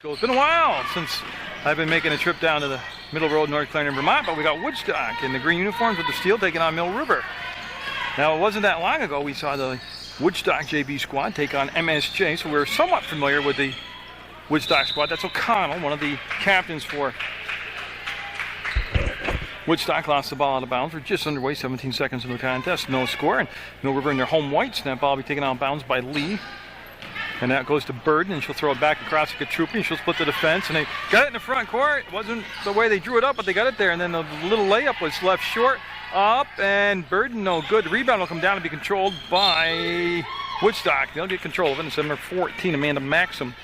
It's been a while since I've been making a trip down to the Middle Road, North Clarendon, Vermont, but we got Woodstock in the green uniforms with the steel taking on Mill River. Now, it wasn't that long ago we saw the Woodstock JV squad take on MSJ, so we're somewhat familiar with the Woodstock squad. That's O'Connell, one of the captains for Woodstock. Lost the ball out of bounds. We're just underway, 17 seconds in the contest, no score, and Mill River in their home whites, and that ball will be taken out of bounds by Lee. And that goes to Burden, and she'll throw it back across to Katrupi, and she'll split the defense. And they got it in the front court. It wasn't the way they drew it up, but they got it there. And then the little layup was left short, up, and Burden, no good. The rebound will come down and be controlled by Woodstock. They'll get control of it. It's number 14, Amanda Maxim.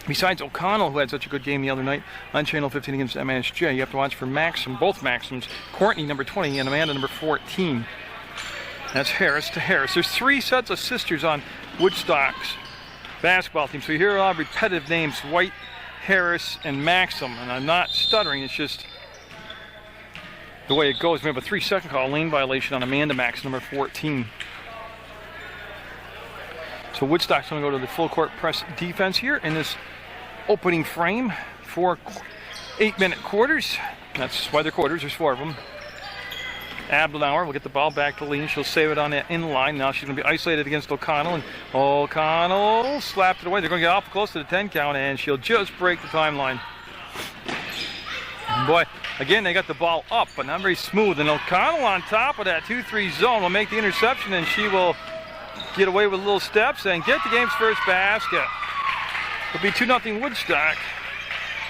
Besides O'Connell, who had such a good game the other night on Channel 15 against MSJ, you have to watch for Maxim, both Maxims, Courtney, number 20, and Amanda, number 14. That's Harris to Harris. There's 3 sets of sisters on Woodstock's basketball team. So you hear a lot of repetitive names, White, Harris, and Maxim. And I'm not stuttering, it's just the way it goes. We have a 3-second call, lane violation on Amanda Maxim, number 14. So Woodstock's going to go to the full court press defense here in this opening frame for 8-minute quarters. That's why they're quarters, there's 4 of them. Abdelauer will get the ball back to Lee. She'll save it on the in line. Now she's going to be isolated against O'Connell, and O'Connell slapped it away. They're going to get awful close to the 10 count, and she'll just break the timeline. Boy, again, they got the ball up, but not very smooth. And O'Connell on top of that 2-3 zone will make the interception, and she will get away with little steps and get the game's first basket. It'll be 2-0 Woodstock.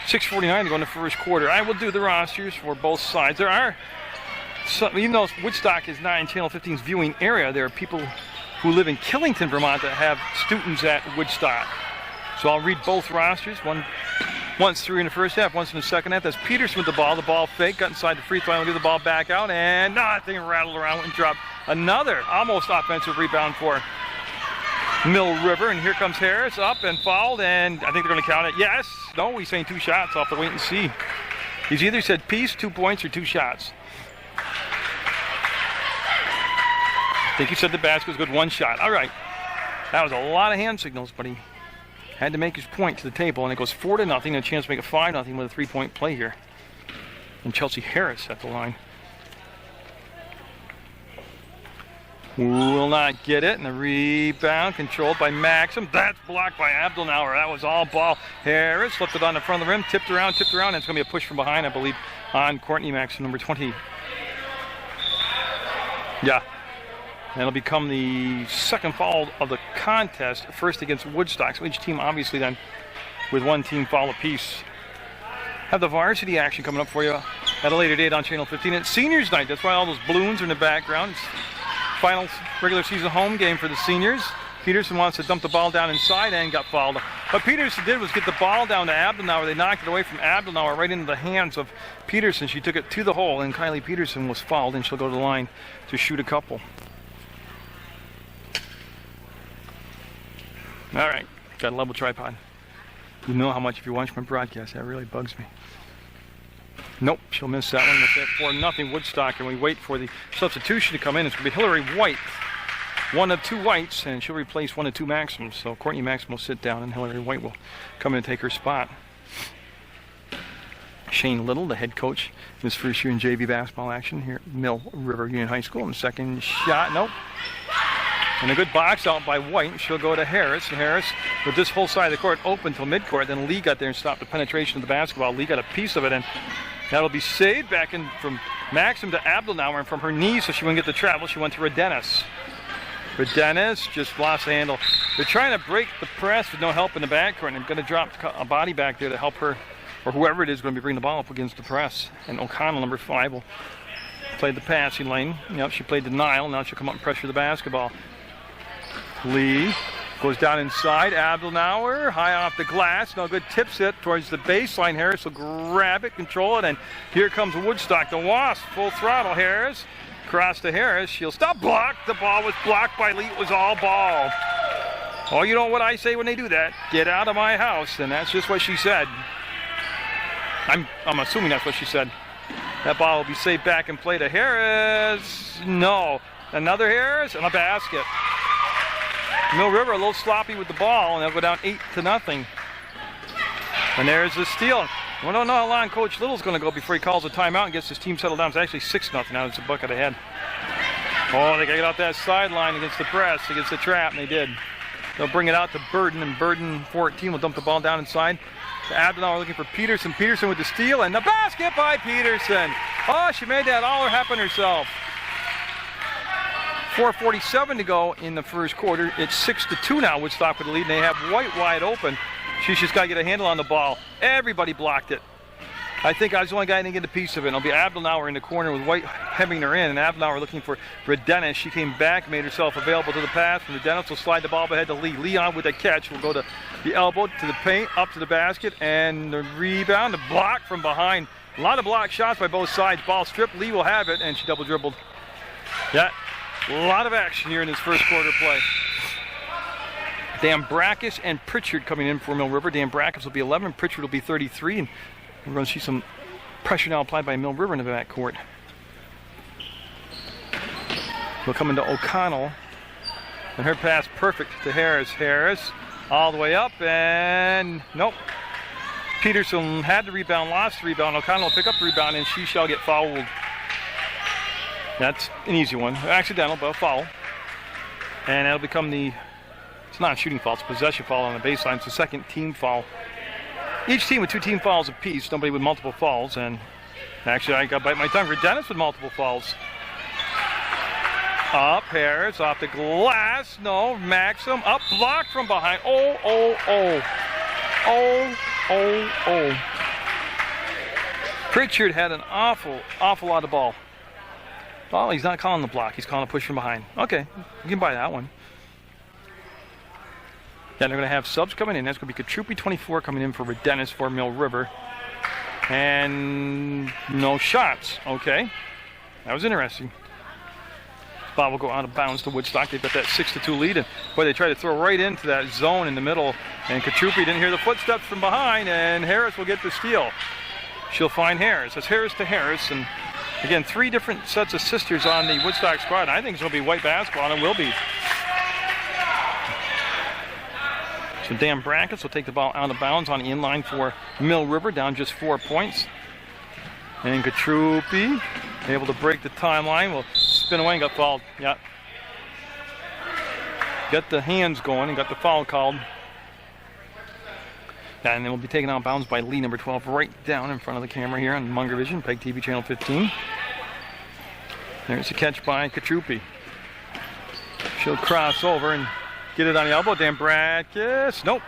6:49 to go in the first quarter. I will do the rosters for both sides. There are even though Woodstock is not in Channel 15's viewing area, there are people who live in Killington, Vermont that have students at Woodstock. So I'll read both rosters. Once through in the first half, once in the second half. That's Peterson with the ball. The ball fake, got inside the free throw line, will give the ball back out, and nothing rattled around and dropped. Another almost offensive rebound for Mill River, and here comes Harris up and fouled, and I think they're going to count it. Yes, no, he's saying 2 shots. I'll have to wait and see. He's either said piece, 2 points, or 2 shots. I think he said the basket was good, 1 shot. All right. That was a lot of hand signals, but he had to make his point to the table, and it goes 4-0, and a chance to make it 5-0 with a 3-point play here. And Chelsea Harris at the line. Will not get it, and the rebound controlled by Maxim. That's blocked by Abdelauer. That was all ball. Harris left it on the front of the rim, tipped around, and it's going to be a push from behind, I believe, on Courtney Maxim, number 20. Yeah. And it'll become the second foul of the contest, first against Woodstock. So each team obviously then with 1 team foul apiece. Have the varsity action coming up for you at a later date on Channel 15. It's seniors night, that's why all those balloons are in the background. It's final regular season home game for the seniors. Peterson wants to dump the ball down inside and got fouled. What Peterson did was get the ball down to Abdelauer. They knocked it away from Abdelauer right into the hands of Peterson. She took it to the hole, and Kylie Peterson was fouled, and she'll go to the line to shoot a couple. All right, got a level tripod. You know how much if you watch my broadcast, that really bugs me. Nope, she'll miss that one. It's 4-0 Woodstock, and we wait for the substitution to come in. It's going to be Hillary White, 1 of 2 whites, and she'll replace 1 of 2 Maxims. So Courtney Maxim will sit down, and Hillary White will come in and take her spot. Shane Little, the head coach, in his first year in JV basketball action here at Mill River Union High School. And the second shot, nope. And a good box out by White. She'll go to Harris. And Harris, with this whole side of the court open till midcourt, then Lee got there and stopped the penetration of the basketball. Lee got a piece of it, and that'll be saved back in from Maxim to Abdelauer, and from her knees so she wouldn't get the travel. She went to Redenis. Redenis just lost the handle. They're trying to break the press with no help in the backcourt, and they're going to drop a body back there to help her, or whoever it is going to be bringing the ball up against the press. And O'Connell, number 5, will play the passing lane. Yep, she played denial. Now she'll come up and pressure the basketball. Lee goes down inside. Abdelauer, high off the glass. No good. Tips it towards the baseline. Harris will grab it, control it, and here comes Woodstock. The Wasp, full throttle. Harris, cross to Harris. She'll stop. Blocked. The ball was blocked by Lee. It was all ball. Oh, you know what I say when they do that? Get out of my house. And that's just what she said. I'm assuming that's what she said. That ball will be saved back and play to Harris. No. Another Harris and a basket. Mill River a little sloppy with the ball, and they'll go down 8-0. And there's the steal. We don't know how long Coach Little's going to go before he calls a timeout and gets his team settled down. It's actually 6-0 now. It's a bucket ahead. Oh, they got to get out that sideline against the press, against the trap, and they did. They'll bring it out to Burden, and Burden, 14, will dump the ball down inside. The Abdenauer looking for Peterson. Peterson with the steal, and the basket by Peterson. Oh, she made that all happen herself. 4:47 to go in the first quarter. It's 6-2 now. Woodstock with the lead, and they have White wide open. She's just got to get a handle on the ball. Everybody blocked it. I think I was the only guy that didn't get a piece of it. It'll be Abdenauer in the corner with White hemming her in, and Abdenauer looking for Redenis. She came back, made herself available to the pass, and Redenis will slide the ball ahead to Lee. Leon with a catch will go to the elbow, to the paint, up to the basket, and the rebound, the block from behind. A lot of block shots by both sides. Ball stripped. Lee will have it, and she double dribbled. Yeah, a lot of action here in this first quarter play. Dambrakis and Pritchard coming in for Mill River. Dambrakis will be 11, Pritchard will be 33, and we're going to see some pressure now applied by Mill River in the backcourt. We'll come into O'Connell, and her pass perfect to Harris. Harris all the way up, and nope. Peterson had the rebound, lost the rebound. O'Connell will pick up the rebound, and she shall get fouled. That's an easy one. Accidental, but a foul. And that'll become the, it's not a shooting foul, it's a possession foul on the baseline. It's the second team foul. Each team with 2 team fouls apiece, nobody with multiple fouls. And actually, I got to bite my tongue for Dennis with multiple fouls. Up, Harris, off the glass. No, Maxim, up, blocked from behind. Oh, oh, oh. Oh, oh, oh. Pritchard had an awful lot of ball. Well, he's not calling the block. He's calling a push from behind. Okay, you can buy that one. Yeah, they're going to have subs coming in. That's going to be Katrupi, 24, coming in for Redenis for Mill River. And no shots. Okay, that was interesting. Ball will go out of bounds to Woodstock. They've got that 6-2 lead. And boy, they try to throw right into that zone in the middle. And Katrupi didn't hear the footsteps from behind. And Harris will get the steal. She'll find Harris. It's Harris to Harris. And again, 3 different sets of sisters on the Woodstock squad. I think it's going to be white basketball, and it will be. So Dambrakis will take the ball out of bounds on the inline for Mill River, down just 4 points. And Katrupi, able to break the timeline, will spin away and got fouled. Yeah. Got the hands going and got the foul called. And then we'll be taken out of bounds by Lee, number 12, right down in front of the camera here on Munger Vision, PEGTV channel 15. There's a catch by Katrupi. She'll cross over and get it on the elbow. Dambrakis. Nope.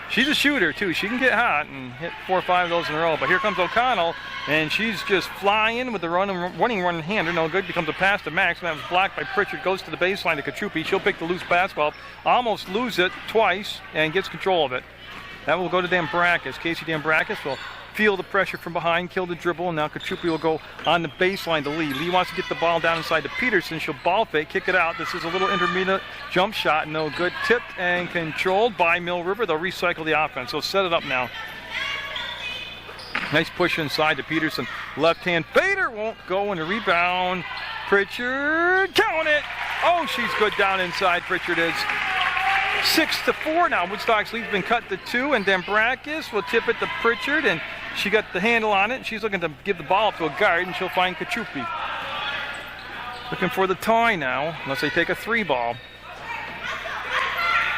She's a shooter, too. She can get hot and hit 4 or 5 of those in a row. But here comes O'Connell, and she's just flying with the running-hander. No good. Becomes a pass to Max. That was blocked by Pritchard. Goes to the baseline to Katrupi. She'll pick the loose basketball. Almost lose it twice and gets control of it. That will go to Dambrakis. Casey Dambrakis will feel the pressure from behind, kill the dribble, and now Katrupi will go on the baseline to Lee. Lee wants to get the ball down inside to Peterson. She'll ball fake, kick it out. This is a little intermediate jump shot. No good. Tipped and controlled by Mill River. They'll recycle the offense. So set it up now. Nice push inside to Peterson. Left-hand fader won't go, and the rebound. Pritchard, count it. Oh, she's good down inside. Pritchard is. 6-4 now. Woodstock's lead's been cut to 2, and Dambrakis will tip it to Pritchard, and she got the handle on it. She's looking to give the ball up to a guard, and she'll find Katrupi. Looking for the tie now, unless they take a 3 ball.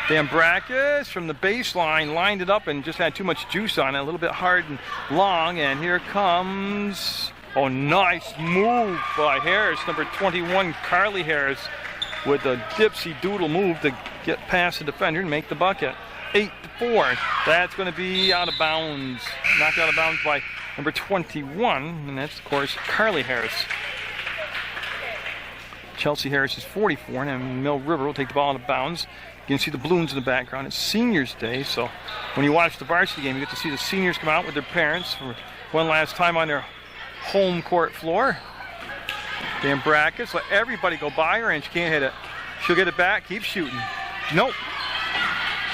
Dambrakis from the baseline lined it up and just had too much juice on it, a little bit hard and long, and here comes, oh, nice move by Harris, number 21, Carly Harris, with a dipsy doodle move to get past the defender and make the bucket. 8-4. That's going to be out of bounds. Knocked out of bounds by number 21, and that's, of course, Carly Harris. Chelsea Harris is 44, and Mill River will take the ball out of bounds. You can see the balloons in the background. It's Seniors Day, so when you watch the varsity game, you get to see the seniors come out with their parents for one last time on their home court floor. Dambrakis, let everybody go by her, and she can't hit it. She'll get it back, keep shooting. Nope.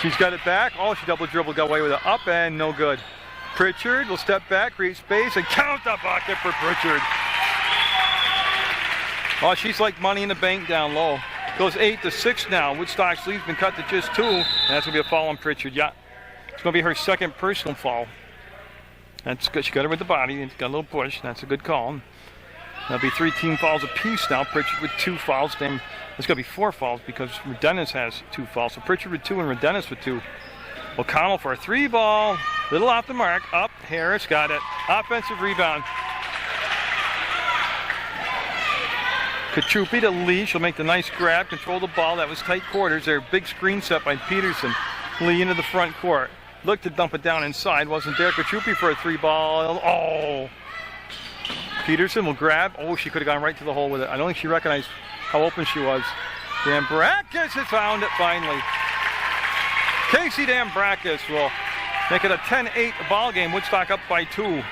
She's got it back. Oh, she double dribbled, got away with it. Up and no good. Pritchard will step back, create space, and count the bucket for Pritchard. Oh, she's like money in the bank down low. Goes 8-6 now. Woodstock's lead's been cut to just 2, and that's going to be a foul on Pritchard. Yeah, it's going to be her second personal foul. That's good. She got her with the body. It's got a little push. That's a good call. That'll be 3 team fouls apiece now. Pritchard with 2 fouls. Then it's going to be 4 fouls because Redenis has 2 fouls. So Pritchard with 2 and Redenis with 2. O'Connell for a 3 ball. Little off the mark. Up. Harris got it. Offensive rebound. Kachupi to Lee. She'll make the nice grab. Control the ball. That was tight quarters there. Big screen set by Peterson. Lee into the front court. Looked to dump it down inside. Wasn't there. Kachupi for a 3 ball. Oh. Peterson will grab. Oh, she could have gone right to the hole with it. I don't think she recognized how open she was. Dambrakis has found it finally. Casey Dambrakis will make it a 10-8 ball game. Woodstock up by 2.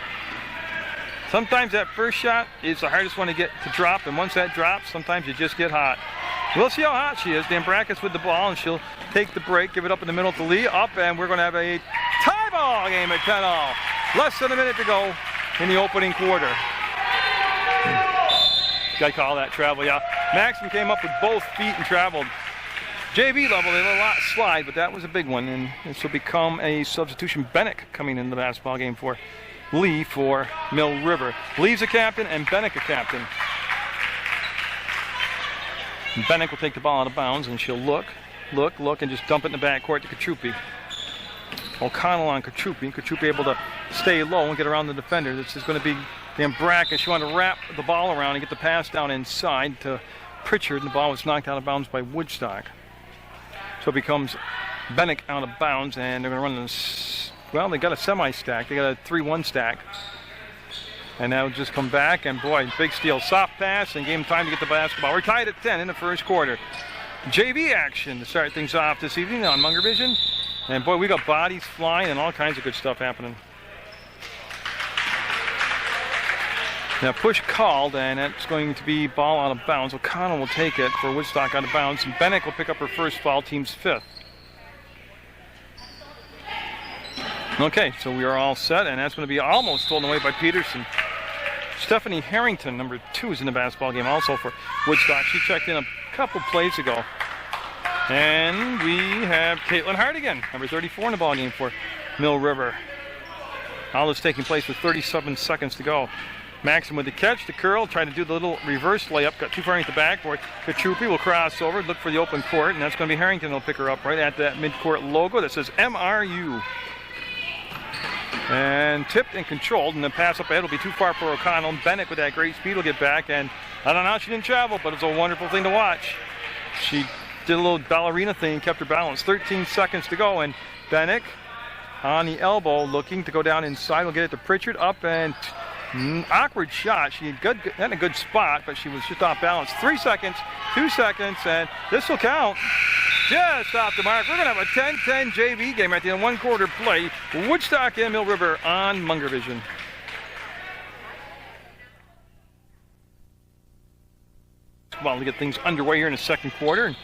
Sometimes that first shot is the hardest one to get to drop, and once that drops, sometimes you just get hot. We'll see how hot she is. Dambrakis with the ball, and she'll take the break, give it up in the middle to Lee. Up, and we're going to have a tie ball game at 10-all. Less than a minute to go in the opening quarter. I call that travel, yeah. Maxim came up with both feet and traveled. JV level, they let a lot slide, but that was a big one, and this will become a substitution. Bennick coming in the basketball game for Lee for Mill River. Lee's a captain and Bennick a captain. And Bennick will take the ball out of bounds, and she'll look, and just dump it in the backcourt to Kachupi. O'Connell on Kachupi. Kachupi able to stay low and get around the defender. This is going to be Dambrakis. She wanted to wrap the ball around and get the pass down inside to Pritchard, and the ball was knocked out of bounds by Woodstock. So it becomes Bennick out of bounds, and they're going to run this. Well, they got a semi-stack. They got a 3-1 stack. And now just come back, and boy, big steal. Soft pass, and game time to get the basketball. We're tied at 10 in the first quarter. JV action to start things off this evening on Munger Vision. And boy, we got bodies flying and all kinds of good stuff happening. Now push called, and it's going to be ball out of bounds. O'Connell will take it for Woodstock out of bounds, and Bennick will pick up her first foul, team's 5th. Okay, so we are all set, and that's going to be almost stolen away by Peterson. Stephanie Harrington, number 2, is in the basketball game also for Woodstock. She checked in a couple plays ago. And we have Caitlin Hardigan, number 34 in the ball game for Mill River. All this taking place with 37 seconds to go. Maxim with the catch, the curl, trying to do the little reverse layup, got too far into the backboard. Kachupi will cross over, look for the open court, and that's going to be Harrington. They'll pick her up right at that midcourt logo that says MRU. And tipped and controlled, and the pass up ahead will be too far for O'Connell. Bennick with that great speed will get back, and I don't know how she didn't travel, but it's a wonderful thing to watch. She did a little ballerina thing, kept her balance. 13 seconds to go, and Bennick on the elbow looking to go down inside. Will get it to Pritchard, up, and awkward shot. She had in a good spot, but she was just off balance. 3 seconds, 2 seconds, and this will count. Just off the mark. We're going to have a 10-10 JV game at the end of 1 quarter play. Woodstock and Mill River on Munger Vision. Well, to get things underway here in the second quarter.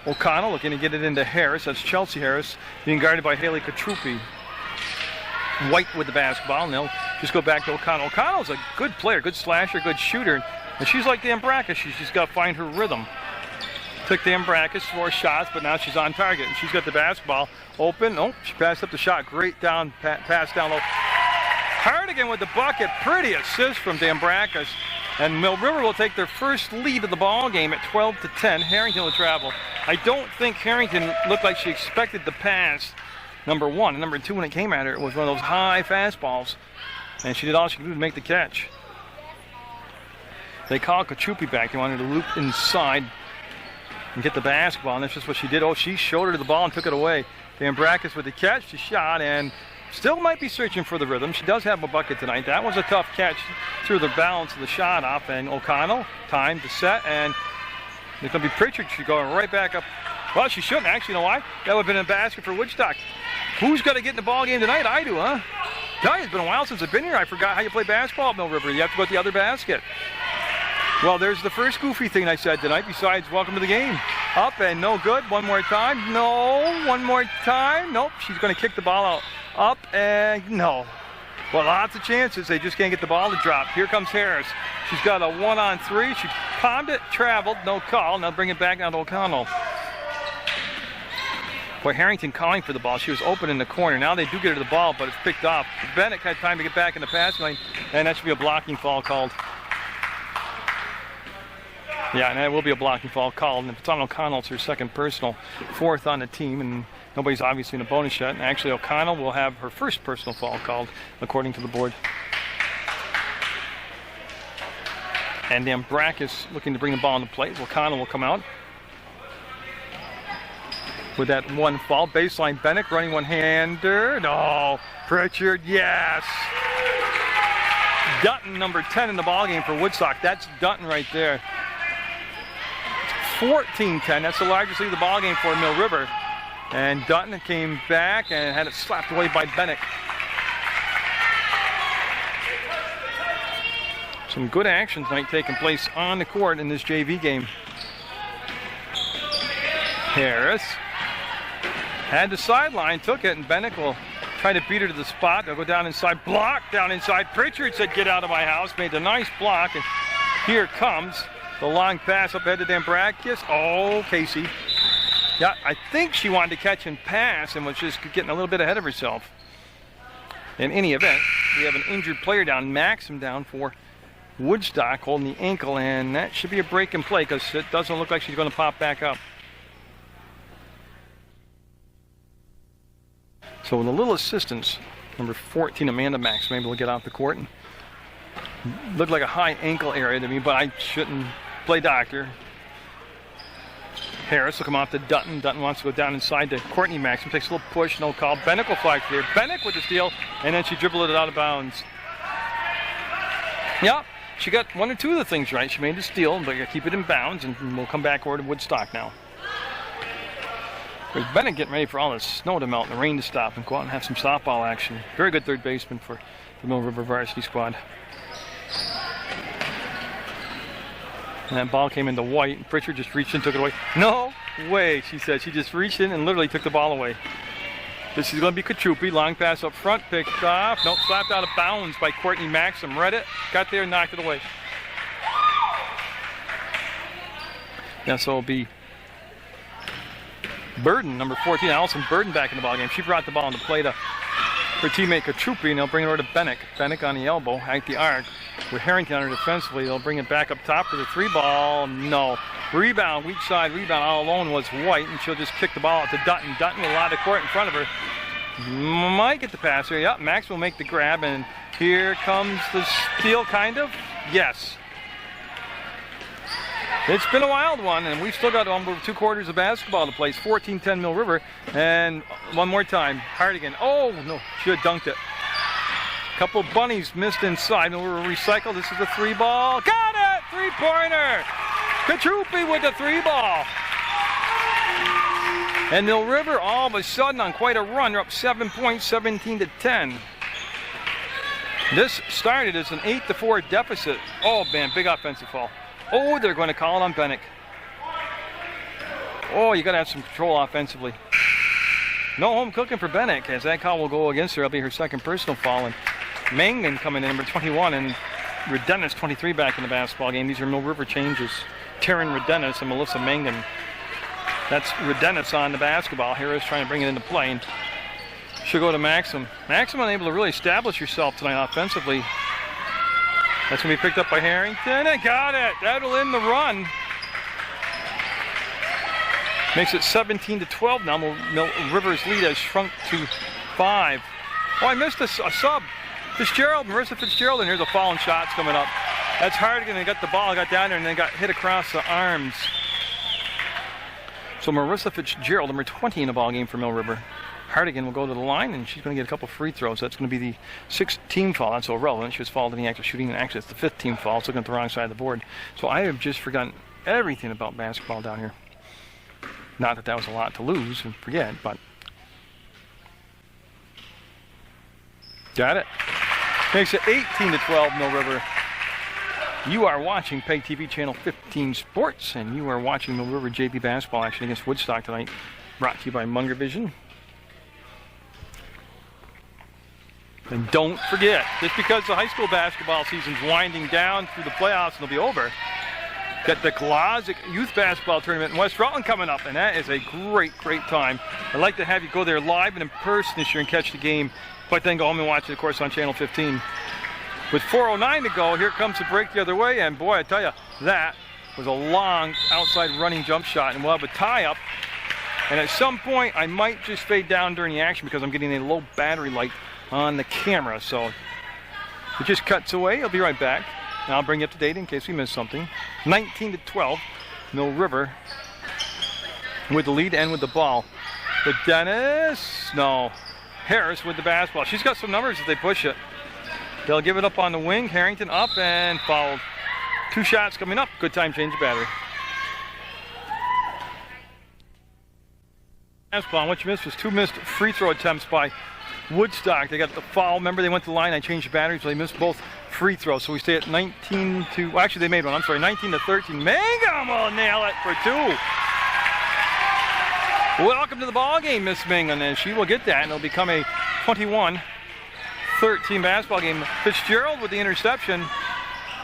O'Connell looking to get it into Harris. That's Chelsea Harris being guarded by Haley Kachupi. White with the basketball, and they'll just go back to O'Connell. O'Connell's a good player, good slasher, good shooter. And she's like Dambrakis. She's just got to find her rhythm. Took Dambrakis 4 shots, but now she's on target. And she's got the basketball open. Oh, she passed up the shot. Great down pass down low. Hardigan with the bucket. Pretty assist from Dambrakis. And Mill River will take their first lead of the ball game at 12-10. Harrington will travel. I don't think Harrington looked like she expected the pass, number 1. And number 2, when it came at her, it was one of those high fastballs. And she did all she could do to make the catch. They call Kachupi back. They wanted to loop inside and get the basketball, and that's just what she did. Oh, she showed her to the ball and took it away. Dambrakis with the catch, the shot, and still might be searching for the rhythm. She does have a bucket tonight. That was a tough catch through the balance of the shot off, and O'Connell, time to set, and it's going to be Pritchard. She's going right back up. Well, she shouldn't, actually. You know why? That would have been a basket for Woodstock. Who's going to get in the ball game tonight? I do, huh? Tell you, it's been a while since I've been here. I forgot how you play basketball at Mill River. You have to go to the other basket. Well, there's the first goofy thing I said tonight, besides welcome to the game. Up and no good. One more time. No. One more time. Nope. She's going to kick the ball out. Up and no. Well, lots of chances. They just can't get the ball to drop. Here comes Harris. She's got a 1-on-3. She palmed it, traveled, no call. Now bring it back down to O'Connell. Boy, Harrington calling for the ball. She was open in the corner. Now they do get her the ball, but it's picked off. Bennett had time to get back in the passing lane, and that should be a blocking foul called. Yeah, and that will be a blocking foul called. And if it's on O'Connell, it's her second personal, fourth on the team, and nobody's obviously in a bonus yet. And actually, O'Connell will have her first personal foul called, according to the board. And then Brack is looking to bring the ball on the plate. O'Connell will come out with that one foul. Baseline, Bennett running one-hander. No, Pritchard, yes. Dutton, number 10 in the ballgame for Woodstock. That's Dutton right there. 14-10, that's the largest lead of the ballgame for Mill River. And Dutton came back and had it slapped away by Bennett. Some good action tonight taking place on the court in this JV game. Harris had the sideline, took it, and Bennett will try to beat her to the spot. They'll go down inside, block down inside. Pritchard said, "Get out of my house," made a nice block, and here comes the long pass up ahead to Dambrakis. Oh, Casey. Yeah, I think she wanted to catch and pass and was just getting a little bit ahead of herself. In any event, we have an injured player down, Maxim down for Woodstock, holding the ankle, and that should be a break in play because it doesn't look like she's going to pop back up. So with a little assistance, number 14, Amanda Maxim, able to get off the court. And looked like a high ankle area to me, but I shouldn't play doctor. Harris will come off to Dutton. Dutton wants to go down inside to Courtney Maxim. Takes a little push, no call. Bennett will flag clear. Bennett with the steal, and then she dribbled it out of bounds. Yeah, she got one or two of the things right. She made the steal, but you keep it in bounds, and we'll come back over to Woodstock now. There's Bennett getting ready for all the snow to melt and the rain to stop and go out and have some softball action. Very good third baseman for the Mill River Varsity squad. And that ball came into White, and Pritchard just reached in and took it away. No way, she said. She just reached in and literally took the ball away. This is going to be Kachupi. Long pass up front, picked off. Nope, slapped out of bounds by Courtney Maxim. Read it, got there, and knocked it away. Yeah, so it'll be Burden, number 14, Allison Burden back in the ballgame. She brought the ball into play to her teammate Kachupi, and they'll bring it over to Bennett. Bennett on the elbow, at the arc. With Harrington on her defensively, they'll bring it back up top for the three ball. No. Rebound, weak side rebound all alone was White, and she'll just kick the ball out to Dutton. Dutton with a lot of court in front of her. Might get the pass here. Yep, Max will make the grab, and here comes the steal, kind of. Yes. It's been a wild one, and we've still got over 2 quarters of basketball to play. It's 14-10 Mill River, and one more time, Hardigan. Oh, no, should have dunked it. Couple bunnies missed inside, and we were recycled. This is a 3-ball. Got it! 3-pointer! Kachupi with the 3-ball. And Mill River, all of a sudden, on quite a run, they're up 7 points, 17-10. This started as an 8-4 deficit. Oh, man, big offensive foul. Oh, they're going to call it on Bennett. Oh, you got to have some control offensively. No home cooking for Bennett, as that call will go against her. It'll be her second personal foul. And Mangan coming in, number 21, and Redennis, 23, back in the basketball game. These are Mill River changes. Taryn Redennis and Melissa Mangan. That's Redennis on the basketball. Harris trying to bring it into play. And she'll go to Maxim. Maxim unable to really establish herself tonight offensively. That's going to be picked up by Harrington. And got it. That'll end the run. Makes it 17-12 now. Mill River's lead has shrunk to 5. Oh, I missed a sub. Marissa Fitzgerald, and here's a falling shot's coming up. That's Hardigan. They got the ball, got down there, and then got hit across the arms. So Marissa Fitzgerald, number 20 in the ball game for Mill River. Hardigan will go to the line, and she's going to get a couple free throws. That's going to be the 6th team foul. That's so irrelevant. She was fouled in the act of shooting, and actually it's the 5th team foul. It's looking at the wrong side of the board. So I have just forgotten everything about basketball down here. Not that that was a lot to lose and forget, but got it. Makes it 18-12 Mill River. You are watching PEGTV Channel 15 Sports, and you are watching Mill River JV basketball action against Woodstock tonight, brought to you by Munger Vision. And don't forget, just because the high school basketball season's winding down through the playoffs and it'll be over, Got the Glazic Youth Basketball Tournament in West Rutland coming up, and that is a great, great time. I'd like to have you go there live and in person this year and catch the game, but then go home and watch it, of course, on Channel 15. With 4:09 to go, here comes the break the other way, and boy, I tell you, that was a long outside running jump shot, and we'll have a tie-up. And at some point, I might just fade down during the action because I'm getting a low battery light on the camera. So it just cuts away. I'll be right back. And I'll bring you up to date in case we missed something. 19-12, Mill River with the lead and with the ball. But Harris with the basketball. She's got some numbers if they push it. They'll give it up on the wing. Harrington up and fouled. 2 shots coming up. Good time change of battery. Basketball. And what you missed was 2 missed free throw attempts by Woodstock. They got the foul. Remember, they went to the line. I changed the battery, so they missed both free throws. So we stay at 19 to. Well, actually, they made one. I'm sorry, 19-13. Mangum will nail it for 2. Welcome to the ball game, Miss Mangum, and she will get that, and it'll become a 21-13 basketball game. Fitzgerald with the interception.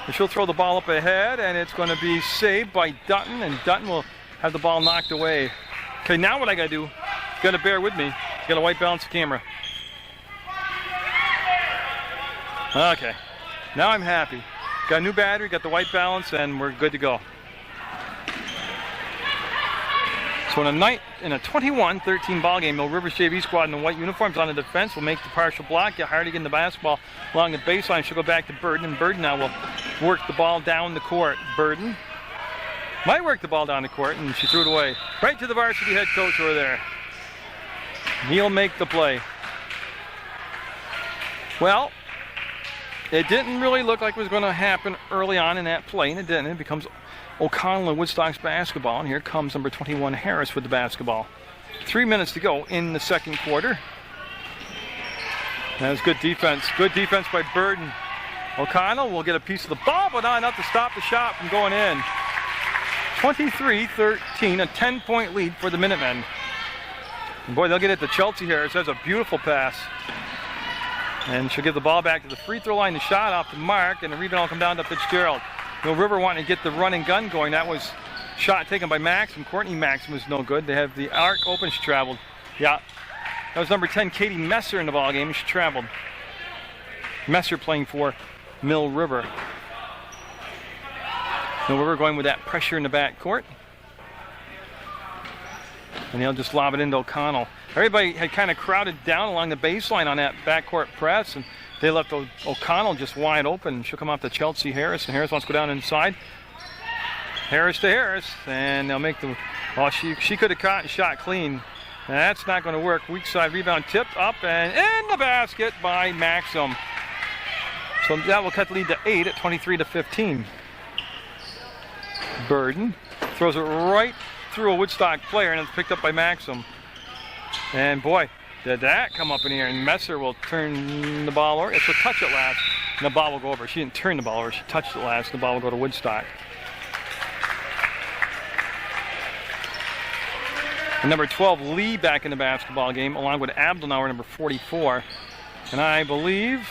And she'll throw the ball up ahead, and it's going to be saved by Dutton, and Dutton will have the ball knocked away. Okay, now what I got to do, you got to bear with me. You got to white balance the camera. Okay, now I'm happy. Got a new battery, got the white balance, and we're good to go. So in a 21-13 ball game, Mill River's JV squad in the white uniforms on the defense will make the partial block, get Hardy in the basketball along the baseline. She'll go back to Burden, and Burden now will work the ball down the court. Burden might work the ball down the court, and she threw it away. Right to the varsity head coach over there. He'll make the play. Well, it didn't really look like it was going to happen early on in that play, and it didn't. It becomes O'Connell and Woodstock's basketball, and here comes number 21 Harris with the basketball. 3 minutes to go in the second quarter. That was good defense. Good defense by Burden. O'Connell will get a piece of the ball, but not enough to stop the shot from going in. 23-13, a 10-point lead for the Minutemen. And boy, they'll get it to Chelsea Harris. That's a beautiful pass. And she'll give the ball back to the free throw line. The shot off the mark, and the rebound will come down to Fitzgerald. Mill River wanting to get the run and gun going. That was shot taken by Maxim. Courtney Maxim was no good. They have the arc open. She traveled. Yeah, that was number 10, Katie Messer, in the ball game. She traveled. Messer playing for Mill River. Mill River going with that pressure in the back court. And he'll just lob it into O'Connell. Everybody had kind of crowded down along the baseline on that backcourt press, and they left O'Connell just wide open. She'll come out to Chelsea Harris, and Harris wants to go down inside. Harris to Harris, and they'll make the. Well, she could have caught and shot clean. That's not going to work. Weak side rebound tipped up and in the basket by Maxim. So that will cut the lead to 8 at 23-15. Burden throws it right through a Woodstock player, and it's picked up by Maxim. And boy, did that come up in here, and Messer will turn the ball over. She'll touch it last, and the ball will go over. She didn't turn the ball over, she touched it last, and the ball will go to Woodstock. And number 12, Lee, back in the basketball game, along with Abdelnauer, number 44. And I believe,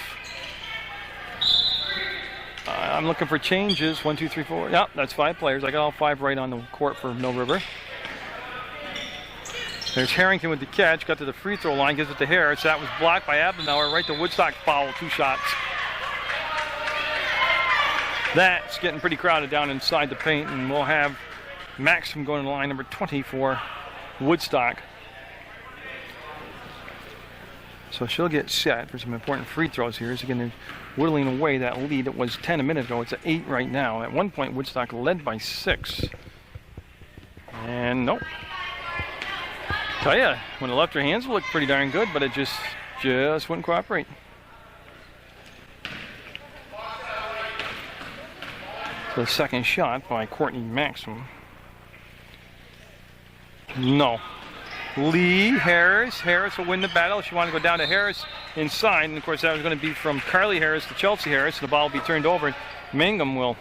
I'm looking for changes. 1, 2, 3, 4. Yep, that's 5 players. I got all 5 right on the court for Mill River. There's Harrington with the catch, got to the free throw line, gives it to Harris. That was blocked by Abdenauer, right to Woodstock, foul, 2 shots. That's getting pretty crowded down inside the paint, and we'll have Maxim going to the line, number 20 for Woodstock. So she'll get set for some important free throws here. So again, they're whittling away that lead. It was 10 a minute ago. It's at 8 right now. At one point, Woodstock led by 6. And nope. Tell ya, when it left her hands, it looked pretty darn good, but it just wouldn't cooperate. The second shot by Courtney Maxim. No. Lee, Harris will win the battle. She wanted to go down to Harris inside, and of course that was going to be from Carly Harris to Chelsea Harris. The ball will be turned over. Mangum will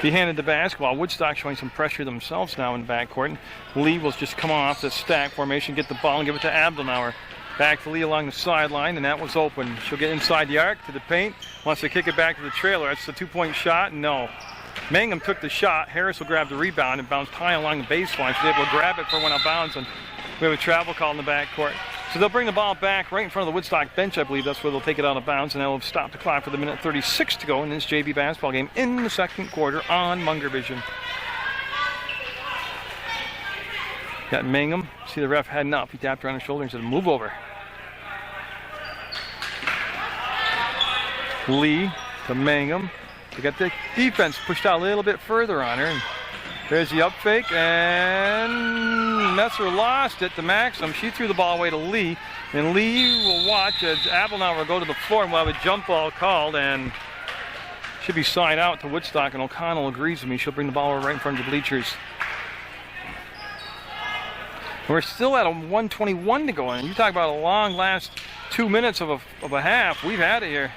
be handed the basketball. Woodstock showing some pressure themselves now in the backcourt. Lee will just come off the stack formation, get the ball, and give it to Abdelnauer. Back to Lee along the sideline, and that was open. She'll get inside the arc to the paint. Wants to kick it back to the trailer. That's the two-point shot. No. Mangum took the shot. Harris will grab the rebound and bounced high along the baseline. She's able to grab it for one out of bounds, and we have a travel call in the backcourt. So they'll bring the ball back right in front of the Woodstock bench, I believe. That's where they'll take it out of bounds, and they'll stop the clock for the minute 36 to go in this JV basketball game in the second quarter on Munger Vision. Got Mangum. See the ref heading up. He tapped her on the shoulder and said, move over. Lee to Mangum. They got the defense pushed out a little bit further on her. And there's the up fake, and Messer lost it to Maxim. She threw the ball away to Lee, and Lee will watch as Abelnauer will go to the floor and we'll have a jump ball called, and should be signed out to Woodstock, and O'Connell agrees with me. She'll bring the ball right in front of the bleachers. We're still at a 1:21 to go, and you talk about a long last 2 minutes of a half. We've had it here.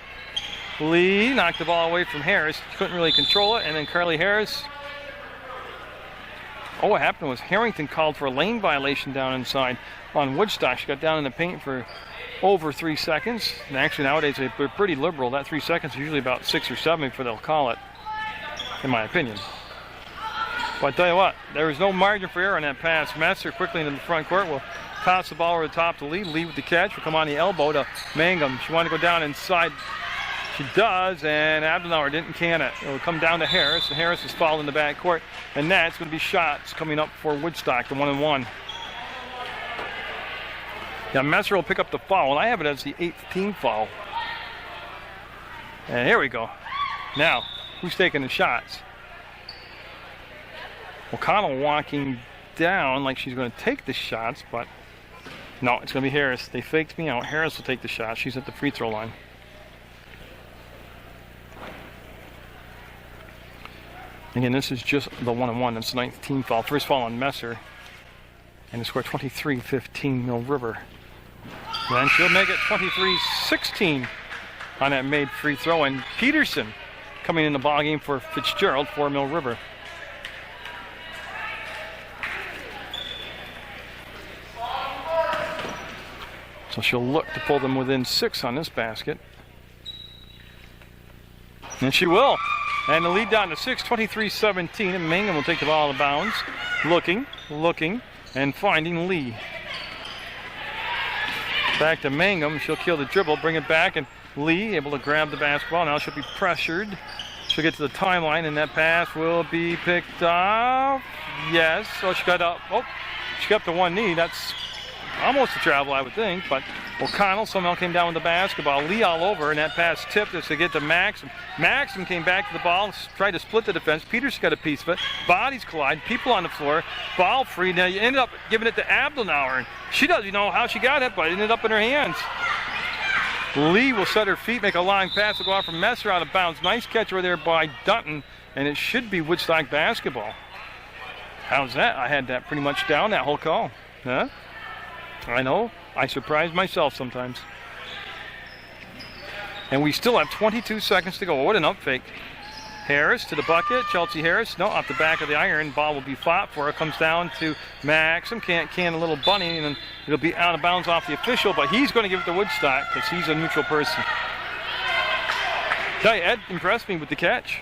Lee knocked the ball away from Harris. Couldn't really control it, and then Carly Harris. Oh, what happened was Harrington called for a lane violation down inside on Woodstock. She got down in the paint for over 3 seconds. And actually nowadays they're pretty liberal. That 3 seconds is usually about 6 or 7 before they'll call it, in my opinion. But I tell you what, there was no margin for error on that pass. Messer quickly into the front court will toss the ball over the top to Lee. Lee with the catch will come on the elbow to Mangum. She wanted to go down inside. She does, and Abdenauer didn't can it. It will come down to Harris, and Harris is fouled in the backcourt. And that's going to be shots coming up for Woodstock, the 1-and-1. Yeah, Messer will pick up the foul, and I have it as the 8th team foul. And here we go. Now, who's taking the shots? O'Connell walking down like she's going to take the shots, but no, it's going to be Harris. They faked me out. Harris will take the shot. She's at the free throw line. Again, this is just the 1-and-1. That's the 9th team foul. First foul on Messer. And the score 23-15 Mill River. Then she'll make it 23-16 on that made free throw. And Peterson coming in the ballgame for Fitzgerald for Mill River. So she'll look to pull them within 6 on this basket. And she will. And the lead down to 6, 23-17. And Mangum will take the ball out of bounds. Looking, and finding Lee. Back to Mangum. She'll kill the dribble, bring it back, and Lee able to grab the basketball. Now she'll be pressured. She'll get to the timeline, and that pass will be picked off. Yes. So she got up. Oh, she got up to one knee. That's almost a travel, I would think, but O'Connell somehow came down with the basketball. Lee all over, and that pass tipped us to get to Maxim. Maxim came back to the ball and tried to split the defense. Peters got a piece of it. Bodies collide, people on the floor, ball free. Now you ended up giving it to Abdelnauer, and she doesn't know how she got it, but it ended up in her hands. Lee will set her feet, make a long pass, will go off from Messer out of bounds. Nice catch over there by Dutton, and it should be Woodstock basketball. How's that? I had that pretty much down, that whole call. Huh? I know, I surprise myself sometimes. And we still have 22 seconds to go. What an up fake. Harris to the bucket. Chelsea Harris, no, off the back of the iron. Ball will be fought for. It comes down to Maxim. Can't can a little bunny, and then it'll be out of bounds off the official, but he's going to give it to Woodstock because he's a neutral person. Tell you, Ed impressed me with the catch.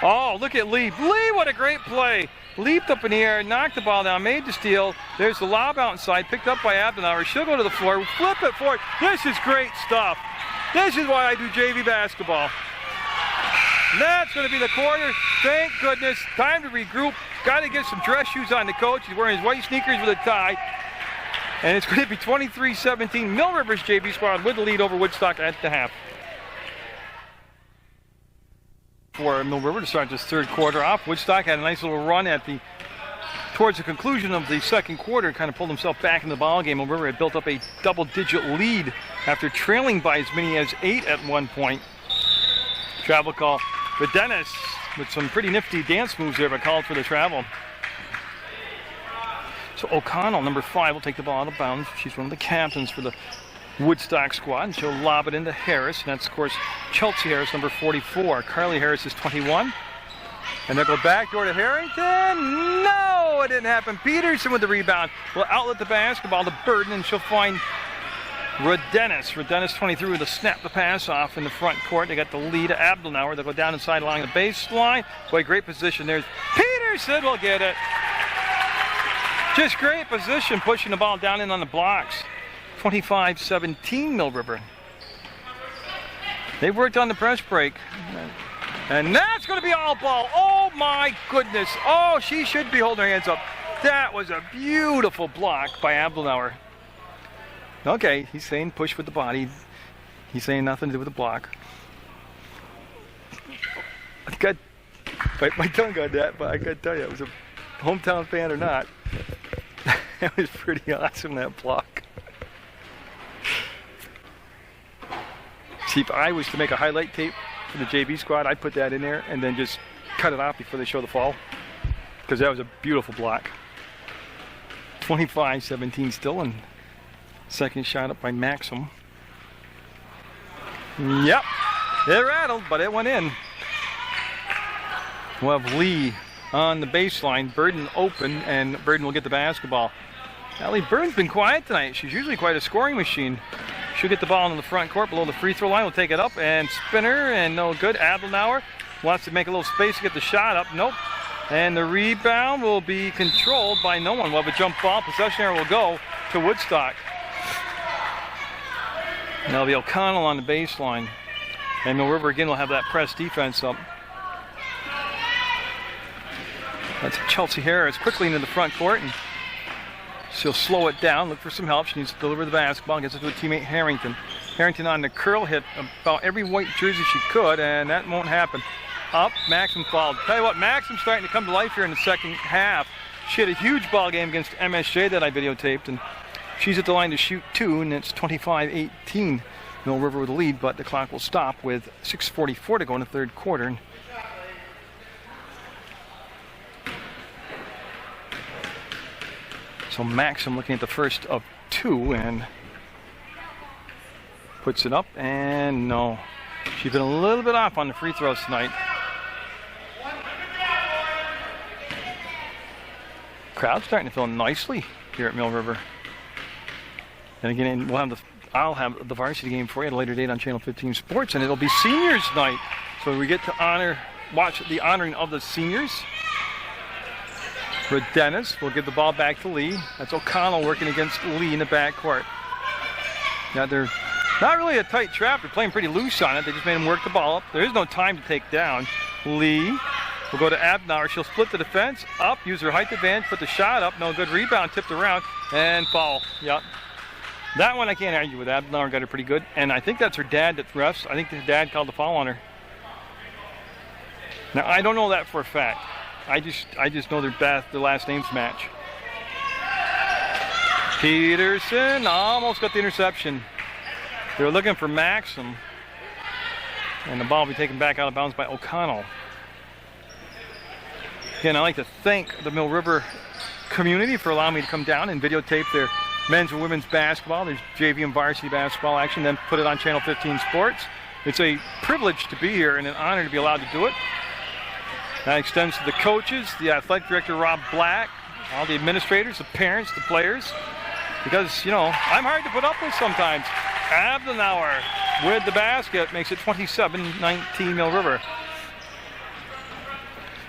Oh, look at Lee. Lee, what a great play. Leaped up in the air, knocked the ball down, made the steal. There's the lob outside, picked up by Abdenauer. She'll go to the floor, flip it forward. This is great stuff. This is why I do JV basketball. That's going to be the quarter. Thank goodness. Time to regroup. Got to get some dress shoes on the coach. He's wearing his white sneakers with a tie. And it's going to be 23-17. Mill River's JV squad with the lead over Woodstock at the half. For Mill River to start this third quarter off. Woodstock had a nice little run towards the conclusion of the second quarter, kind of pulled himself back in the ball game. Mill River had built up a double-digit lead after trailing by as many as 8 at one point. Travel call for Dennis with some pretty nifty dance moves there, but called for the travel. So O'Connell, number 5, will take the ball out of bounds. She's one of the captains for the Woodstock squad, and she'll lob it into Harris, and that's, of course, Chelsea Harris, number 44. Carly Harris is 21. And they'll go backdoor to Harrington. No, it didn't happen. Peterson with the rebound. Will outlet the basketball to Burden, and she'll find Rodenis. Rodenis 23 with a snap the pass off in the front court. They got the lead. Abdelnauer. They'll go down inside along the baseline. Boy, great position. There's Peterson will get it. Just great position, pushing the ball down in on the blocks. 25-17 Mill River. They worked on the press break. And that's going to be all ball. Oh my goodness. Oh, she should be holding her hands up. That was a beautiful block by Abdelnauer. Okay, he's saying push with the body. He's saying nothing to do with the block. My tongue got that, but I got to tell you, it was a hometown fan or not. That was pretty awesome, that block. See, if I was to make a highlight tape for the JV squad, I'd put that in there and then just cut it off before they show the fall, because that was a beautiful block. 25-17 still, and second shot up by Maxim. Yep, it rattled, but it went in. We'll have Lee on the baseline. Burden open, and Burden will get the basketball. Allie Burden's been quiet tonight. She's usually quite a scoring machine. She'll get the ball in the front court below the free throw line. We'll take it up and spinner, and no good. Abdelnauer wants to make a little space to get the shot up. Nope. And the rebound will be controlled by no one. We'll have a jump ball. Possession area will go to Woodstock. And that'll be O'Connell on the baseline. And Mill River again will have that press defense up. That's Chelsea Harris quickly into the front court, and she'll slow it down, look for some help. She needs to deliver the basketball, gets it to a teammate, Harrington. Harrington on the curl, hit about every white jersey she could, and that won't happen. Up, Maxim fouled. Tell you what, Maxim's starting to come to life here in the second half. She had a huge ball game against MSJ that I videotaped, and she's at the line to shoot two, and it's 25-18. Mill River with the lead, but the clock will stop with 6:44 to go in the third quarter. So Maxim looking at the first of two and puts it up, and no. She's been a little bit off on the free throws tonight. Crowd's starting to fill nicely here at Mill River. And again, I'll have the varsity game for you at a later date on Channel 15 Sports, and it'll be seniors night. So we get to watch the honoring of the seniors. Rodenis will give the ball back to Lee. That's O'Connell working against Lee in the backcourt. Now they're not really a tight trap. They're playing pretty loose on it. They just made him work the ball up. There is no time to take down. Lee will go to Abdelnauer. She'll split the defense up, use her height advantage, put the shot up. No good rebound, tipped around, and foul. Yep. That one I can't argue with. Abdelnauer got her pretty good. And I think that's her dad that refs. I think the dad called the foul on her. Now I don't know that for a fact. I just know their last names match. Peterson almost got the interception. They were looking for Maxim, and the ball will be taken back out of bounds by O'Connell. Again, I'd like to thank the Mill River community for allowing me to come down and videotape their men's and women's basketball. There's JV and varsity basketball action, then put it on Channel 15 Sports. It's a privilege to be here and an honor to be allowed to do it. That extends to the coaches, the athletic director, Rob Black, all the administrators, the parents, the players, because, you know, I'm hard to put up with sometimes. Abdelnauer with the basket makes it 27-19 Mill River.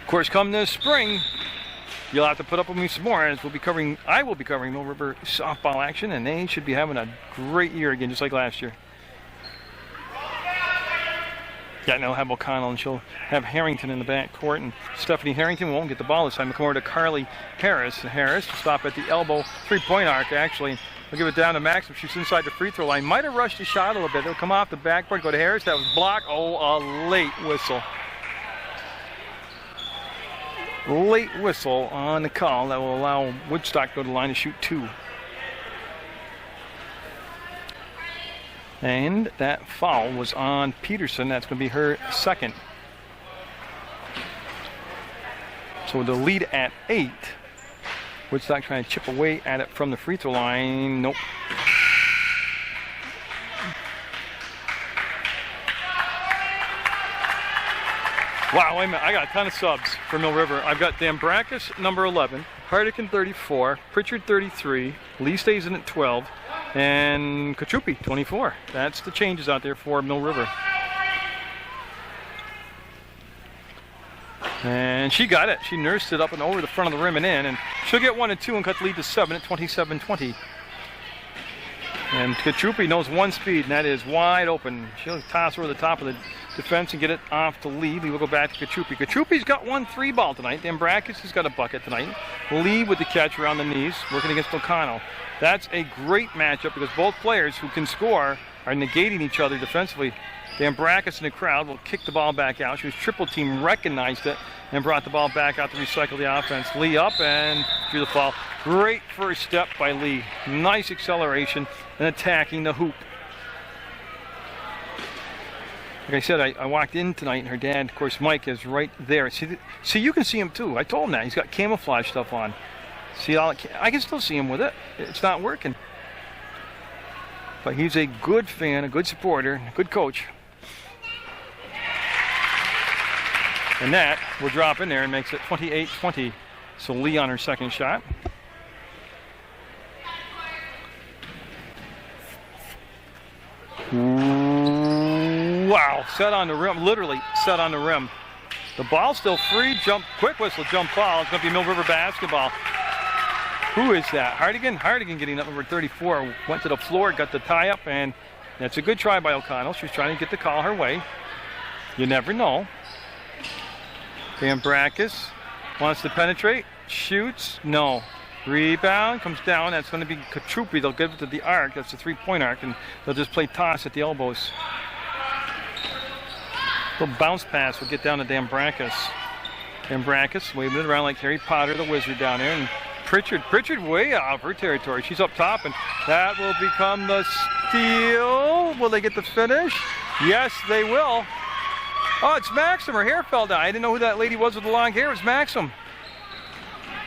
Of course, come this spring, you'll have to put up with me some more, as I will be covering Mill River softball action, and they should be having a great year again, just like last year. Yeah, now have O'Connell, and she'll have Harrington in the back court, and Stephanie Harrington won't get the ball this time. We'll come over to Carly Harris. Harris will stop at the elbow, three-point arc, actually. We'll give it down to Maxim. She's inside the free throw line. Might have rushed the shot a little bit. It'll come off the backboard, go to Harris. That was blocked. Oh, a late whistle. Late whistle on the call that will allow Woodstock to go to the line to shoot two. And that foul was on Peterson. That's going to be her second. So with the lead at 8, Woodstock trying to chip away at it from the free throw line. Nope. Wow, wait a minute. I got a ton of subs for Mill River. I've got Dambrakis, number 11, Hardigan, 34, Pritchard, 33, Lee stays in at 12, and Kachupi, 24. That's the changes out there for Mill River. And she got it. She nursed it up and over the front of the rim and in, and she'll get 1 and 2 and cut the lead to 7 at 27-20. And Kachupi knows one speed, and that is wide open. She'll toss over the top of the defense and get it off to Lee. Lee will go back to Kachupi. Kachupi's got 1 3-ball tonight. Dambrakis has got a bucket tonight. Lee with the catch around the knees, working against O'Connell. That's a great matchup because both players who can score are negating each other defensively. Dambrakis in the crowd will kick the ball back out. She was triple team, recognized it, and brought the ball back out to recycle the offense. Lee up and drew the foul. Great first step by Lee. Nice acceleration and attacking the hoop. Like I said, I walked in tonight and her dad, of course, Mike, is right there. See, you can see him too. I told him that. He's got camouflage stuff on. See, I can still see him with it. It's not working. But he's a good fan, a good supporter, a good coach. And that will drop in there and makes it 28-20. So Lee on her second shot. Wow, set on the rim, literally set on the rim. The ball's still free, jump, quick whistle, jump ball. It's going to be Mill River basketball. Who is that? Hardigan? Hardigan getting up number 34. Went to the floor, got the tie up, and that's a good try by O'Connell. She was trying to get the call her way. You never know. Dambrakis wants to penetrate, shoots, no. Rebound, comes down, that's going to be Kachupi. They'll give it to the arc, that's the 3-point arc, and they'll just play toss at the elbows. Little bounce pass will get down to Dambrakis. Dambrakis waving it around like Harry Potter, the wizard down there, and Pritchard way out of her territory. She's up top, and that will become the steal. Will they get the finish? Yes, they will. Oh, it's Maxim. Her hair fell down. I didn't know who that lady was with the long hair. It was Maxim.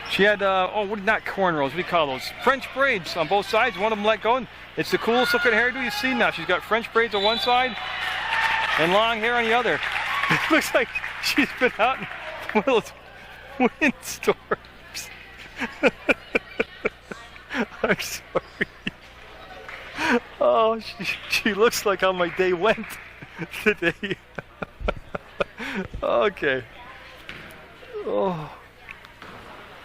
She had, not cornrows. What do you call those? French braids on both sides. One of them let go. And it's the coolest looking hairdo you've seen now. She's got French braids on one side and long hair on the other. It looks like she's been out in one of those windstorms. I'm sorry. Oh, she looks like how my day went today. Okay. Oh.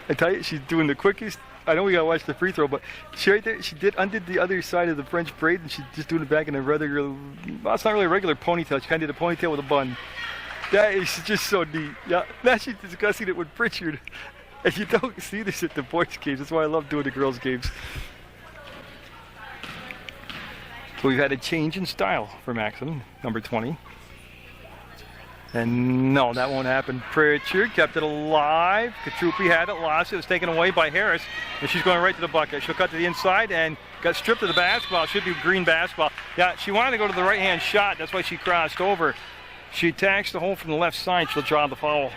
I tell you, she's doing the quickest. I know we gotta watch the free throw, but she right there, she undid the other side of the French braid, and she's just doing it back in a regular, well, it's not really a regular ponytail. She kind of did a ponytail with a bun. That is just so neat. Yeah, now she's discussing it with Pritchard. And you don't see this at the boys' games. That's why I love doing the girls' games. So we've had a change in style for Maxim, number 20. And no, that won't happen. Pritchard kept it alive. Kachupi had it, lost it. It was taken away by Harris. And she's going right to the bucket. She'll cut to the inside and got stripped of the basketball. It should be green basketball. Yeah, she wanted to go to the right-hand shot. That's why she crossed over. She attacks the hole from the left side. She'll draw the foul.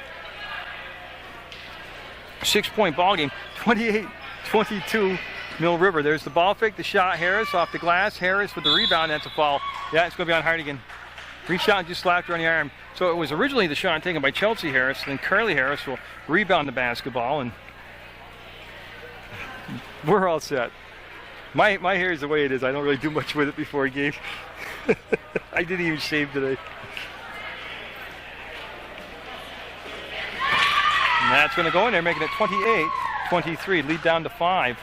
6-point ball game. 28-22 Mill River. There's the ball fake, the shot. Harris off the glass. Harris with the rebound. That's a foul. Yeah, it's going to be on Hardigan. Reached out and just slapped her on the arm. So it was originally the shot taken by Chelsea Harris, and then Carly Harris will rebound the basketball, and we're all set. My hair is the way it is. I don't really do much with it before a game. I didn't even shave today. And that's going to go in there, making it 28-23, lead down to 5.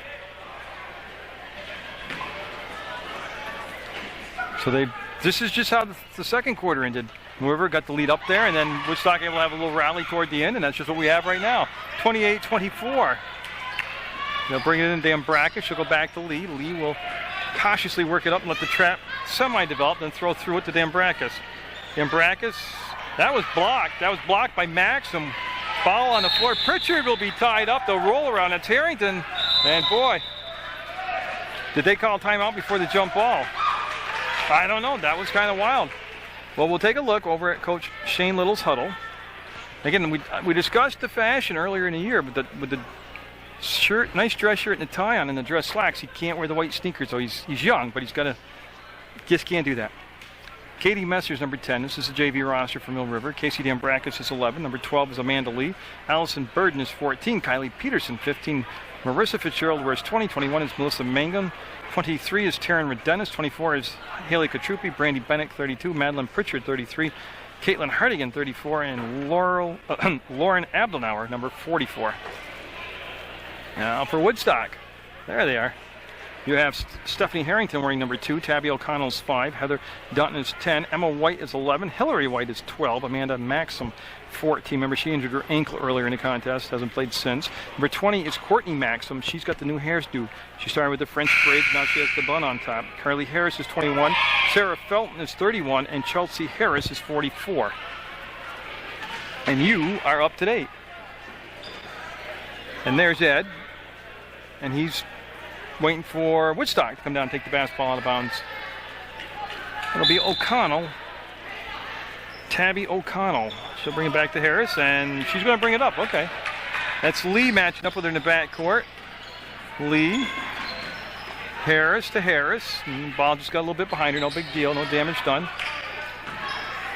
So this is just how the second quarter ended. River got the lead up there, and then Woodstock able to have a little rally toward the end, and that's just what we have right now. 28-24. They'll bring it in Dambrakis. She'll go back to Lee. Lee will cautiously work it up and let the trap semi-develop, then throw through it to Dambrakis. Dambrakis, that was blocked. That was blocked by Maxim. Foul on the floor. Pritchard will be tied up. They'll roll around. That's Harrington. And boy, did they call timeout before the jump ball? I don't know. That was kind of wild. Well, we'll take a look over at Coach Shane Little's huddle. Again, we discussed the fashion earlier in the year, but with the shirt, nice dress shirt and the tie on and the dress slacks, he can't wear the white sneakers. So he's young, but just can't do that. Katie Messers, number 10. This is the JV roster for Mill River. Casey Dambrakis is 11. Number 12 is Amanda Lee. Allison Burden is 14. Kylie Peterson, 15. Marissa Fitzgerald wears 20. 21 is Melissa Mangum. 23 is Taryn Redenis. 24 is Haley Katrupi. Brandy Bennett, 32. Madeline Pritchard, 33. Caitlin Hardigan, 34. And Lauren Abdelnauer, number 44. Now for Woodstock. There they are. You have Stephanie Harrington wearing number 2. Tabby O'Connell's 5. Heather Dutton is 10. Emma White is 11. Hillary White is 12. Amanda Maxim, 14. Remember, she injured her ankle earlier in the contest. Hasn't played since. Number 20 is Courtney Maxim. She's got the new hairdo. She started with the French braids. Now she has the bun on top. Carly Harris is 21. Sarah Felton is 31. And Chelsea Harris is 44. And you are up to date. And there's Ed. And he's waiting for Woodstock to come down and take the basketball out of bounds. It'll be O'Connell. Tabby O'Connell. She'll bring it back to Harris, and she's going to bring it up. Okay. That's Lee matching up with her in the backcourt. Lee. Harris to Harris. And the ball just got a little bit behind her. No big deal. No damage done.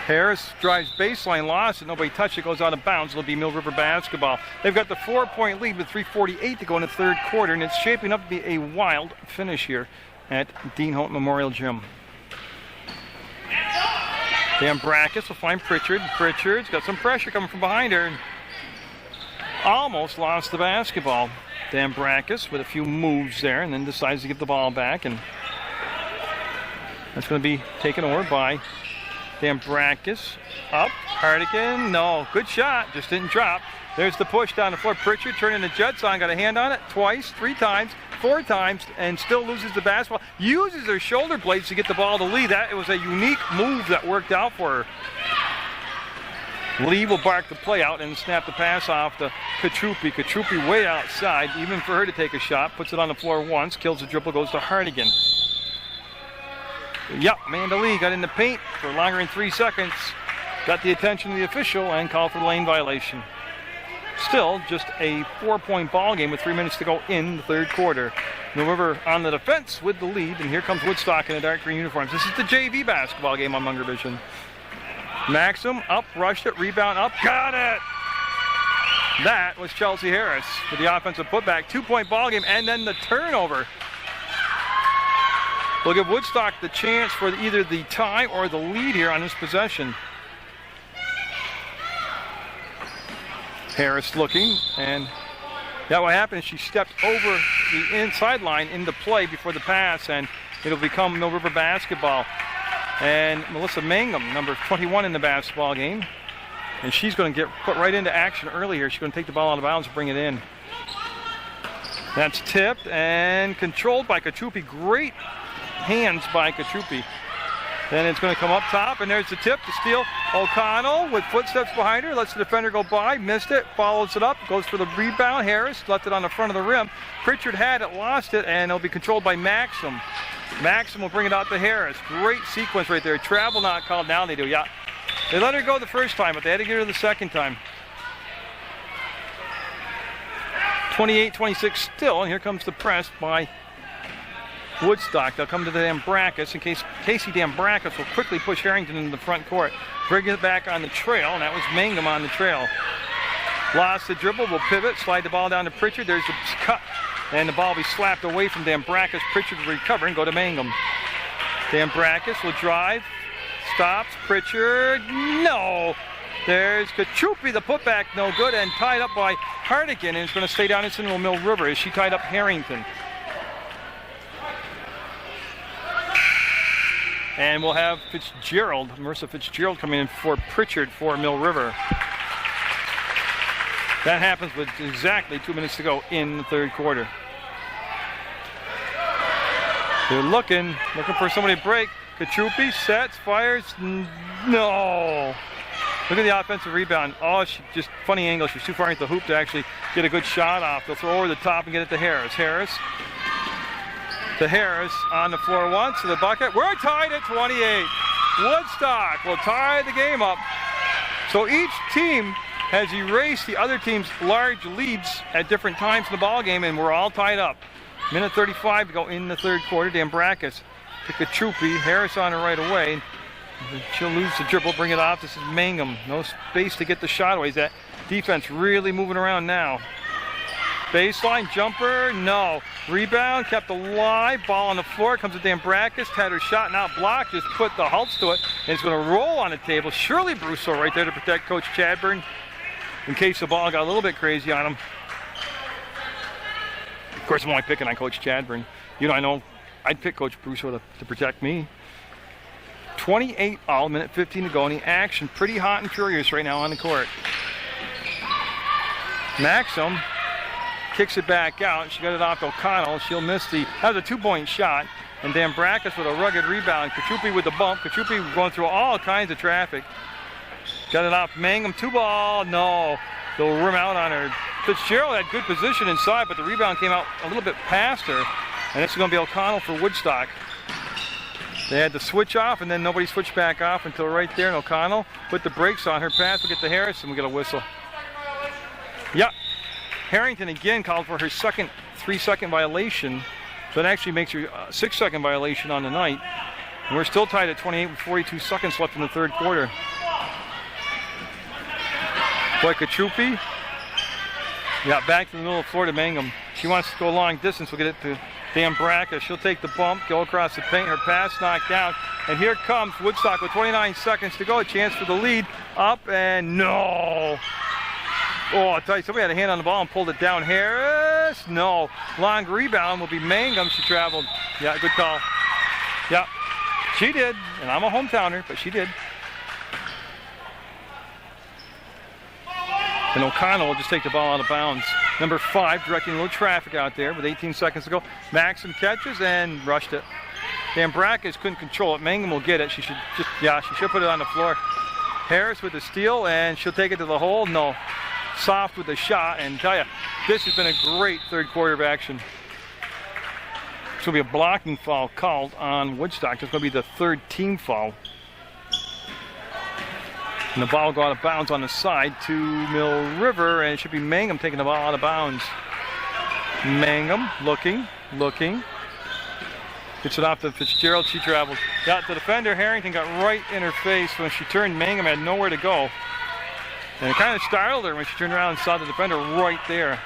Harris drives baseline, lost it. Nobody touched it. Goes out of bounds. It'll be Mill River basketball. They've got the 4-point lead with 3:48 to go in the third quarter, and it's shaping up to be a wild finish here at Dean Holt Memorial Gym. Dambrakis will find Pritchard. Pritchard's got some pressure coming from behind her. Almost lost the basketball. Dambrakis with a few moves there, and then decides to give the ball back, and that's going to be taken over by Dambrakis. Up. Hardigan. No. Good shot. Just didn't drop. There's the push down the floor. Pritchard turning the Jets on. Got a hand on it twice, 3 times, 4 times, and still loses the basketball. Uses her shoulder blades to get the ball to Lee. It was a unique move that worked out for her. Lee will bark the play out and snap the pass off to Katrupi. Katrupi way outside, even for her to take a shot. Puts it on the floor once. Kills the dribble. Goes to Hardigan. Yep, Amanda Lee got in the paint for longer than 3 seconds. Got the attention of the official and called for the lane violation. Still just a 4-point ball game with 3 minutes to go in the third quarter. Mill River on the defense with the lead, and here comes Woodstock in the dark green uniforms. This is the JV basketball game on Munger Vision. Maxim up, rushed it, rebound up, got it! That was Chelsea Harris with the offensive putback. 2-point ball game, and then the turnover. We'll give Woodstock the chance for either the tie or the lead here on this possession. Harris looking, and that what happened is she stepped over the inside line into play before the pass, and it'll become Mill River basketball. And Melissa Mangum, number 21 in the basketball game, and she's going to get put right into action early here. She's going to take the ball out of bounds and bring it in. That's tipped and controlled by Katrupi. Great hands by Katrupi. Then it's going to come up top, and there's the tip to steal. O'Connell with footsteps behind her, lets the defender go by, missed it, follows it up, goes for the rebound. Harris left it on the front of the rim. Pritchard had it, lost it, and it'll be controlled by Maxim. Maxim will bring it out to Harris. Great sequence right there. Travel not called. Now they do, yeah. They let her go the first time, but they had to get her the second time. 28-26 still, and here comes the press by Woodstock. They'll come to the Dambrakis in case Casey Dambrakis will quickly push Harrington into the front court. Bring it back on the trail, and that was Mangum on the trail. Lost the dribble, will pivot, slide the ball down to Pritchard. There's the cut, and the ball will be slapped away from Dambrakis. Pritchard will recover and go to Mangum. Dambrakis will drive, stops, Pritchard, no! There's Katrupi, the putback, no good, and tied up by Hardigan, and it's going to stay down in Mill River as she tied up Harrington. And we'll have Fitzgerald, Marissa Fitzgerald, coming in for Pritchard for Mill River. That happens with exactly 2 minutes to go in the third quarter. They're looking for somebody to break. Katrupi sets, fires, no. Look at the offensive rebound. Oh, she just funny angle. She's too far into the hoop to actually get a good shot off. They'll throw over the top and get it to Harris. Harris to Harris on the floor once to the bucket. We're tied at 28. Woodstock will tie the game up. So each team has erased the other team's large leads at different times in the ball game, and we're all tied up. Minute 35 to go in the third quarter. Dambrakis to Katrupi. Harris on her right away. She'll lose the dribble, bring it off. This is Mangum. No space to get the shot away. That defense really moving around now. Baseline jumper, no. Rebound, kept alive. Ball on the floor, comes to Dambrakis. Had her shot not blocked, just put the halts to it. And it's going to roll on the table. Shirley Brusso right there to protect Coach Chadburn in case the ball got a little bit crazy on him. Of course, I'm only picking on Coach Chadburn. You know, I know I'd pick Coach Brusso to protect me. 28 all, minute 15 to go in the action. Pretty hot and furious right now on the court. Maxim kicks it back out. She got it off to O'Connell. She'll miss that was a 2-point shot. And Dambrakis with a rugged rebound. Kachupi with the bump. Kachupi going through all kinds of traffic. Got it off Mangum. 2-ball. No. They'll rim out on her. Fitzgerald had good position inside, but the rebound came out a little bit past her. And this is going to be O'Connell for Woodstock. They had to switch off, and then nobody switched back off until right there. And O'Connell put the brakes on her pass. We'll get to Harris, and we get a whistle. Yep. Harrington again called for her second 3-second violation. So it actually makes her 6-second violation on the night. And we're still tied at 28 with 42 seconds left in the third quarter. Boy, Kachupi. Yeah, back to the middle of the floor to Mangum. She wants to go a long distance. We'll get it to Dambrakis. She'll take the bump, go across the paint. Her pass knocked down. And here comes Woodstock with 29 seconds to go. A chance for the lead. Up and no. Oh, I'll tell you, somebody had a hand on the ball and pulled it down. Harris, no. Long rebound will be Mangum. She traveled. Yeah, good call. Yeah, she did. And I'm a hometowner, but she did. And O'Connell will just take the ball out of bounds. Number 5, directing a little traffic out there with 18 seconds to go. Maxim catches and rushed it. Dambrakis couldn't control it. Mangum will get it. She should put it on the floor. Harris with the steal, and she'll take it to the hole. No. Soft with the shot, and tell you, this has been a great third quarter of action. It's going to be a blocking foul called on Woodstock. It's going to be the third team foul. And the ball will go out of bounds on the side to Mill River, and it should be Mangum taking the ball out of bounds. Mangum looking. Gets it off to Fitzgerald. She travels. Got the defender, Harrington, got right in her face. When she turned, Mangum had nowhere to go. And it kind of startled her when she turned around and saw the defender right there.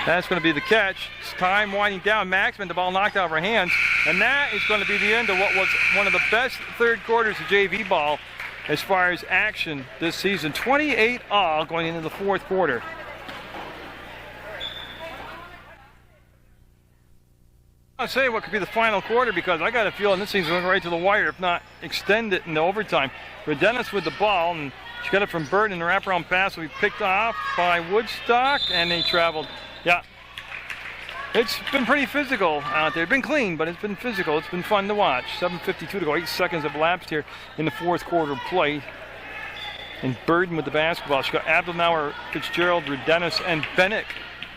That's going to be the catch. It's time winding down. Maxman, the ball knocked out of her hands. And that is going to be the end of what was one of the best third quarters of JV ball as far as action this season. 28 all going into the fourth quarter. I'll say what could be the final quarter because I got a feeling this thing's going right to the wire, if not extend it into overtime. Dennis with the ball, and she got it from Burton, and the wraparound pass will be picked off by Woodstock, and they traveled. Yeah, it's been pretty physical out there. It's been clean, but it's been physical. It's been fun to watch. 7:52 to go. 8 seconds have elapsed here in the fourth quarter play. And Burton with the basketball. She got Abdelnauer, Fitzgerald, Dennis, and Bennick.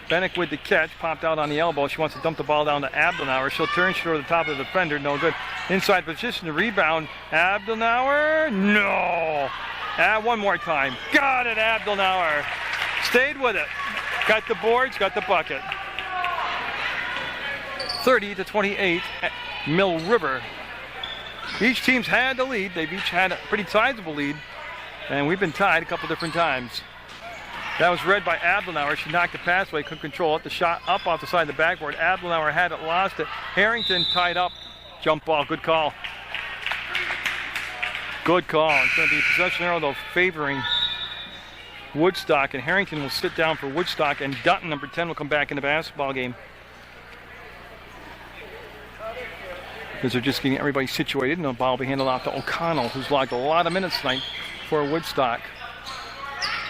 Bennick with the catch, popped out on the elbow. She wants to dump the ball down to Abdelnauer. She'll turn, she'll over the top of the defender. No good. Inside position, the rebound. Abdelnauer, no. One more time. Got it, Abdelnauer. Stayed with it. Got the boards, got the bucket. 30-28 at Mill River. Each team's had the lead. They've each had a pretty sizable lead. And we've been tied a couple different times. That was read by Abdelnauer. She knocked the pass away, couldn't control it. The shot up off the side of the backboard. Abdelnauer had it, lost it. Harrington tied up. Jump ball, good call. Good call. It's going to be possession arrow, though, favoring Woodstock. And Harrington will sit down for Woodstock. And Dutton, number 10, will come back in the basketball game. Because they're just getting everybody situated. And the ball will be handed off to O'Connell, who's logged a lot of minutes tonight for Woodstock.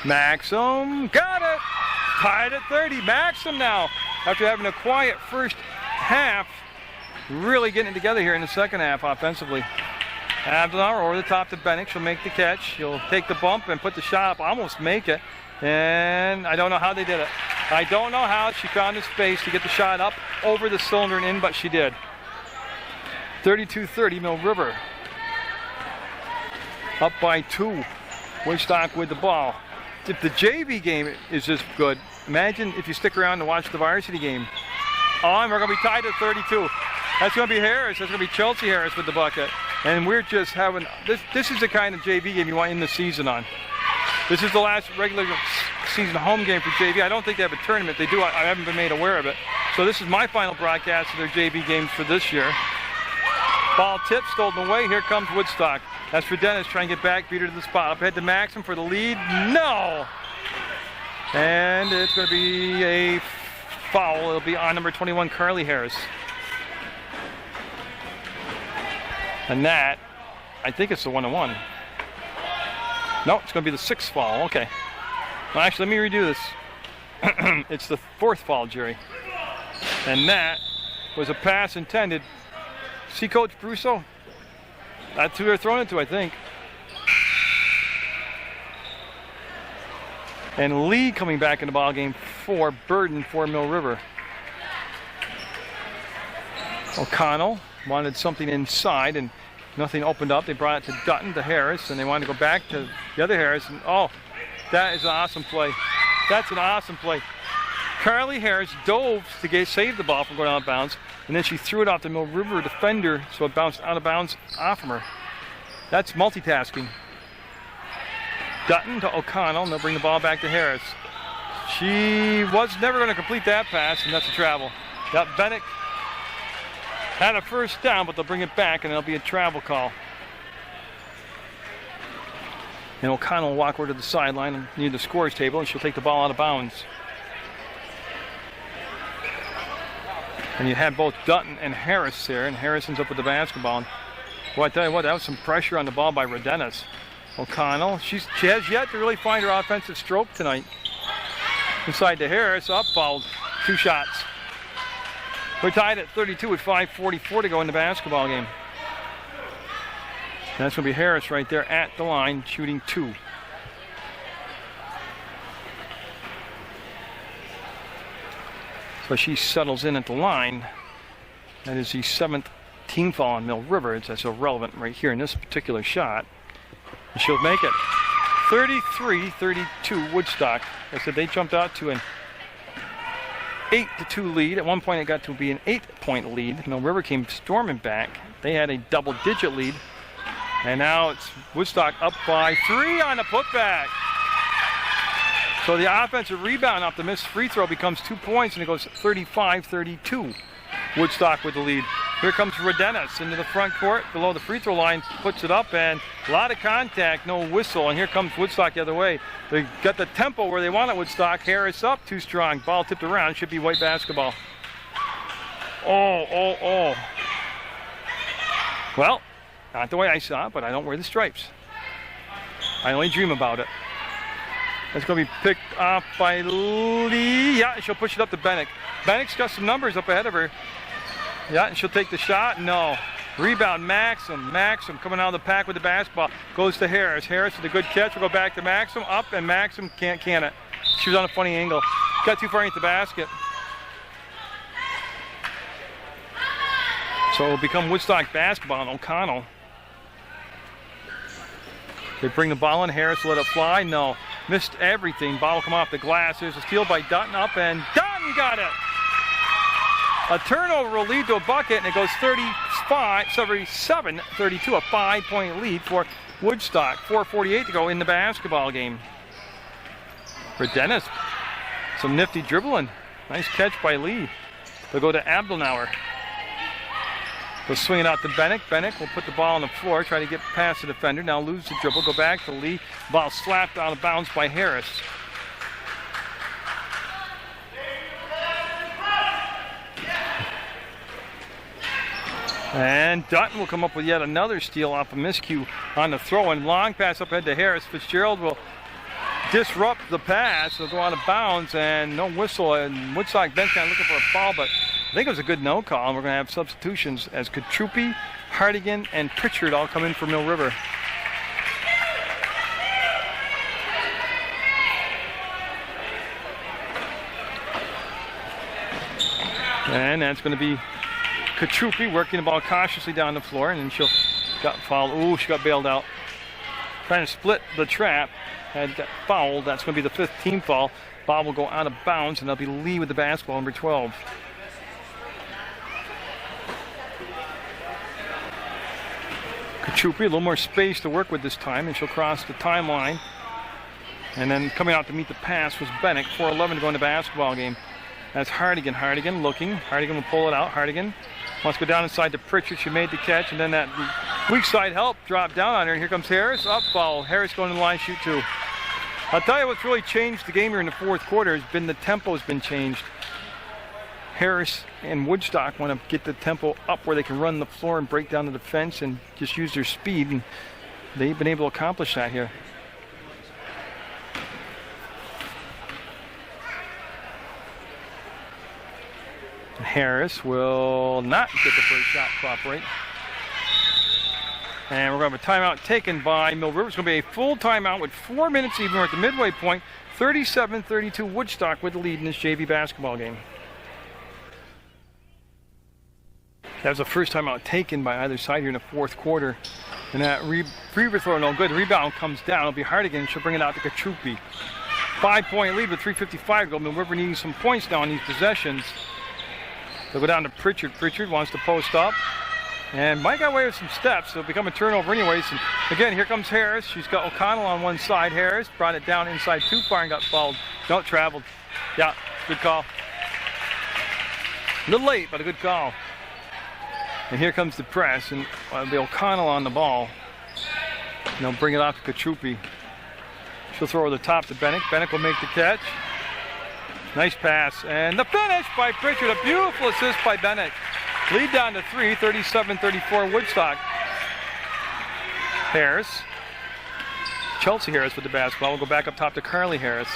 Maxim, got it! Tied at 30. Maxim now, after having a quiet first half, really getting it together here in the second half offensively. Abdelnauer over the top to Bennick. She'll make the catch. She'll take the bump and put the shot up, almost make it. And I don't know how they did it. I don't know how she found the space to get the shot up over the cylinder and in, but she did. 32-30, Mill River. Up by 2. Woodstock with the ball. If the JV game is this good, imagine if you stick around to watch the varsity game. Oh, and we're going to be tied at 32. That's going to be Harris. That's going to be Chelsea Harris with the bucket. And we're just having this. This is the kind of JV game you want in the season on. This is the last regular season home game for JV. I don't think they have a tournament. They do. I haven't been made aware of it. So this is my final broadcast of their JV games for this year. Ball tip, stolen away. Here comes Woodstock. That's for Dennis trying to get back, beat her to the spot. Up ahead to Maxim for the lead. No! And it's going to be a foul. It'll be on number 21, Carly Harris. And that, I think it's the 1-1. No, it's going to be the 6th foul. Okay. Well, actually, let me redo this. It's the 4th foul, Jerry. And that was a pass intended. See, Coach Brusso? That's who they're throwing it to, I think. And Lee coming back in the ball game for Burden for Mill River. O'Connell wanted something inside and nothing opened up. They brought it to Dutton, to Harris, and they wanted to go back to the other Harris. And oh, that is an awesome play. That's an awesome play. Carly Harris dove to save the ball from going out of bounds, and then she threw it off the Mill River defender, so it bounced out of bounds off from her. That's multitasking. Dutton to O'Connell, and they'll bring the ball back to Harris. She was never going to complete that pass, and that's a travel. Got Bennett had a first down, but they'll bring it back, and it'll be a travel call. And O'Connell will walk over to the sideline and near the scores table, and she'll take the ball out of bounds. And you had both Dutton and Harris there, and Harris ends up with the basketball. And boy, I tell you what, that was some pressure on the ball by Rodenas. O'Connell, she has yet to really find her offensive stroke tonight. Inside to Harris, up, fouled. 2 shots. We're tied at 32 with 5:44 to go in the basketball game. That's going to be Harris right there at the line, shooting 2. So she settles in at the line. That is the 7th team foul on Mill River. That's irrelevant right here in this particular shot. And she'll make it. 33-32 Woodstock. Like I said, they jumped out to an 8-2 lead. At one point it got to be an 8-point lead. Mill River came storming back. They had a double-digit lead. And now it's Woodstock up by 3 on a putback. So the offensive rebound off the missed free throw becomes 2 points, and it goes 35-32. Woodstock with the lead. Here comes Rodenas into the front court, below the free throw line, puts it up, and a lot of contact, no whistle, and here comes Woodstock the other way. They got the tempo where they want it, Woodstock. Harris up, too strong. Ball tipped around, should be white basketball. Oh. Well, not the way I saw it, but I don't wear the stripes. I only dream about it. It's going to be picked off by Lee. Yeah, she'll push it up to Bennett. Bennett's got some numbers up ahead of her. Yeah, and she'll take the shot. No. Rebound, Maxim. Maxim coming out of the pack with the basketball. Goes to Harris. Harris with a good catch. We'll go back to Maxim. Up, and Maxim can't can it. She was on a funny angle. Got too far into the basket. So it'll become Woodstock basketball and O'Connell. They bring the ball in. Harris let it fly. No. Missed everything. Ball will come off the glass. There's a steal by Dutton up, and Dutton got it. A turnover will lead to a bucket, and it goes 37-32, a 5-point lead for Woodstock. 4:48 to go in the basketball game. For Dennis, some nifty dribbling. Nice catch by Lee. They'll go to Abdelnauer. They'll swing it out to Bennett. Bennett will put the ball on the floor, try to get past the defender. Now lose the dribble, go back to Lee. Ball slapped out of bounds by Harris. And Dutton will come up with yet another steal off a miscue on the throw, and long pass up ahead to Harris. Fitzgerald will disrupt the pass. It'll go out of bounds, and no whistle. And Woodstock bench kind of looking for a foul, but I think it was a good no call. And we're going to have substitutions as Katrupi, Hardigan, and Pritchard all come in for Mill River. And that's going to be Katrupi working the ball cautiously down the floor, and then she'll got fouled. Ooh, she got bailed out. Trying to split the trap. Had got fouled. That's going to be the 5th team foul. Ball will go out of bounds, and that'll be Lee with the basketball, number 12. Kachupi, a little more space to work with this time, and she'll cross the timeline. And then coming out to meet the pass was Bennett. 4:11 to go in the basketball game. That's Hardigan. Hardigan looking. Hardigan will pull it out. Hardigan wants to go down inside to Pritchard. She made the catch, and then that weak side help dropped down on her. And here comes Harris. Up foul. Harris going to the line, shoot 2. I'll tell you what's really changed the game here in the fourth quarter has been the tempo has been changed. Harris and Woodstock want to get the tempo up where they can run the floor and break down the defense and just use their speed. And they've been able to accomplish that here. Harris will not get the first shot cooperate. And we're going to have a timeout taken by Mill River. It's going to be a full timeout with 4 minutes even. We're at the midway point. 37-32 Woodstock with the lead in this JV basketball game. That was the first timeout taken by either side here in the fourth quarter. And that free throw, no good. Rebound comes down. It'll be Hardigan. She'll bring it out to Kachupi. 5-point lead with 3:55 to go. Mill River needing some points now on these possessions. They'll go down to Pritchard. Pritchard wants to post up. And Mike got away with some steps. So it'll become a turnover anyways. And again, here comes Harris. She's got O'Connell on one side. Harris brought it down inside too far and got fouled. No, traveled. Yeah, good call. A little late, but a good call. And here comes the press. And it'll be O'Connell on the ball. And they'll bring it out to Kachupi. She'll throw over the top to Bennett. Bennett will make the catch. Nice pass, and the finish by Pritchard. A beautiful assist by Bennett. Lead down to 3, 37-34 Woodstock. Harris. Chelsea Harris with the basketball. We'll go back up top to Carly Harris.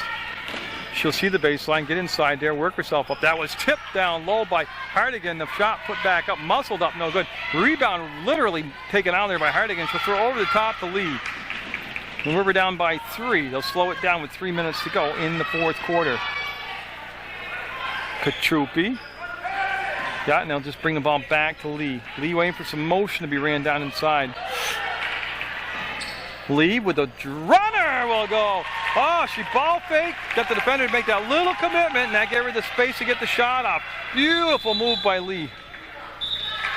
She'll see the baseline, get inside there, work herself up. That was tipped down low by Hardigan. The shot put back up, muscled up, no good. Rebound literally taken out there by Hardigan. She'll throw over the top to Lee. And we're down by 3. They'll slow it down with 3 minutes to go in the fourth quarter. Kachupi. Yeah, and they'll just bring the ball back to Lee. Lee waiting for some motion to be ran down inside. Lee with the runner will go. Oh, she ball faked. Got the defender to make that little commitment, and that gave her the space to get the shot off. Beautiful move by Lee.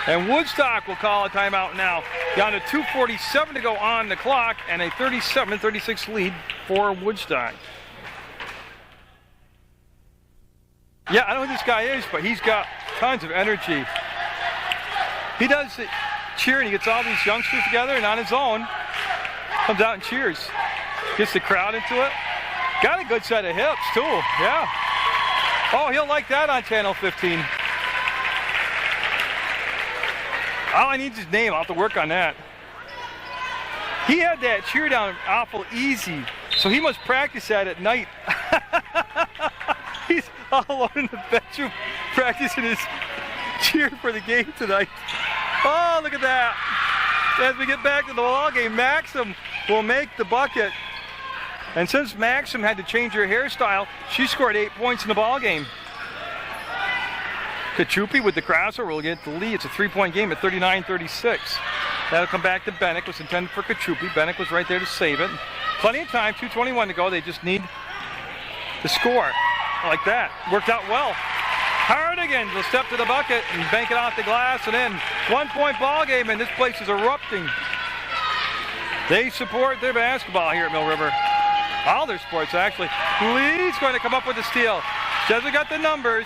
And Woodstock will call a timeout now. Down to 2:47 to go on the clock, and a 37-36 lead for Woodstock. Yeah, I don't know who this guy is, but he's got tons of energy. He does it cheering. He gets all these youngsters together, and on his own, comes out and cheers. Gets the crowd into it. Got a good set of hips, too. Yeah. Oh, he'll like that on Channel 15. All I need is his name. I'll have to work on that. He had that cheer down awful easy, so he must practice that at night. He's all alone in the bedroom practicing his cheer for the game tonight. Oh, look at that. As we get back to the ball game, Maxim will make the bucket. And since Maxim had to change her hairstyle, she scored 8 points in the ball game. Kachupi with the crossover will get the lead. It's a 3-point game at 39-36. That'll come back to Bennett. Was intended for Kachupi. Bennett was right there to save it. Plenty of time, 2:21 to go. They just need to score like that. Worked out well. Hardigan will step to the bucket and bank it off the glass and in. 1-point ball game, and this place is erupting. They support their basketball here at Mill River. All their sports, actually. Lee's going to come up with the steal. She hasn't got the numbers.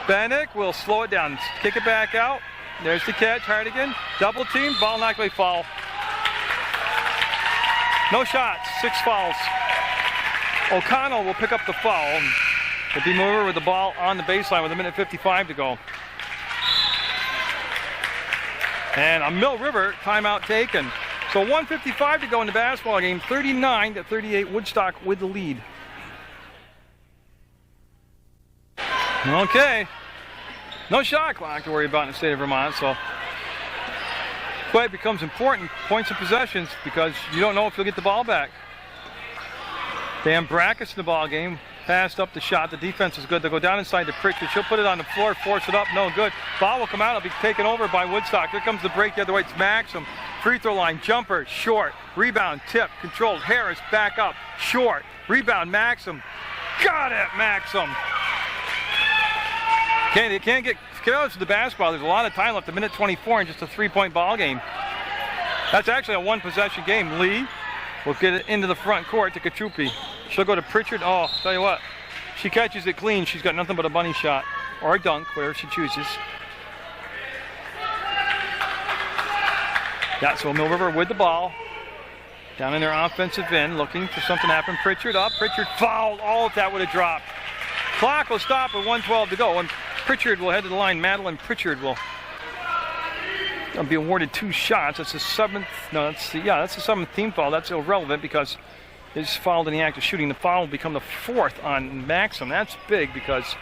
Bennett will slow it down. Kick it back out. There's the catch. Hardigan. Double team. Ball knocked away. Foul. No shots. 6 fouls. O'Connell will pick up the foul. It'll be Mill River with the ball on the baseline with 1:55 to go. And a Mill River timeout taken. So 1:55 to go in the basketball game. 39-38 Woodstock with the lead. Okay. No shot clock to worry about in the state of Vermont. So but it becomes important, points and possessions, because you don't know if you'll get the ball back. Dan Brackus in the ball game. Passed up the shot. The defense is good. They'll go down inside to Pritchard. She'll put it on the floor, force it up. No good. Ball will come out. It'll be taken over by Woodstock. Here comes the break the other way. It's Maxim. Free throw line. Jumper. Short. Rebound. Tip. Controlled. Harris back up. Short. Rebound. Maxim. Got it, Maxim. They can't get out to the basketball. There's a lot of time left. 1:24 and just a 3-point ball game. That's actually a one-possession game. Lee will get it into the front court to Kachupi. She'll go to Pritchard. Oh, tell you what, she catches it clean. She's got nothing but a bunny shot or a dunk, whatever she chooses. Yeah, so Mill River with the ball. Down in their offensive end, looking for something to happen. Pritchard up. Pritchard fouled. All of that would have dropped. Clock will stop at 1:12 to go, and Pritchard will head to the line. Madeline Pritchard will be awarded 2 shots. That's the 7th. No, that's the 7th team foul. That's irrelevant because it's fouled in the act of shooting. The foul will become the 4th on Maxim. That's big because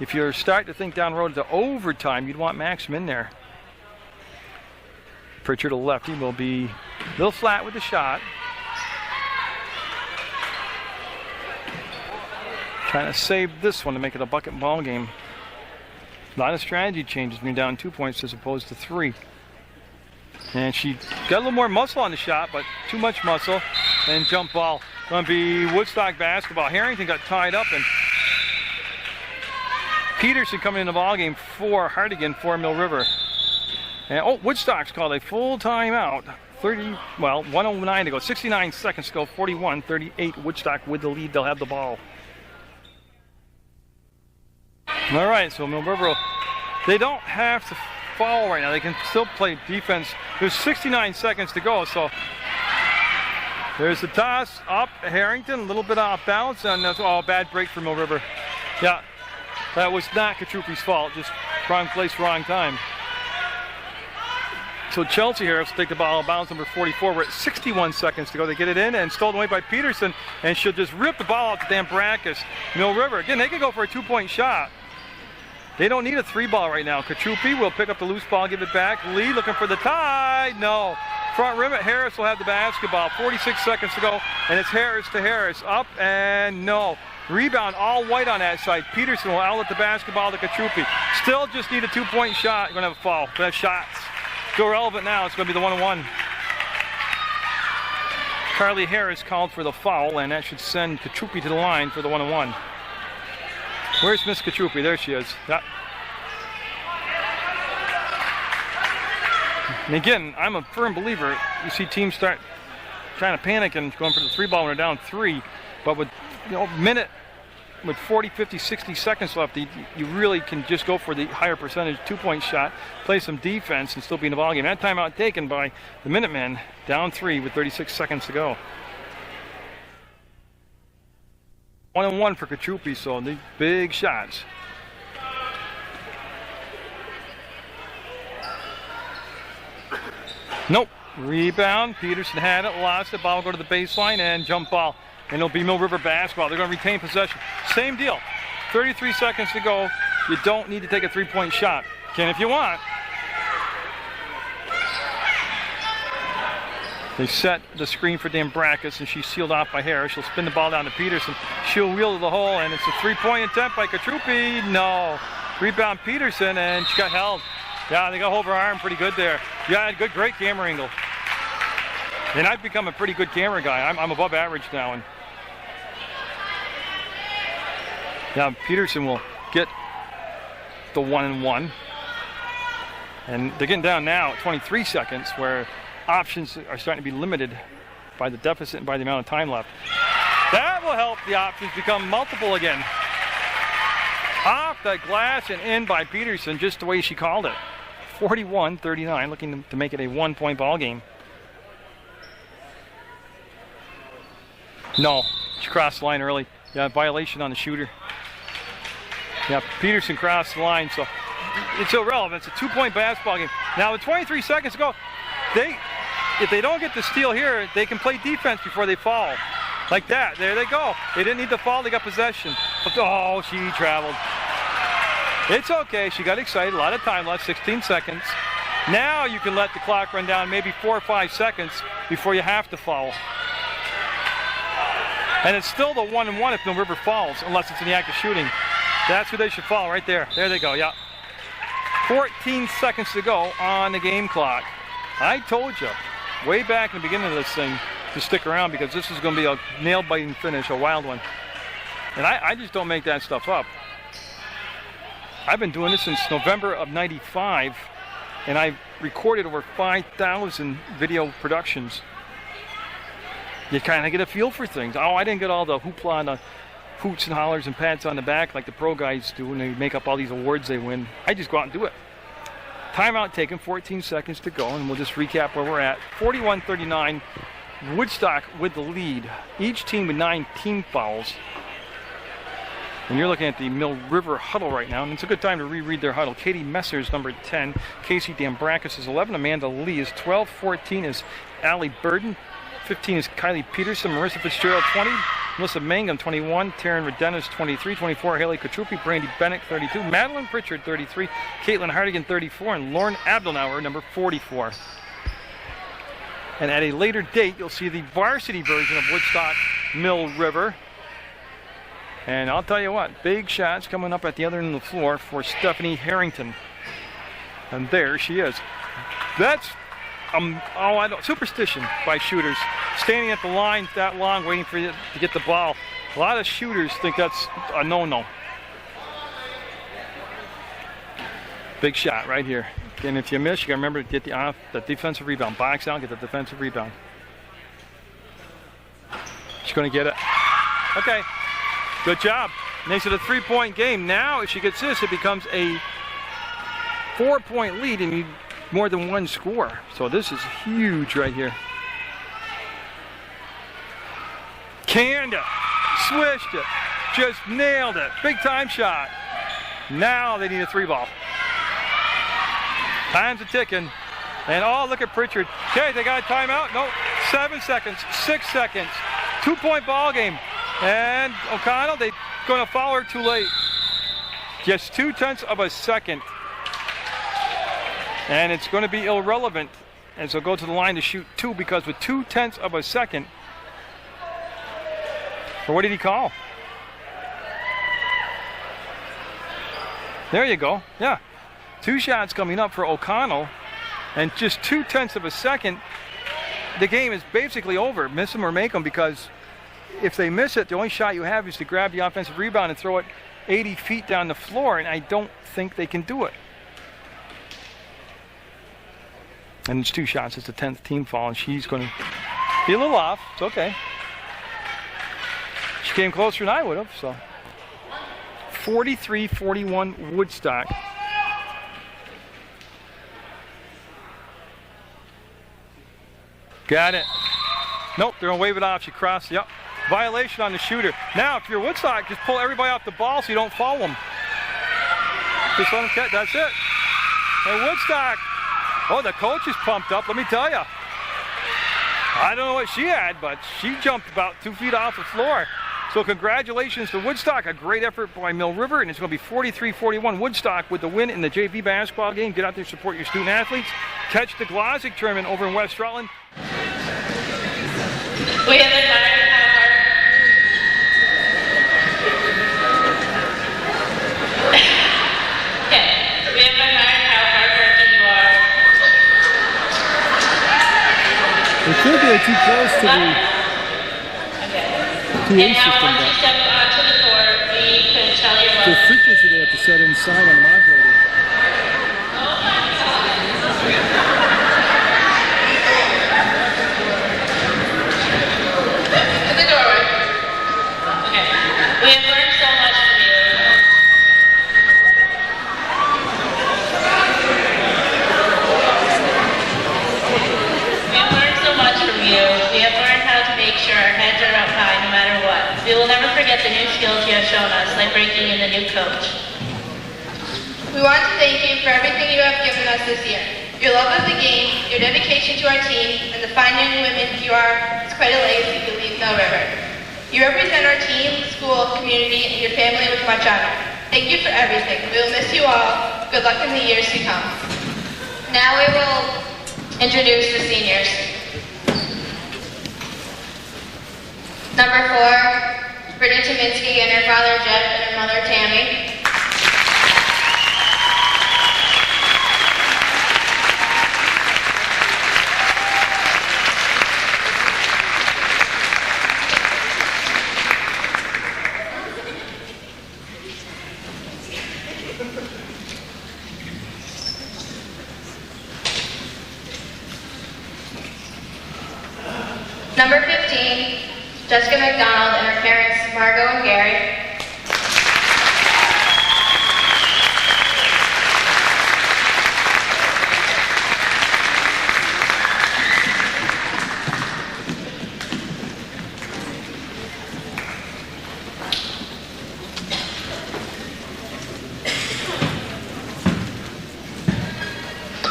if you're starting to think down the road to overtime, you'd want Maxim in there. Pritchard, a lefty, will be a little flat with the shot. Trying to save this one to make it a bucket ball game. A lot of strategy changes when you're down 2 points as opposed to 3. And she got a little more muscle on the shot, but too much muscle. And jump ball. Going to be Woodstock basketball. Harrington got tied up, and Peterson coming in the ball game for Hardigan for Mill River. And Woodstock's called a full timeout. 1:09 to go. 69 seconds to go. 41-38. Woodstock with the lead. They'll have the ball. All right, so Mill River, they don't have to foul right now. They can still play defense. There's 69 seconds to go, so there's the toss up. Harrington, a little bit off balance, and that's a bad break for Mill River. Yeah, that was not Kachupi's fault, just wrong place, wrong time. So Chelsea Harris will take the ball out of bounds, number 44. We're at 61 seconds to go. They get it in and stolen away by Peterson, and she'll just rip the ball out to Dambrakis. Mill River, again, they can go for a 2-point shot. They don't need a 3-ball right now. Kachupi will pick up the loose ball, give it back. Lee looking for the tie. No. Front rim, Harris will have the basketball. 46 seconds to go, and it's Harris to Harris. Up and no. Rebound, all white on that side. Peterson will outlet the basketball to Kachupi. Still just need a 2-point shot. You're going to have a foul. Gonna have shots. Still relevant now. It's going to be the 1-on-1. Carly Harris called for the foul, and that should send Kachupi to the line for the 1-on-1. Where's Miss Kachupi? There she is. Yeah. And again, I'm a firm believer. You see teams start trying to panic and going for the 3-ball when they're down 3, but with minute, with 40, 50, 60 seconds left, you really can just go for the higher percentage 2-point shot, play some defense, and still be in the ballgame. That timeout taken by the Minutemen, down 3 with 36 seconds to go. 1-on-1 for Kachupi, so the big shots. Nope. Rebound. Peterson had it, lost it. Ball will go to the baseline and jump ball. And it'll be Mill River basketball. They're going to retain possession. Same deal. 33 seconds to go. You don't need to take a 3-point shot. Can if you want. They set the screen for Dambrakis, and she's sealed off by Harris. She'll spin the ball down to Peterson. She'll wheel to the hole, and it's a 3-point attempt by Kachupi. No. Rebound Peterson, and she got held. Yeah, they got hold of her arm pretty good there. Yeah, great camera angle. And I've become a pretty good camera guy. I'm above average now. And yeah, Peterson will get the 1-and-1. And they're getting down now at 23 seconds, where options are starting to be limited by the deficit and by the amount of time left. That will help the options become multiple again. Off the glass and in by Peterson, just the way she called it. 41-39, looking to make it a 1-point ball game. No, she crossed the line early. Yeah, violation on the shooter. Yeah, Peterson crossed the line, so it's irrelevant. It's a 2-point basketball game. Now with 23 seconds to go, if they don't get the steal here, they can play defense before they fall. Like that. There they go. They didn't need the fall. They got possession. Oh, she traveled. It's okay. She got excited. A lot of time left. 16 seconds. Now you can let the clock run down maybe 4 or 5 seconds before you have to foul. And it's still the 1-and-1 if Mill River falls, unless it's in the act of shooting. That's who they should foul right there. There they go. Yeah. 14 seconds to go on the game clock. I told you way back in the beginning of this thing to stick around, because this is going to be a nail-biting finish, a wild one. And I just don't make that stuff up. I've been doing this since November of '95, and I recorded over 5,000 video productions. You kind of get a feel for things. Oh, I didn't get all the hoopla and the hoots and hollers and pats on the back like the pro guys do, and they make up all these awards they win. I just go out and do it. Timeout taken, 14 seconds to go, and we'll just recap where we're at. 41-39, Woodstock with the lead. Each team with 9 team fouls. And you're looking at the Mill River huddle right now, and it's a good time to reread their huddle. Katie Messers, number 10. Casey Dambrakis is 11. Amanda Lee is 12. 14 is Allie Burden. 15 is Kylie Peterson. Marissa Fitzgerald, 20. Melissa Mangum, 21. Taryn Redenas, 23. 24, Haley Katrupi. Brandy Bennett, 32. Madeline Pritchard, 33. Caitlin Hardigan, 34. And Lauren Abdelnauer, number 44. And at a later date, you'll see the varsity version of Woodstock Mill River. And I'll tell you what, big shots coming up at the other end of the floor for Stephanie Harrington. And there she is. That's superstition by shooters. Standing at the line that long, waiting for you to get the ball. A lot of shooters think that's a no-no. Big shot right here. And if you miss, you gotta remember to get the defensive rebound. Box out, get the defensive rebound. She's gonna get it. Okay. Good job. Makes it a 3-point game. Now, if she gets this, it becomes a 4-point lead and you need more than one score. So this is huge right here. Canned it. Swished it. Just nailed it. Big time shot. Now they need a 3-ball. Time's a ticking. And oh, look at Pritchard. Okay, they got a timeout. No, 7 seconds, 6 seconds. 2-point ball game. And O'Connell, they're going to foul her too late. Just 0.2 of a second. And it's going to be irrelevant as they'll go to the line to shoot 2 because with 0.2 of a second. Or what did he call? There you go. Yeah. 2 shots coming up for O'Connell. And just 0.2 of a second, the game is basically over. Miss them or make them, because if they miss it, the only shot you have is to grab the offensive rebound and throw it 80 feet down the floor, and I don't think they can do it. And it's 2 shots. It's the 10th team foul, and she's going to be a little off. It's okay. She came closer than I would have, so. 43-41 Woodstock. Got it. Nope, they're going to wave it off. She crossed. Yep. Violation on the shooter. Now, if you're Woodstock, just pull everybody off the ball so you don't foul them. Just let them catch. That's it. And Woodstock. Oh, the coach is pumped up, let me tell you. I don't know what she had, but she jumped about 2 feet off the floor. So congratulations to Woodstock. A great effort by Mill River, and it's going to be 43-41 Woodstock with the win in the JV basketball game. Get out there, support your student athletes. Catch the Glossic tournament over in West Rutland. We have admired how hard. Okay. We have admired how hardworking you are. We feel they're too close to the PA And now system. once you step onto the court, we could tell you what. The frequency they have to set inside on the modulator. We have learned so much from you. We have learned so much from you. We have learned how to make sure our heads are up high no matter what. We will never forget the new skills you have shown us, like breaking in the new coach. We want to thank you for everything you have given us this year. Your love of the game, your dedication to our team, and the fine young women you are is quite a legacy to leave Mill River. You represent our team, school, community, and your family with much honor. Thank you for everything. We will miss you all. Good luck in the years to come. Now we will introduce the seniors. Number 4, Brittany Tominski and her father Jeff and her mother Tammy. Number 15, Jessica McDonald and her parents Margot and Gary.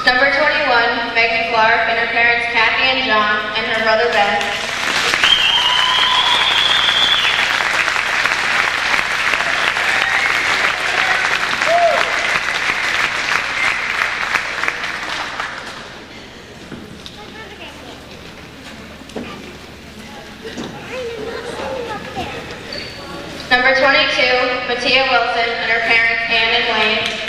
Number 21, Megan Clark and her parents Kathy and John and her brother Ben. Number 22, Mattia Wilson and her parents Ann and Wayne.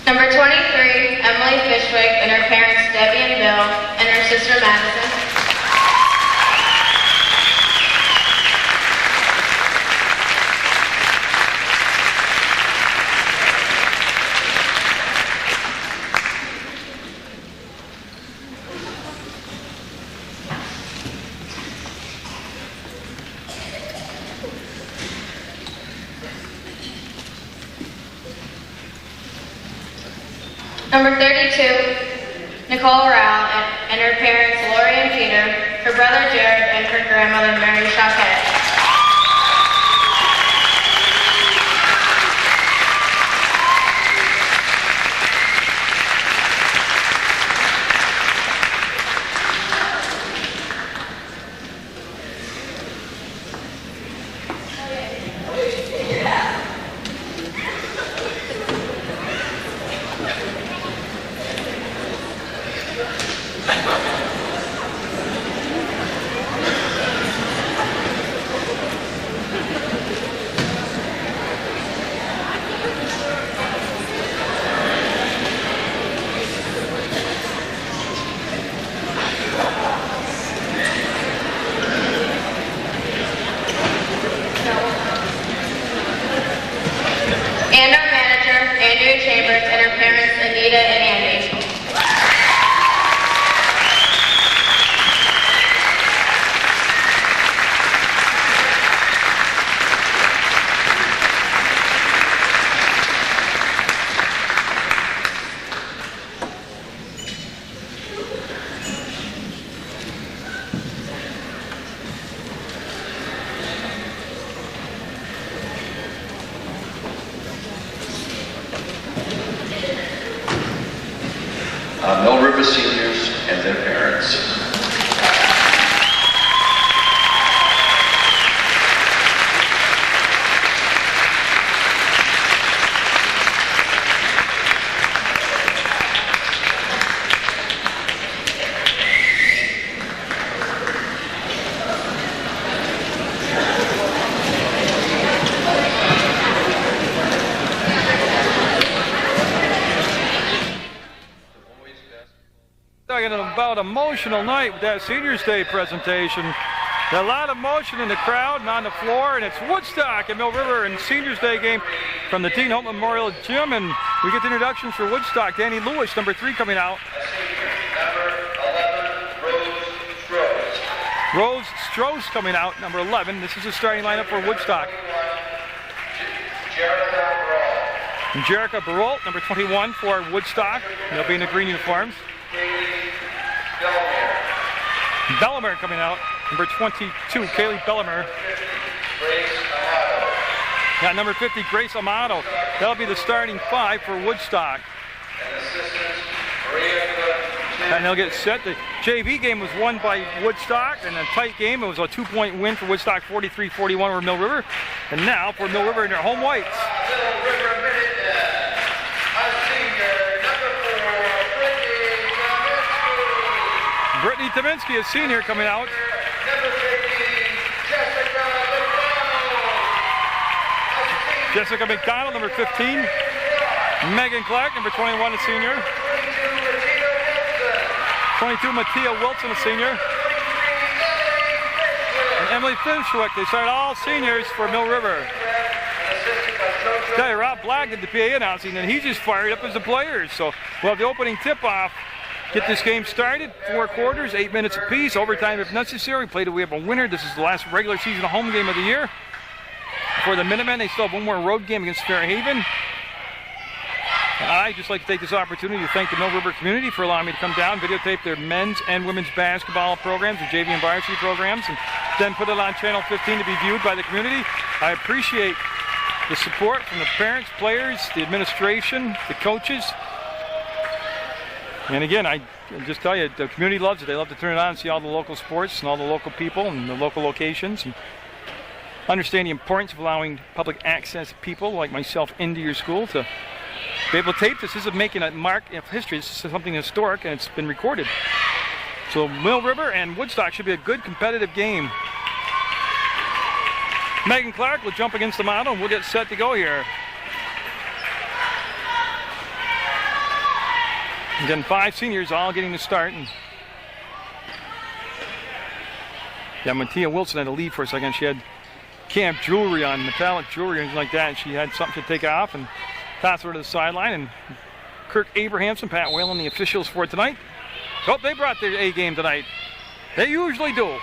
Number 23, Emily Fishwick and her parents Debbie and Bill and her sister Madison. Number 32, Nicole Rowell and her parents Lori and Peter, her brother Jared, and her grandmother Mary Choquette. And our manager, Andrea Chambers, and her parents, Anita and Andy. Mill River seniors and their parents. Talking about emotional night with that Seniors Day presentation. A lot of motion in the crowd and on the floor, and it's Woodstock and Mill River and Seniors Day game from the Dean Hope Memorial Gym, and we get the introductions for Woodstock. Danny Lewis, number 3, coming out. Number 11, Rose Stross coming out, number 11. This is the starting lineup for Woodstock. And Jerica Barol, number 21 for Woodstock. They'll be in the green uniforms. Bellamere coming out, number 22, Kaylee Bellamere. Got number 50, Grace Amato. That'll be the starting 5 for Woodstock. And they'll get set. The JV game was won by Woodstock in a tight game. It was a 2-point win for Woodstock, 43-41 over Mill River. And now for Mill River in their home whites. Brittany Tominski, a senior, coming out. Jessica McDonald, number 15. Megan Clark, number 21, a senior. 22, Mattia Wilson, a senior. And Emily Finchwick. They start all seniors for Mill River. Tell you, Rob Black did the PA announcing, and he's just fired up as the players. So we'll have the opening tip-off. Get this game started. 4 quarters, 8 minutes apiece. Overtime if necessary. We have a winner. This is the last regular season home game of the year. For the Minutemen, they still have one more road game against Fairhaven. I'd just like to take this opportunity to thank the Mill River community for allowing me to come down, videotape their men's and women's basketball programs, their JV and varsity programs, and then put it on Channel 15 to be viewed by the community. I appreciate the support from the parents, players, the administration, the coaches. And again, I just tell you, the community loves it. They love to turn it on and see all the local sports and all the local people and the local locations. And understand the importance of allowing public access people like myself into your school to be able to tape this. This is making a mark of history. This is something historic, and it's been recorded. So Mill River and Woodstock should be a good competitive game. Megan Clark will jump against the model, and we'll get set to go here. Again, 5 seniors all getting the start. And yeah, Mattia Wilson had a lead for a second. She had camp jewelry on, metallic jewelry and things like that, and she had something to take off and toss her to the sideline. And Kirk Abrahamson, Pat Whalen, the officials for tonight. Oh, they brought their A game tonight. They usually do.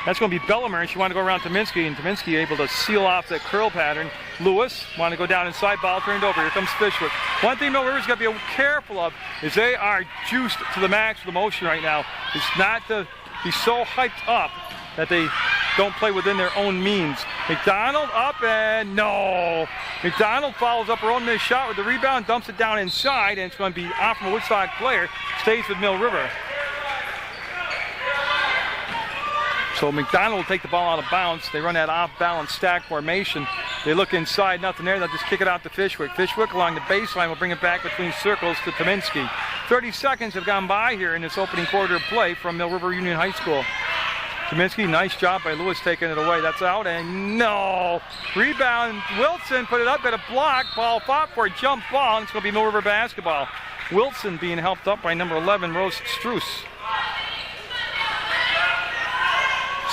That's going to be Bellimer, and she wanted to go around Tominski, and Tominski able to seal off that curl pattern. Lewis wanted to go down inside, ball turned over. Here comes Fishwick. One thing Mill River's got to be careful of is they are juiced to the max with emotion right now. It's not to be so hyped up that they don't play within their own means. McDonald up, and no. McDonald follows up her own missed shot with the rebound, dumps it down inside, and it's going to be off from a Woodstock player. Stays with Mill River. So McDonald will take the ball out of bounds. They run that off-balance stack formation. They look inside, nothing there. They'll just kick it out to Fishwick. Fishwick along the baseline will bring it back between circles to Tominski. 30 seconds have gone by here in this opening quarter of play from Mill River Union High School. Tominski, nice job by Lewis taking it away. That's out, and no. Rebound, Wilson put it up, got a block. Ball fought for a jump ball, and it's going to be Mill River basketball. Wilson being helped up by number 11, Rose Struess.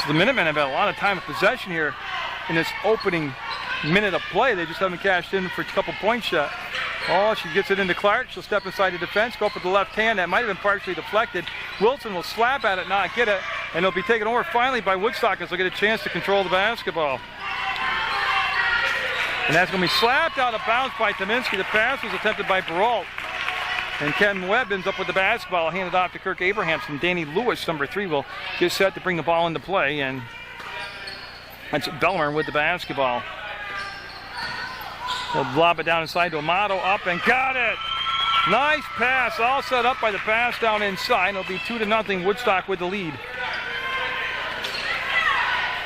So the Minutemen have had a lot of time of possession here in this opening minute of play. They just haven't cashed in for a couple points yet. Oh, she gets it into Clark. She'll step inside the defense, go up with the left hand. That might have been partially deflected. Wilson will slap at it, not get it, and it'll be taken over finally by Woodstock as they'll get a chance to control the basketball. And that's going to be slapped out of bounds by Tominski. The pass was attempted by Baralt. And Ken Webb ends up with the basketball, handed off to Kirk Abrahamson. Danny Lewis, number 3, will get set to bring the ball into play, and that's Belmer with the basketball. He'll lob it down inside to Amato, up and got it. Nice pass, all set up by the pass down inside. It'll be 2-0, Woodstock with the lead.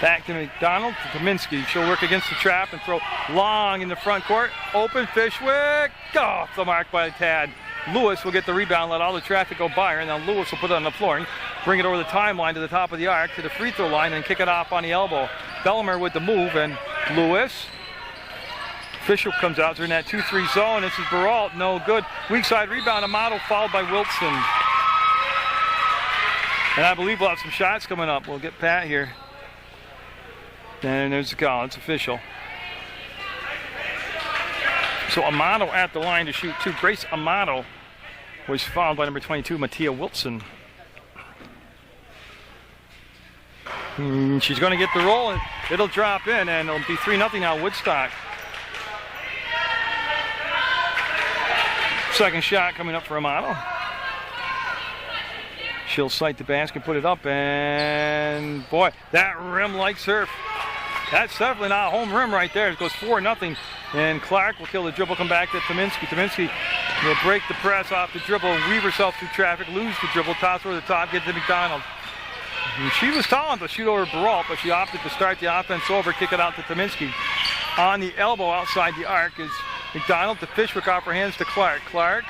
Back to McDonald, to Tominski. She'll work against the trap and throw long in the front court. Open, Fishwick, off the mark by Tad. Lewis will get the rebound, let all the traffic go by her, and then Lewis will put it on the floor and bring it over the timeline to the top of the arc to the free throw line and kick it off on the elbow. Belmer with the move, and Lewis. Fisher comes out. They're in that 2-3 zone. This is Baralt, no good. Weak side rebound, Amato fouled by Wilson. And I believe we'll have some shots coming up. We'll get Pat here. And there's the call. It's official. So Amato at the line to shoot 2. Grace Amato was fouled by number 22, Mattia Wilson. She's going to get the roll, and it'll drop in, and it'll be 3-0 now, Woodstock. Second shot coming up for Amato. She'll sight the basket, put it up, and boy, that rim likes her. That's definitely not a home rim right there. It goes 4-0. And Clark will kill the dribble, come back to Tominski. Tominski will break the press off the dribble, weave herself through traffic, lose the dribble, toss over the top, get to McDonald. And she was tall enough to shoot over Baralt, but she opted to start the offense over, kick it out to Tominski. On the elbow outside the arc is McDonald to Fishwick, off her hands to Clark. Clark,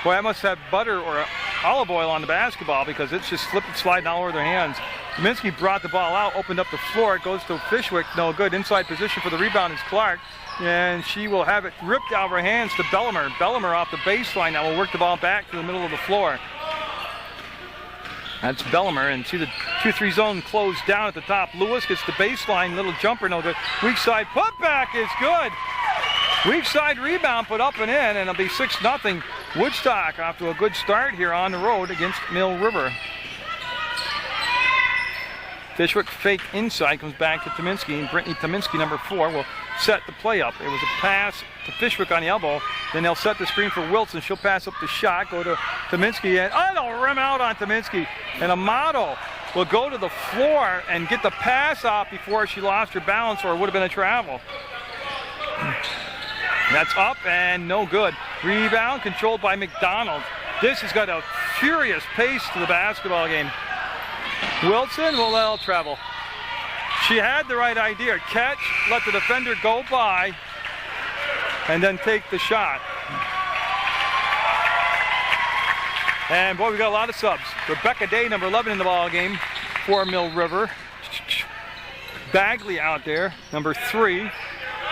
boy, I must have butter or olive oil on the basketball because it's just slipping, sliding all over their hands. Tominski brought the ball out, opened up the floor. It goes to Fishwick. No good. Inside position for the rebound is Clark. And she will have it ripped out of her hands to Bellimer. Bellimer off the baseline now will work the ball back to the middle of the floor. That's Bellimer, and see the 2-3 zone closed down at the top. Lewis gets the baseline, little jumper, no good. Weak side putback is good. Weak side rebound put up and in, and it'll be 6-0. Woodstock off to a good start here on the road against Mill River. Fishwick fake inside, comes back to Tominski, and Brittany Tominski, number 4, will set the play up. It was a pass to Fishwick on the elbow. Then they'll set the screen for Wilson. She'll pass up the shot, go to Tominski, and they'll rim out on Tominski. And Amato will go to the floor and get the pass out before she lost her balance, or it would have been a travel. That's up and no good. Rebound controlled by McDonald. This has got a furious pace to the basketball game. Wilson will let it travel. She had the right idea. Catch, let the defender go by, and then take the shot. And boy, we got a lot of subs. Rebecca Day, number 11 in the ball game for Mill River. Bagley out there, number 3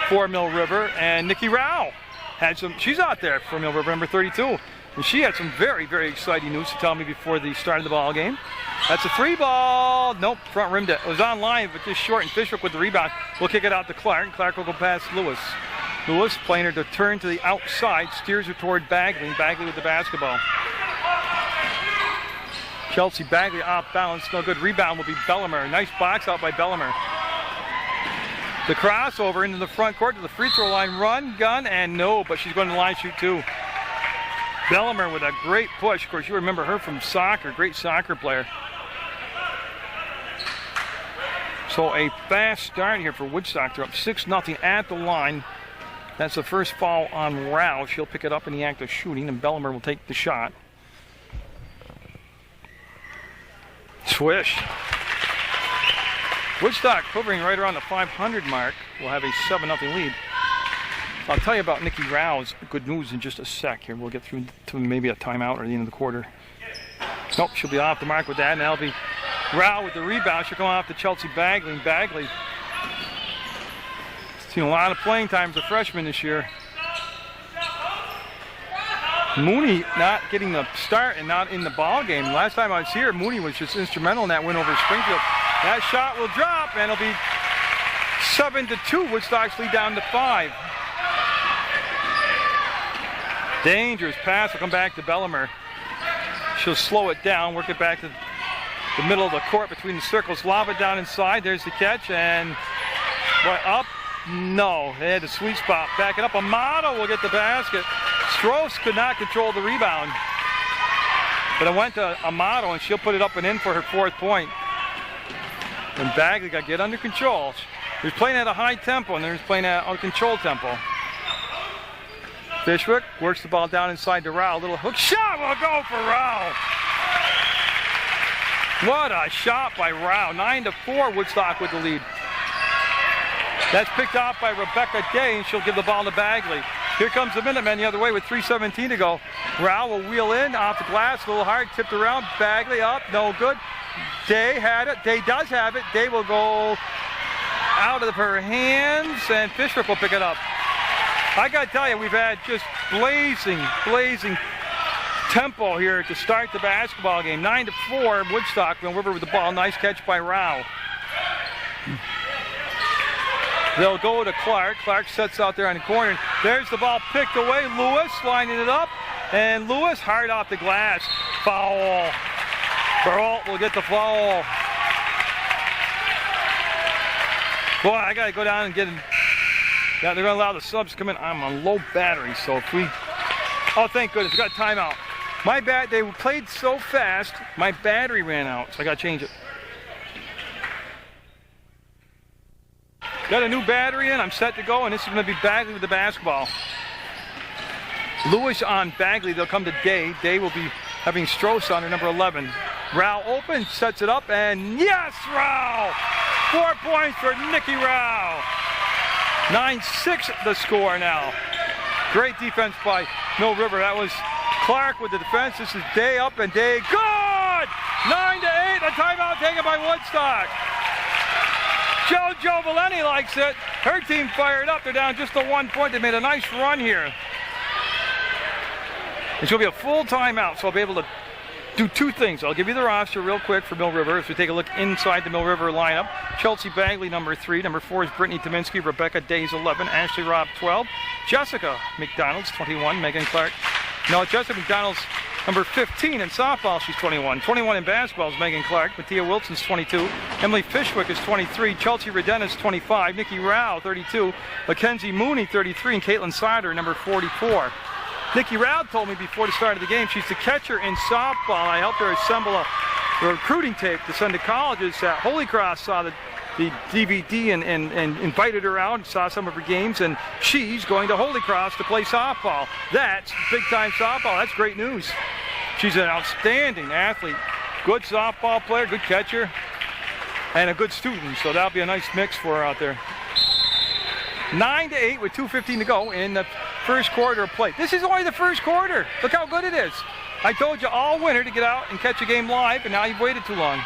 for Mill River. And Nikki Rao had some, she's out there for Mill River, number 32. And she had some very, very exciting news to tell me before the start of the ball game. That's a 3 ball. Nope, front rimmed it. It was on line, but just short, and Fishwick with the rebound. We'll kick it out to Clark. Clark will go past Lewis. Lewis playing her to turn to the outside, steers her toward Bagley. Bagley with the basketball. Chelsea Bagley off balance. No good. Rebound will be Bellimer. Nice box out by Bellimer. The crossover into the front court to the free throw line. Run, gun, and no, but she's going to line shoot too. Bellimer with a great push. Of course, you remember her from soccer. Great soccer player. So a fast start here for Woodstock. They're up 6-0 at the line. That's the first foul on Rao. She'll pick it up in the act of shooting, and Bellimer will take the shot. Swish. Woodstock hovering right around the 500 mark. Will have a 7-0 lead. I'll tell you about Nikki Rao's good news in just a sec here. We'll get through to maybe a timeout or the end of the quarter. Nope, she'll be off the mark with that, and that'll be Rao with the rebound. She'll come off to Chelsea Bagley. Bagley seen a lot of playing time as a freshman this year. Mooney not getting the start and not in the ball game. Last time I was here, Mooney was just instrumental in that win over Springfield. That shot will drop, and it'll be 7-2. Woodstock's lead down to 5. Dangerous pass will come back to Bellimer. She'll slow it down, work it back to the middle of the court between the circles. Lob it down inside. There's the catch, and up. No, they had the sweet spot. Back it up. Amato will get the basket. Stross could not control the rebound. But it went to Amato, and she'll put it up and in for her 4th point. And Bagley got to get under control. He was playing at a high tempo, and they're playing at a controlled tempo. Fishwick works the ball down inside to Rao. Little hook shot will go for Rao. What a shot by Rao. 9-4, Woodstock with the lead. That's picked off by Rebecca Day, and she'll give the ball to Bagley. Here comes the Minutemen the other way with 3:17 to go. Rao will wheel in off the glass, a little hard, tipped around. Bagley up, no good. Day had it. Day does have it. Day will go out of her hands, and Fishwick will pick it up. I got to tell you, we've had just blazing tempo here to start the basketball game. 9-4, Woodstock, Mill River with the ball. Nice catch by Rao. They'll go to Clark. Clark sets out there on the corner. There's the ball picked away. Lewis lining it up. And Lewis hard off the glass. Foul. Baralt will get the foul. Boy, I got to go down and get him. Yeah, they're going to allow the subs to come in. I'm on low battery, so if we... Oh, thank goodness. We got a timeout. My they played so fast, my battery ran out, so I got to change it. Got a new battery in. I'm set to go, and this is going to be Bagley with the basketball. Lewis on Bagley. They'll come to Day. Day will be having Stross on her, number 11. Rao open, sets it up, and yes, Rao! 4 points for Nikki Rao. 9-6 the score now. Great defense by Mill River. That was Clark with the defense. This is Day up and Day good! 9-8, a timeout taken by Woodstock. JoJo Valenti likes it. Her team fired up. They're down just to 1 point. They made a nice run here. It's going to be a full timeout, so I'll be able to do two things. I'll give you the roster real quick for Mill River as we take a look inside the Mill River lineup. Chelsea Bagley, number 3. Number 4 is Brittany Tominski. Rebecca Days, 11. Ashley Robb, 12. Jessica McDonald's, 21. Megan Clark. No, Jessica McDonald's number 15 in softball. She's 21. 21 in basketball is Megan Clark. Mattia Wilson's 22. Emily Fishwick is 23. Chelsea Redden is 25. Nikki Rao, 32. Mackenzie Mooney, 33. And Caitlin Sider, number 44. Nikki Rao told me before the start of the game she's the catcher in softball. I helped her assemble a recruiting tape to send to colleges. Holy Cross saw the DVD and invited her out and saw some of her games, and she's going to Holy Cross to play softball. That's big-time softball. That's great news. She's an outstanding athlete, good softball player, good catcher, and a good student, so that'll be a nice mix for her out there. 9-8 with 2:15 to go in the first quarter of play. This is only the first quarter. Look how good it is. I told you all winter to get out and catch a game live, and now you've waited too long.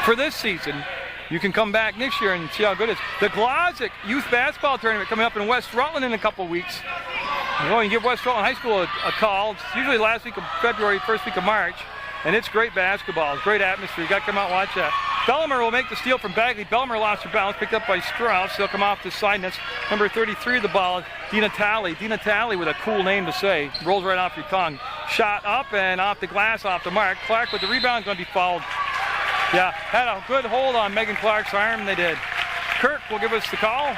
For this season, you can come back next year and see how good it is. The Glozic Youth Basketball Tournament coming up in West Rutland in a couple weeks. You know, you give West Rutland High School a call. It's usually last week of February, first week of March, and it's great basketball. It's great atmosphere. You got to come out and watch that. Bellimer will make the steal from Bagley. Bellimer lost her balance, picked up by Strauss. They'll come off the side, and that's number 33 of the ball, Dina Talley. Dina Talley with a cool name to say. Rolls right off your tongue. Shot up and off the glass, off the mark. Clark with the rebound, going to be fouled. Yeah, had a good hold on Megan Clark's arm, they did. Kirk will give us the call.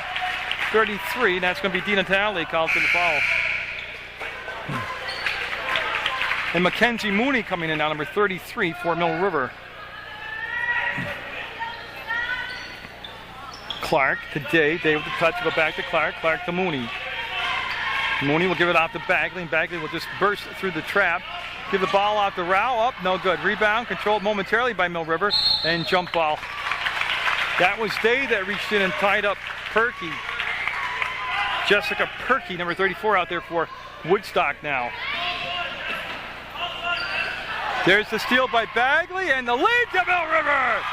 33, and that's going to be Dina Talley called for the foul. And Mackenzie Mooney coming in now, number 33 for Mill River. Clark today, Day with the touch, go back to Clark, Clark to Mooney. Mooney will give it off to Bagley, and Bagley will just burst through the trap. Give the ball off to Rao, up, no good. Rebound, controlled momentarily by Mill River, and jump ball. That was Day that reached in and tied up Perky. Jessica Perky, number 34 out there for Woodstock now. There's the steal by Bagley, and the lead to Mill River!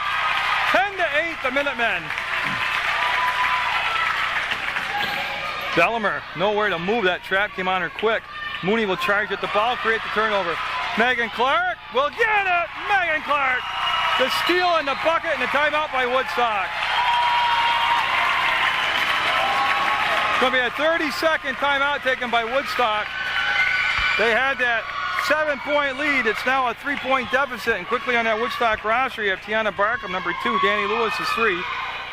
10-8, the Minutemen. Bellimer, nowhere to move. That trap came on her quick. Mooney will charge at the ball, create the turnover. Megan Clark will get it! Megan Clark! The steal and the bucket and the timeout by Woodstock. It's going to be a 30-second timeout taken by Woodstock. They had that 7-point lead. It's now a 3-point deficit. And quickly on that Woodstock roster, you have Tiana Barkham, number 2. Danny Lewis is 3.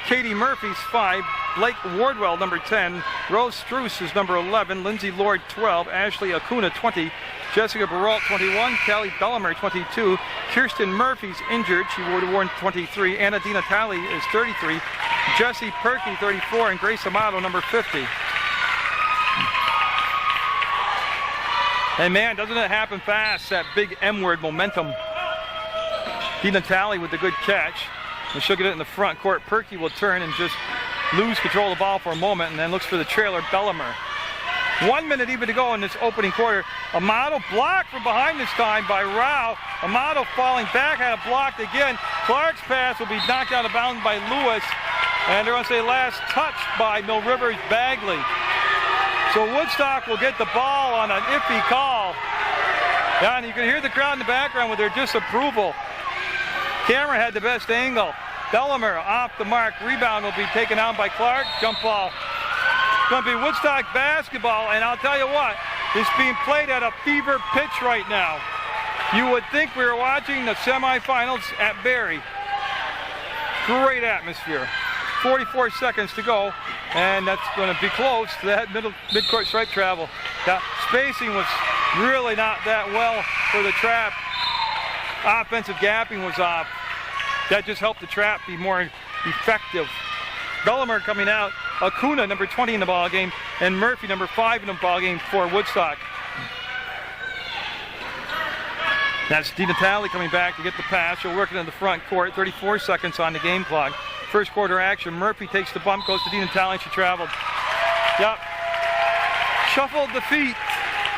Katie Murphy's 5. Blake Wardwell, number 10. Rose Struess is number 11. Lindsay Lord, 12. Ashley Acuna, 20. Jessica Baralt, 21. Callie Bellimer, 22. Kirsten Murphy's injured. She would have worn 23. Anna Dina Talley is 33. Jessie Perky, 34. And Grace Amato, number 50. And man, doesn't it happen fast, that big M-word momentum. Dina Talley with the good catch. And she'll get it in the front court. Perky will turn and just lose control of the ball for a moment and then looks for the trailer, Bellimer. 1 minute even to go in this opening quarter. Amato blocked from behind this time by Rao. Amato falling back, had it blocked again. Clark's pass will be knocked out of bounds by Lewis. And they're going to say last touch by Mill River's Bagley. So Woodstock will get the ball on an iffy call. Yeah, and you can hear the crowd in the background with their disapproval. Camera had the best angle. Bellimer off the mark. Rebound will be taken out by Clark. Jump ball. It's going to be Woodstock basketball, and I'll tell you what, it's being played at a fever pitch right now. You would think we were watching the semifinals at Barrie. Great atmosphere. 44 seconds to go, and that's going to be close to that mid-court stripe travel. The spacing was really not that well for the trap. Offensive gapping was off. That just helped the trap be more effective. Bellimer coming out. Acuna, number 20 in the ball game, and Murphy, number 5 in the ball game for Woodstock. That's Dina Talley coming back to get the pass. She'll work it in the front court. 34 seconds on the game clock. First quarter action. Murphy takes the bump, goes to Dina Talley. She traveled. Yep. Shuffled the feet.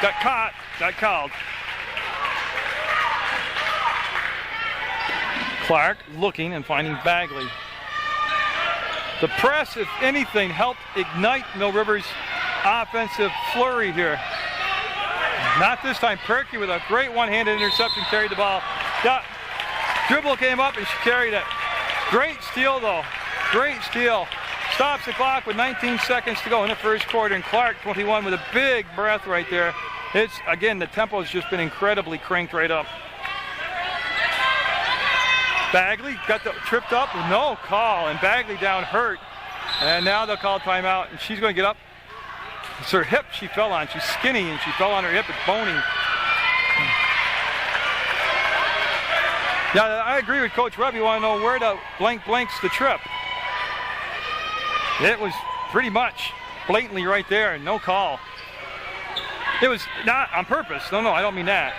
Got caught. Got called. Clark looking and finding Bagley. The press, if anything, helped ignite Mill River's offensive flurry here. Not this time. Perky with a great one-handed interception carried the ball. That dribble came up and she carried it. Great steal though. Great steal. Stops the clock with 19 seconds to go in the first quarter, and Clark 21 with a big breath right there. It's, again, the tempo has just been incredibly cranked right up. Bagley got tripped up with no call, and Bagley down hurt. And now they'll call timeout, and she's going to get up. It's her hip she fell on. She's skinny, and she fell on her hip. It's bony. Yeah, I agree with Coach Webb. You want to know where the blanks the trip. It was pretty much blatantly right there, no call. It was not on purpose. No, I don't mean that.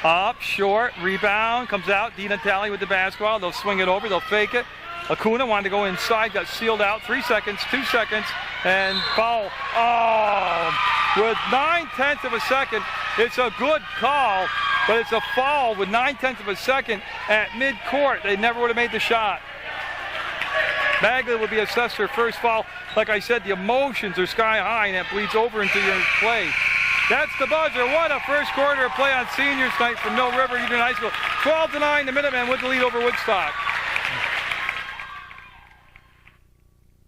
Up, short, rebound, comes out. Dina Talley with the basketball. They'll swing it over, they'll fake it. Acuna wanted to go inside, got sealed out. 3 seconds, 2 seconds, and foul. Oh, with 9/10 of a second. It's a good call, but it's a foul with 9/10 of a second at mid-court. They never would have made the shot. Bagley will be assessed her first foul. Like I said, the emotions are sky high, and that bleeds over into your play. That's the buzzer. What a first quarter of play on seniors night from Mill River Union High School. 12-9, the Minutemen with the lead over Woodstock.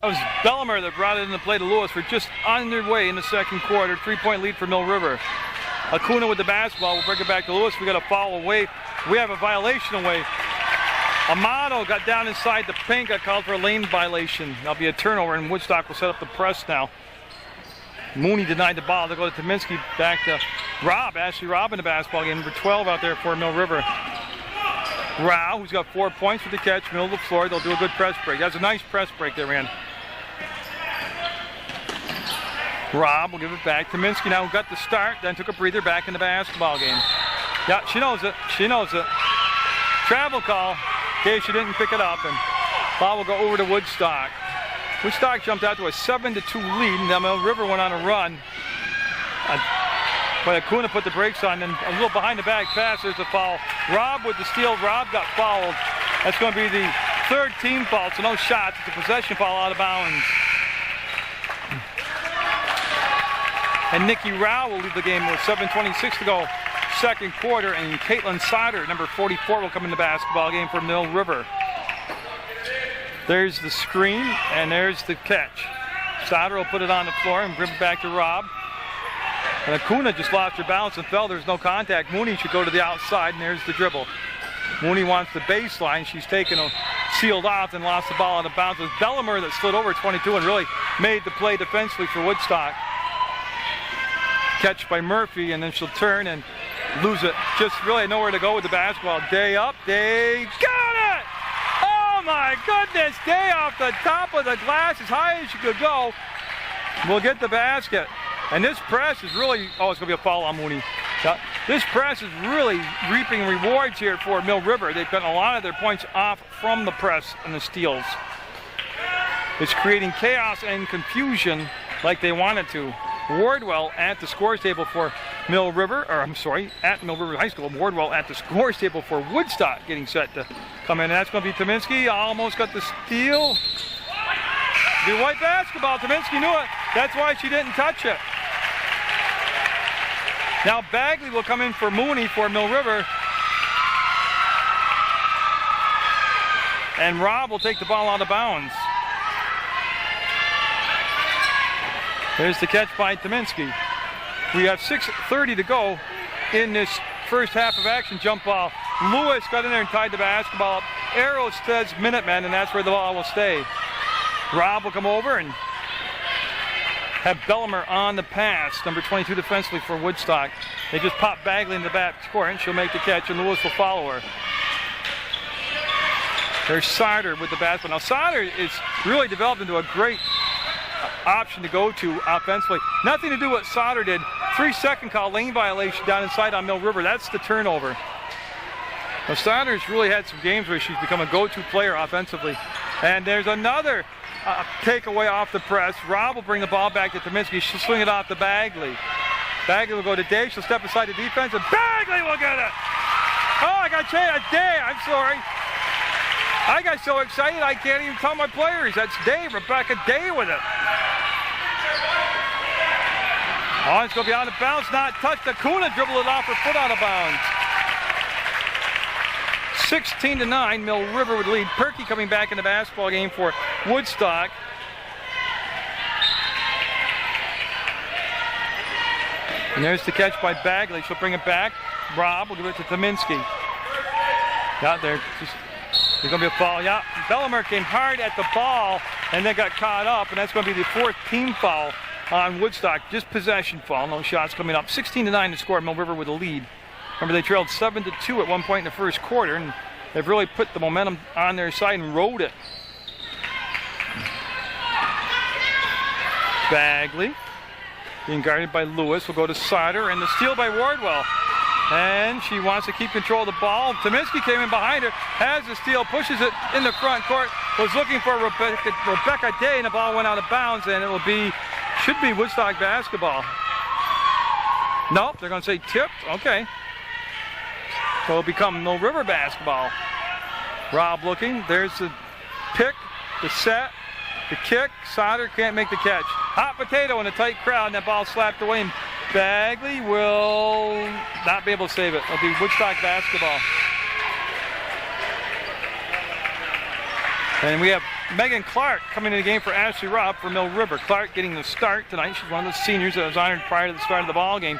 That was Belmer that brought it into play to Lewis. We're just underway in the second quarter. 3-point lead for Mill River. Acuna with the basketball. We'll bring it back to Lewis. We got a foul away. We have a violation away. Amato got down inside the paint, got called for a lane violation. That'll be a turnover, and Woodstock will set up the press now. Mooney denied the ball. They'll go to Tominski, back to Robb. Ashley Robb in the basketball game, number 12 out there for Mill River. Rao, who's got 4 points with the catch, middle of the floor. They'll do a good press break. That's a nice press break there, man. Robb will give it back. Tominski now got the start, then took a breather back in the basketball game. Yeah, she knows it. She knows it. Travel call. In case you didn't pick it up, and ball will go over to Woodstock. Woodstock jumped out to a 7-2 lead, and then Mill River went on a run. But Acuna put the brakes on, and a little behind the back pass. There's a foul. Robb with the steal. Robb got fouled. That's going to be the third team foul, so no shots. It's a possession foul out of bounds. And Nikki Rao will leave the game with 7:26 to go. Second quarter, and Caitlin Sauter, number 44, will come in the basketball game for Mill River. There's the screen, and there's the catch. Sauter will put it on the floor and bring it back to Robb. And Acuna just lost her balance and fell. There's no contact. Mooney should go to the outside, and there's the dribble. Mooney wants the baseline. She's taken a sealed off and lost the ball out of bounds. It was Belmer that slid over 22 and really made the play defensively for Woodstock. Catch by Murphy, and then she'll turn and lose it. Just really nowhere to go with the basketball. Day up, Day got it! Oh my goodness, Day off the top of the glass as high as she could go. We'll get the basket. And this press is really, oh, it's going to be a foul on Mooney. This press is really reaping rewards here for Mill River. They've gotten a lot of their points off from the press and the steals. It's creating chaos and confusion like they wanted to. Wardwell at the scores table for Mill River, or I'm sorry, at Mill River High School. Wardwell at the scores table for Woodstock getting set to come in. And that's going to be Tominski. Almost got the steal. Be white basketball. Tominski knew it. That's why she didn't touch it. Now Bagley will come in for Mooney for Mill River. And Robb will take the ball out of bounds. There's the catch by Tominski. We have 6:30 to go in this first half of action. Jump ball. Lewis got in there and tied the basketball up. Arrow says Minutemen, and that's where the ball will stay. Robb will come over and have Belmer on the pass. Number 22 defensively for Woodstock. They just pop Bagley in the back court, and she'll make the catch, and Lewis will follow her. There's Sauter with the basketball. Now Sauter is really developed into a great option to go to offensively. Nothing to do what Sauter did. 3-second call, lane violation down inside on Mill River. That's the turnover. Now Sauter's really had some games where she's become a go-to player offensively. And there's another takeaway off the press. Robb will bring the ball back to Tominski. She'll swing it off to Bagley. Bagley will go to Day. She'll step aside the defense, and Bagley will get it. Oh, I got Day. I'm sorry. I got so excited I can't even tell my players. That's Day, Rebecca Day with it. Oh, it's going to be out of bounds, not touched. Acuna dribbled it off her foot out of bounds. 16-9, Mill River would lead. Perky coming back in the basketball game for Woodstock. And there's the catch by Bagley. She'll bring it back. Rob will give it to Tominski. Got there. There's going to be a foul. Yeah, Bellimer came hard at the ball and then got caught up, and that's going to be the 4th team foul on Woodstock. Just possession foul. No shots coming up. 16-9 to score. Mill River with a lead. Remember, they trailed 7-2 at one point in the first quarter, and they've really put the momentum on their side and rode it. Bagley being guarded by Lewis. Will go to Sauter, and the steal by Wardwell. And she wants to keep control of the ball. Tominski came in behind her, has the steal, pushes it in the front court, was looking for Rebecca Day, and the ball went out of bounds, and it should be Woodstock basketball. Nope, they're going to say tipped. Okay. So it'll become Mill River basketball. Rob looking. There's the pick, the set, the kick. Sauter can't make the catch. Hot potato in a tight crowd, and that ball slapped away. And Bagley will not be able to save it. It'll be Woodstock basketball. And we have Megan Clark coming in the game for Ashley Rupp for Mill River. Clark getting the start tonight. She's one of the seniors that was honored prior to the start of the ball game.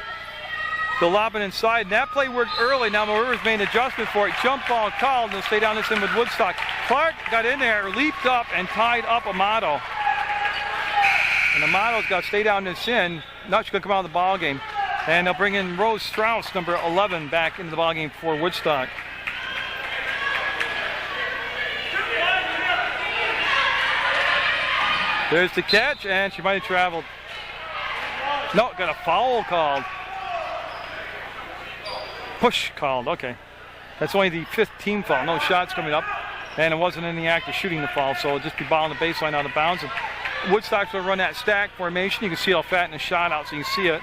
They'll lob it inside, and that play worked early. Now Mill River's made an adjustment for it. Jump ball called, and they'll stay down this in with Woodstock. Clark got in there, leaped up, and tied up Amato. And Amato's got to stay down this in. Not going to come out of the ball game. And they'll bring in Rose Strauss, number 11, back into the ball game for Woodstock. There's the catch, and she might have traveled. No, got a foul called. Push called, okay. That's only the 5th team foul. No shots coming up, and it wasn't in the act of shooting the foul, so it'll just be ball on the baseline out of bounds. And Woodstock's going to run that stack formation. You can see how fat in the shot out, so you can see it.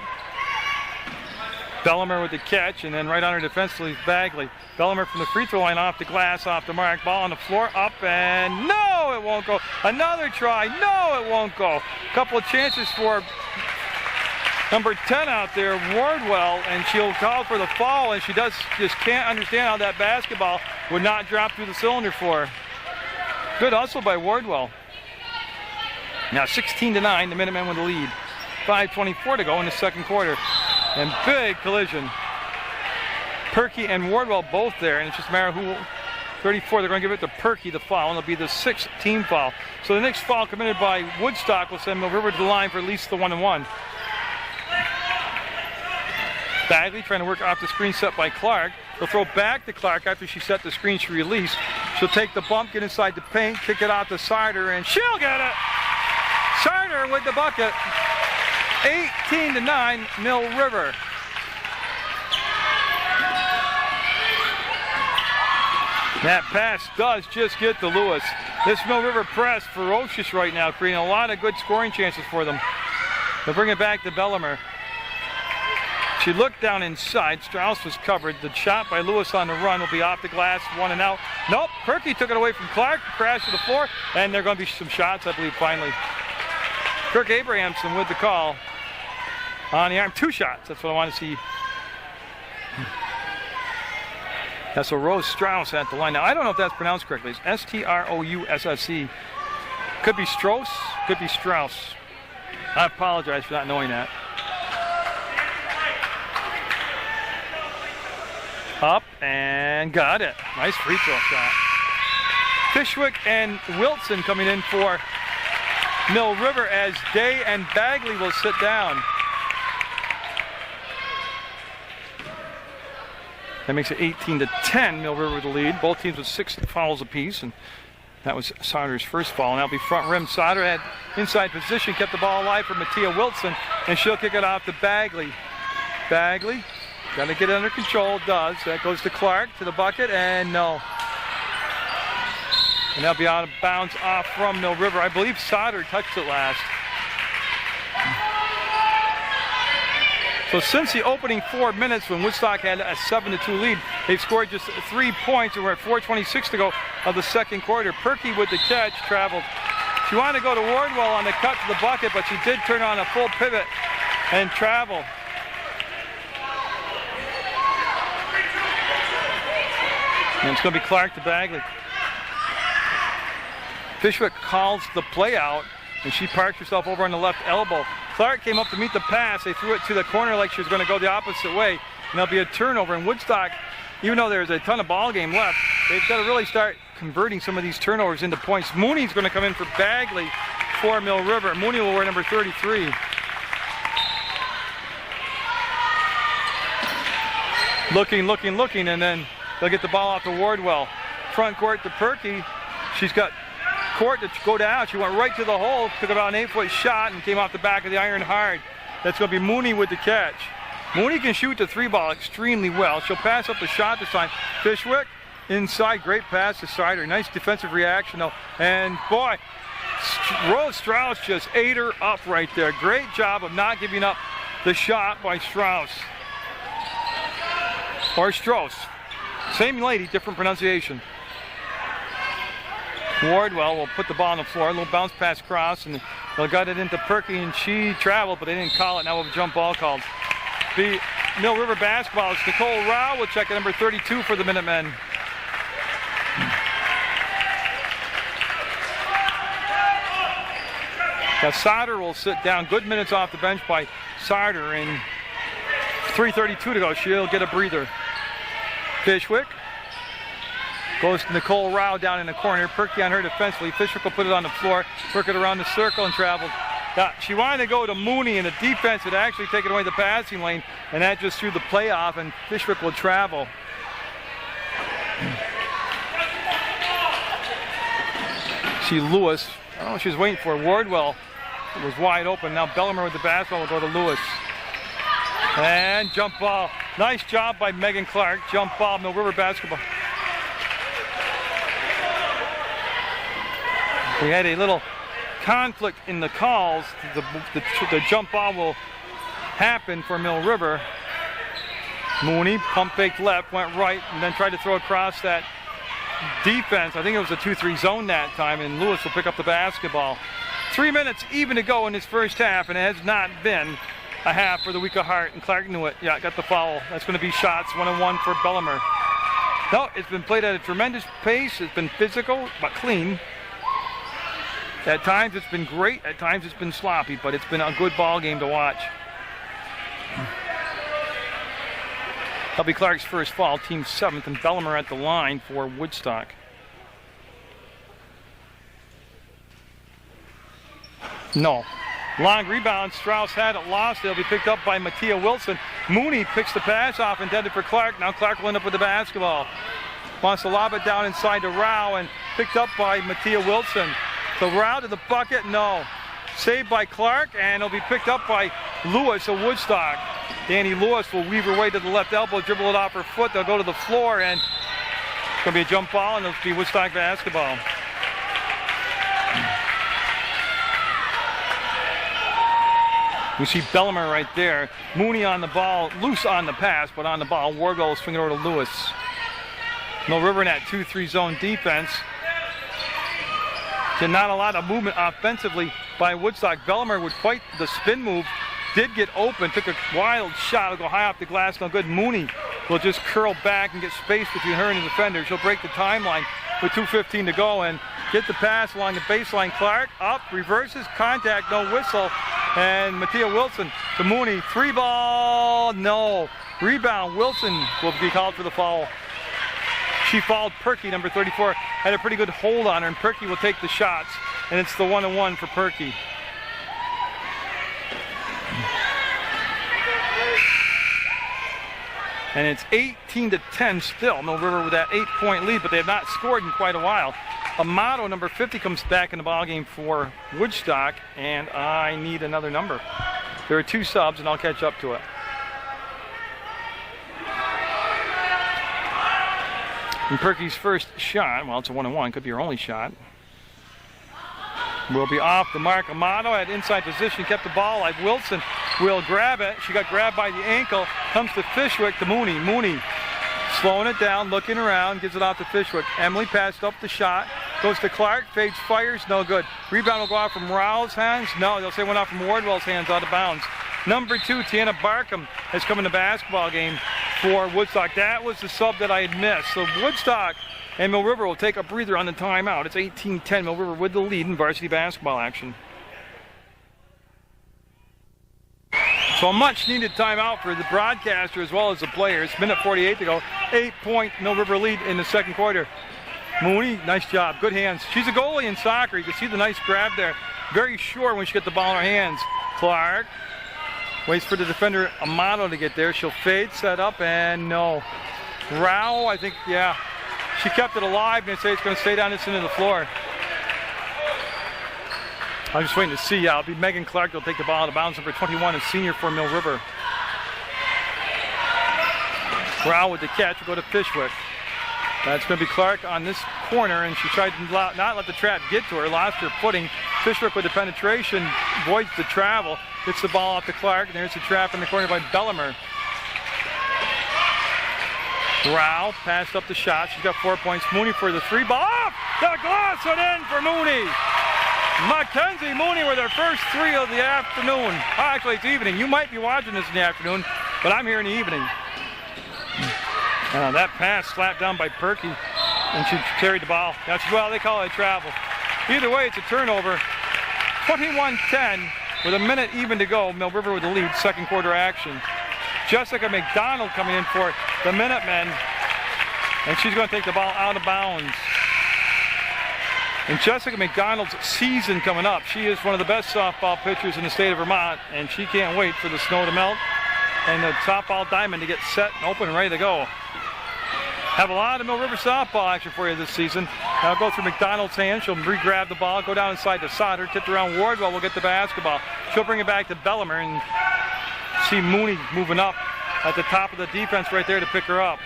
Bellimer with the catch, and then right on her defensively is Bagley. Bellimer from the free throw line off the glass, off the mark. Ball on the floor, up, and no, it won't go. Another try, no, it won't go. Couple of chances for number 10 out there, Wardwell, and she'll call for the foul, and she just can't understand how that basketball would not drop through the cylinder for her. Good hustle by Wardwell. Now 16-9, the Minutemen with the lead. 5:24 to go in the second quarter. And big collision. Perky and Wardwell both there, and it's just a matter of who. 34, they're going to give it to Perky, the foul, and it'll be the 6th team foul. So the next foul committed by Woodstock will send Mill River to the line for at least the 1-and-1. Bagley trying to work off the screen set by Clark. They'll throw back to Clark after she set the screen she released. She'll take the bump, get inside the paint, kick it out to Sauter, and she'll get it! Sauter with the bucket. 18-9, Mill River. That pass does just get to Lewis. This Mill River press, ferocious right now, creating a lot of good scoring chances for them. They'll bring it back to Bellimer. She looked down inside. Strauss was covered. The shot by Lewis on the run will be off the glass, 1 and out. Nope, Perky took it away from Clark, crashed to the floor, and there are going to be some shots, I believe, finally. Kirk Abrahamson with the call on the arm. 2 shots, that's what I want to see. That's a Rose Strauss at the line. Now, I don't know if that's pronounced correctly. It's S-T-R-O-U-S-S-E. Could be Strauss, could be Strauss. I apologize for not knowing that. Up and got it. Nice free throw shot. Fishwick and Wilson coming in for Mill River as Day and Bagley will sit down. That makes it 18-10, Mill River with the lead. Both teams with 6 fouls apiece, and that was Sauter's first foul. Now it'll be front rim. Sauter had inside position, kept the ball alive for Mattia Wilson, and she'll kick it off to Bagley. Bagley, got to get it under control, does. That goes to Clark, to the bucket, and no. And that'll be out of bounds off from Mill River. I believe Sauter touched it last. So since the opening 4 minutes when Woodstock had a 7-2 lead, They've scored just 3 points, and we're at 4:26 to go of the second quarter. Perky with the catch, traveled. She wanted to go to Wardwell on the cut to the bucket, but she did turn on a full pivot and travel. And it's going to be Clark to Bagley. Fishwick calls the play out, and she parks herself over on the left elbow. Clark came up to meet the pass. They threw it to the corner like she was going to go the opposite way, and there'll be a turnover. And Woodstock, even though there's a ton of ball game left, they've got to really start converting some of these turnovers into points. Mooney's going to come in for Bagley for Mill River. Mooney will wear number 33. Looking, and then they'll get the ball off to Wardwell. Front court to Perky. She's got court to go down. She went right to the hole, took about an 8-foot shot, and came off the back of the iron hard. That's going to be Mooney with the catch. Mooney can shoot the 3-ball extremely well. She'll pass up the shot this time. Fishwick inside, great pass to Sider. Nice defensive reaction though. And boy, Rose Strauss just ate her up right there. Great job of not giving up the shot by Strauss. Or Strauss. Same lady, different pronunciation. Wardwell will put the ball on the floor. A little bounce pass across, and they'll got it into Perky, and she traveled, but they didn't call it. Now we'll have a jump ball called. The Mill River basketball is Nicole Rao will check at number 32 for the Minutemen. Now Sauter will sit down. Good minutes off the bench by Sauter, and 3:32 to go. She'll get a breather. Fishwick goes to Nicole Rao down in the corner. Perky on her defensively. Fishwick will put it on the floor, work it around the circle, and traveled. She wanted to go to Mooney, and the defense had actually taken away the passing lane, and that just threw the play off, and Fishwick will travel. See Lewis. I don't know what she was waiting for. Wardwell was wide open. Now Bellimer with the basketball will go to Lewis. And jump ball. Nice job by Megan Clark. Jump ball, Mill River basketball. We had a little conflict in the calls. The jump ball will happen for Mill River. Mooney, pump faked left, went right, and then tried to throw across that defense. I think it was a 2-3 zone that time, and Lewis will pick up the basketball. 3 minutes even to go in this first half, and it has not been a half for the weak of heart, and Clark knew it. Yeah, got the foul. That's going to be shots, 1-on-1 for Bellimer. No, it's been played at a tremendous pace. It's been physical, but clean. At times it's been great, at times it's been sloppy, but it's been a good ball game to watch. That'll be Clark's first foul, team 7th, and Bellimer at the line for Woodstock. No. Long rebound, Strauss had it, lost. It'll be picked up by Mattia Wilson. Mooney picks the pass off, intended for Clark. Now Clark will end up with the basketball. Wants to lob it down inside to Rao, and picked up by Mattia Wilson. So Rao to the bucket, no. Saved by Clark, and it'll be picked up by Lewis of Woodstock. Danny Lewis will weave her way to the left elbow, dribble it off her foot. They'll go to the floor, and it's going to be a jump ball, and it'll be Woodstock basketball. You see Bellimer right there. Mooney on the ball, loose on the pass, but on the ball. Wardwell will swing it over to Lewis. Mill River in that 2-3 zone defense. And not a lot of movement offensively by Woodstock. Bellimer would fight the spin move, did get open, took a wild shot. It'll go high off the glass, no good. Mooney will just curl back and get space between her and the defender. She'll break the timeline with 2:15 to go and get the pass along the baseline. Clark up, reverses, contact, no whistle. And Mattia Wilson to Mooney, 3-ball, no. Rebound, Wilson will be called for the foul. She fouled Perky, number 34, had a pretty good hold on her, and Perky will take the shots, and it's the 1-on-1 for Perky. And it's 18-10 still. Mill River with that 8-point lead, but they have not scored in quite a while. Amato, number 50, comes back in the ballgame for Woodstock, and I need another number. There are 2 subs, and I'll catch up to it. And Perky's first shot, well, it's a 1-on-1, could be her only shot, will be off the mark. Amato at inside position, kept the ball alive. Wilson will grab it. She got grabbed by the ankle, comes to Fishwick to Mooney. Mooney Slowing it down, looking around, gives it out to Fishwick. Emily passed up the shot, goes to Clark, fades, fires, no good. Rebound will go out from Rao's hands. No, they'll say it went out from Wardwell's hands, out of bounds. Number 2, Tiana Barkham, has come in the basketball game for Woodstock. That was the sub that I had missed. So Woodstock and Mill River will take a breather on the timeout. It's 18-10, Mill River with the lead in varsity basketball action. So a much needed timeout for the broadcaster as well as the players. Minute 48 to go. 8-point Mill River lead in the second quarter. Mooney, nice job, good hands. She's a goalie in soccer. You can see the nice grab there. Very sure when she gets the ball in her hands. Clark waits for the defender Amato to get there. She'll fade, set up, and no. Rao, I think, yeah. She kept it alive, and they say it's going to stay down this end of the floor. I'm just waiting to see. It'll be Megan Clark. They'll take the ball out of bounds. Number 21, a senior for Mill River. Rao with the catch will go to Fishwick. That's going to be Clark on this corner, and she tried to not let the trap get to her. Lost her footing. Fishwick with the penetration, avoids the travel. Gets the ball off to Clark, and there's the trap in the corner by Bellimer. Rao passed up the shot. She's got 4 points. Mooney for the 3 ball. Off! The glass it in for Mooney. Mackenzie Mooney with her first 3 of the afternoon. Actually, it's evening. You might be watching this in the afternoon, but I'm here in the evening. That pass slapped down by Perky, and she carried the ball. Well, they call it a travel. Either way, it's a turnover. 21-10 with a minute even to go. Mill River with the lead, second quarter action. Jessica McDonald coming in for the Minutemen, and she's going to take the ball out of bounds. And Jessica McDonald's season coming up. She is one of the best softball pitchers in the state of Vermont, and she can't wait for the snow to melt and the softball diamond to get set and open and ready to go. Have a lot of Mill River softball action for you this season. Now go through McDonald's hands. She'll re-grab the ball, go down inside to Sauter, tipped around Wardwell will get the basketball. She'll bring it back to Bellimer, and see Mooney moving up at the top of the defense right there to pick her up.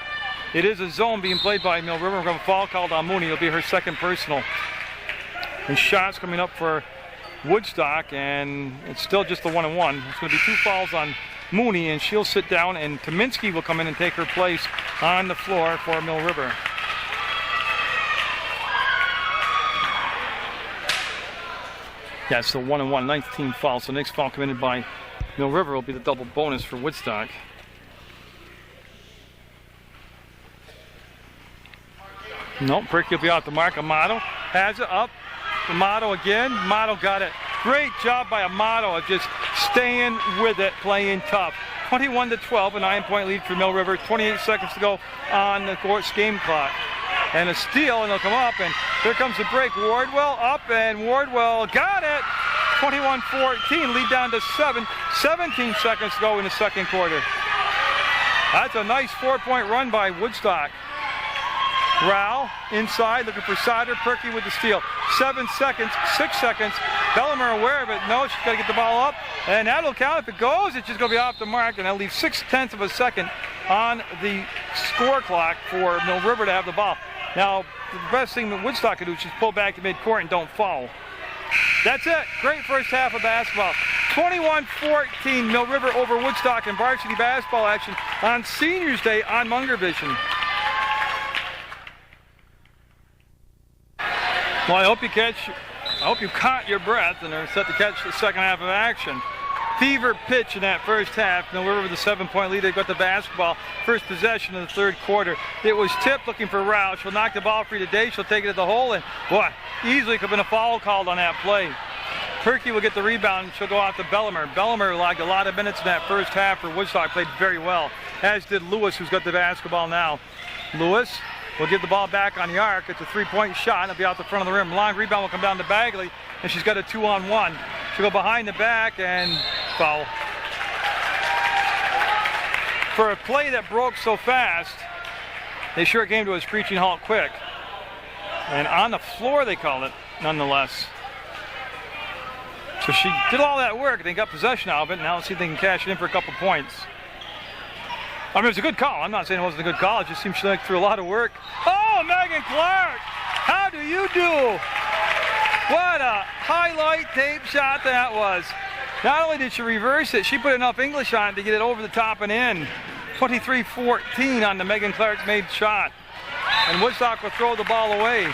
It is a zone being played by Mill River. We're going to have a foul called on Mooney. It'll be her second personal. And shots coming up for Woodstock, and it's still just the 1-and-1. It's going to be 2 fouls on Mooney, and she'll sit down, and Tominski will come in and take her place on the floor for Mill River. Yeah, it's the 1-and-1, 19 foul. So the next foul committed by Mill River will be the double bonus for Woodstock. Nope, Perky will be out the mark. Amato has it up. Amato again. Amato got it. Great job by Amato of just staying with it, playing tough. 21-12, a 9-point lead for Mill River. 28 seconds to go on the court's game clock. And a steal, and they'll come up, and here comes the break. Wardwell up, and Wardwell got it. 21-14, lead down to 7. 17 seconds to go in the second quarter. That's a nice 4-point run by Woodstock. Rao inside, looking for Sauter. Perky with the steal. 7 seconds, 6 seconds. Bellimer aware of it. No, she's got to get the ball up. And that'll count. If it goes, it's just going to be off the mark. And that'll leave 0.6 of a second on the score clock for Mill River to have the ball. Now, the best thing that Woodstock can do is just pull back to midcourt and don't foul. That's it. Great first half of basketball. 21-14, Mill River over Woodstock in varsity basketball action on Seniors Day on Munger Vision. Well, I hope you caught your breath and are set to catch the second half of action. Fever pitch in that first half. Mill River with a 7-point lead. They got the basketball. First possession of the third quarter. It was tipped, looking for Rao. She'll knock the ball free today. She'll take it at the hole, and boy, easily could have been a foul called on that play. Perky will get the rebound, and she'll go out to Bellimer. Bellimer logged a lot of minutes in that first half for Woodstock. Played very well, as did Lewis, who's got the basketball now. Lewis will give the ball back on the arc. It's a 3-point shot. It'll be out the front of the rim. Long rebound will come down to Bagley, and she's got a 2-on-1. She'll go behind the back and foul. For a play that broke so fast, they sure came to a screeching halt quick. And on the floor, they called it, nonetheless. So she did all that work. They got possession out of it. Now let's see if they can cash it in for a couple points. I mean, it was a good call. I'm not saying it wasn't a good call. It just seems she went through a lot of work. Oh, Megan Clark! How do you do? What a highlight tape shot that was. Not only did she reverse it, she put enough English on it to get it over the top and in. 23-14 on the Megan Clark made shot. And Woodstock will throw the ball away.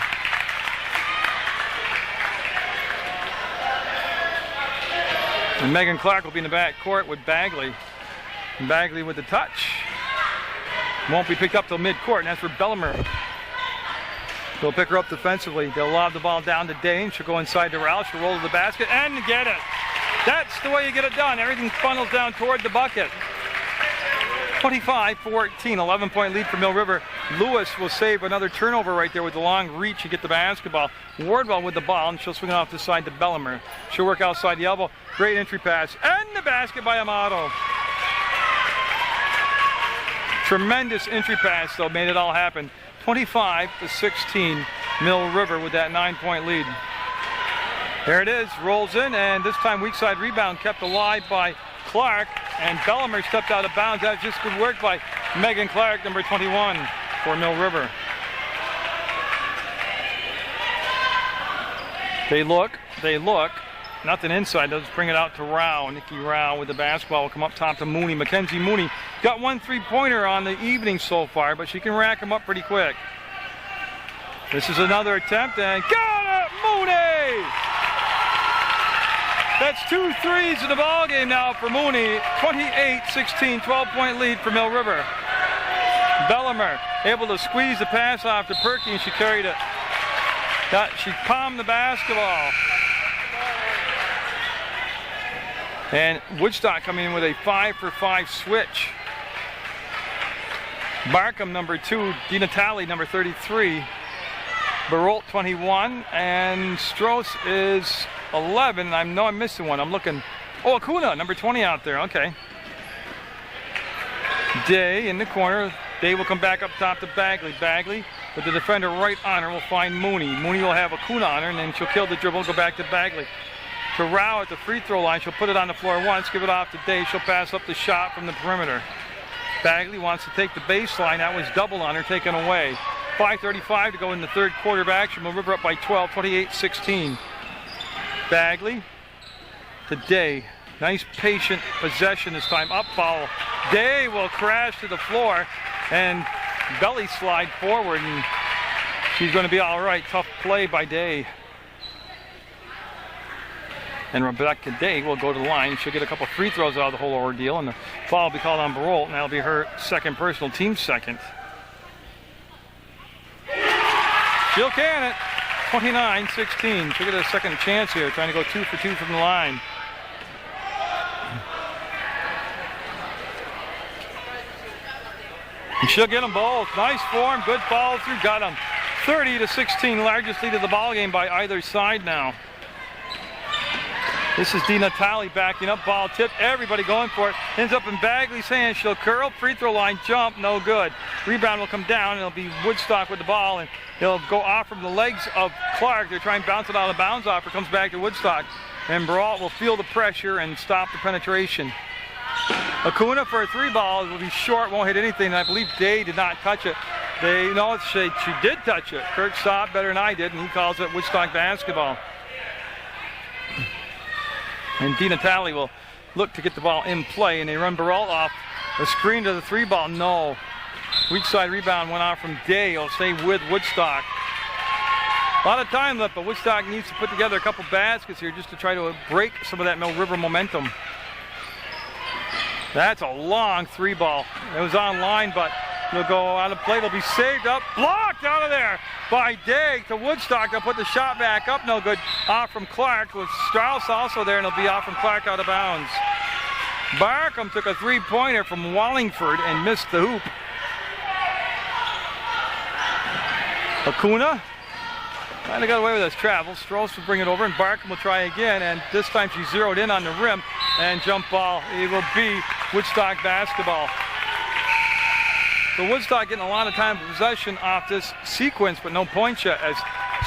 And Megan Clark will be in the back court with Bagley. And Bagley with the touch. Won't be picked up till mid-court, and that's for Bellimer. They'll pick her up defensively. They'll lob the ball down to Dane. She'll go inside to Rouse. She'll roll to the basket and get it. That's the way you get it done. Everything funnels down toward the bucket. 25-14, 11-point lead for Mill River. Lewis will save another turnover right there with the long reach and get the basketball. Wardwell with the ball, and she'll swing it off the side to Bellimer. She'll work outside the elbow. Great entry pass. And the basket by Amato. Tremendous entry pass, though, made it all happen. 25-16, Mill River with that 9-point lead. There it is, rolls in, and this time weak side rebound kept alive by Clark, and Bellimer stepped out of bounds. That was just good work by Megan Clark, number 21 for Mill River. They look. Nothing inside. They'll just bring it out to Rao. Nikki Rao with the basketball will come up top to Mooney. Mackenzie Mooney got one three-pointer on the evening so far, but she can rack them up pretty quick. This is another attempt, and got it, Mooney! That's 2 threes in the ball game now for Mooney. 28-16, 12-point lead for Mill River. Bellimer able to squeeze the pass off to Perky, and she carried it. She palmed the basketball. And Woodstock coming in with a 5-for-5 switch. Barkham, number 2. DiNatale, number 33. Barolt, 21. And Strauss is 11. I know I'm missing one. I'm looking. Oh, Acuna, number 20 out there. Okay. Day in the corner. Day will come back up top to Bagley. Bagley, with the defender right on her, will find Mooney. Mooney will have Acuna on her, and then she'll kill the dribble and go back to Bagley. To Rao at the free throw line. She'll put it on the floor once, give it off to Day. She'll pass up the shot from the perimeter. Bagley wants to take the baseline. That was double on her, taken away. 5:35 to go in the third quarter of action. Mill River up by 12, 28-16. Bagley to Day. Nice patient possession this time. Up foul. Day will crash to the floor and belly slide forward, and she's going to be all right. Tough play by Day. And Rebecca Day will go to the line. She'll get a couple free throws out of the whole ordeal, and the foul will be called on Barolt, and that'll be her second personal, team second. She'll can it. 29-16. She'll get a second chance here, trying to go 2 for 2 from the line. And she'll get them both. Nice form, good follow through, got them. 30-16, largest lead of the ball game by either side now. This is DiNatale backing up, ball tipped, everybody going for it. Ends up in Bagley's hand, she'll curl, free throw line, jump, no good. Rebound will come down, and it'll be Woodstock with the ball, and it'll go off from the legs of Clark. They're trying to bounce it out of bounds off, it comes back to Woodstock. And Barolt will feel the pressure and stop the penetration. Acuna for a 3-ball, will be short, won't hit anything, and I believe Day did not touch it. She did touch it. Kurt saw it better than I did, and he calls it Woodstock basketball. And DiNatale will look to get the ball in play, and they run Barolt off. A screen to the 3-ball, no. Weak side rebound went off from Day. It'll stay with Woodstock. A lot of time left, but Woodstock needs to put together a couple baskets here just to try to break some of that Mill River momentum. That's a long 3-ball. It was online, but it'll go out of play. It'll be saved up, blocked out of there by Day to Woodstock. They'll put the shot back up, no good. Off from Clark, with Strauss also there, and it'll be off from Clark out of bounds. Barkham took a 3-pointer from Wallingford and missed the hoop. Acuna kind of got away with his travel. Strauss will bring it over, and Barkham will try again, and this time she zeroed in on the rim, and jump ball. It will be Woodstock basketball. So Woodstock getting a lot of time of possession off this sequence, but no points yet, as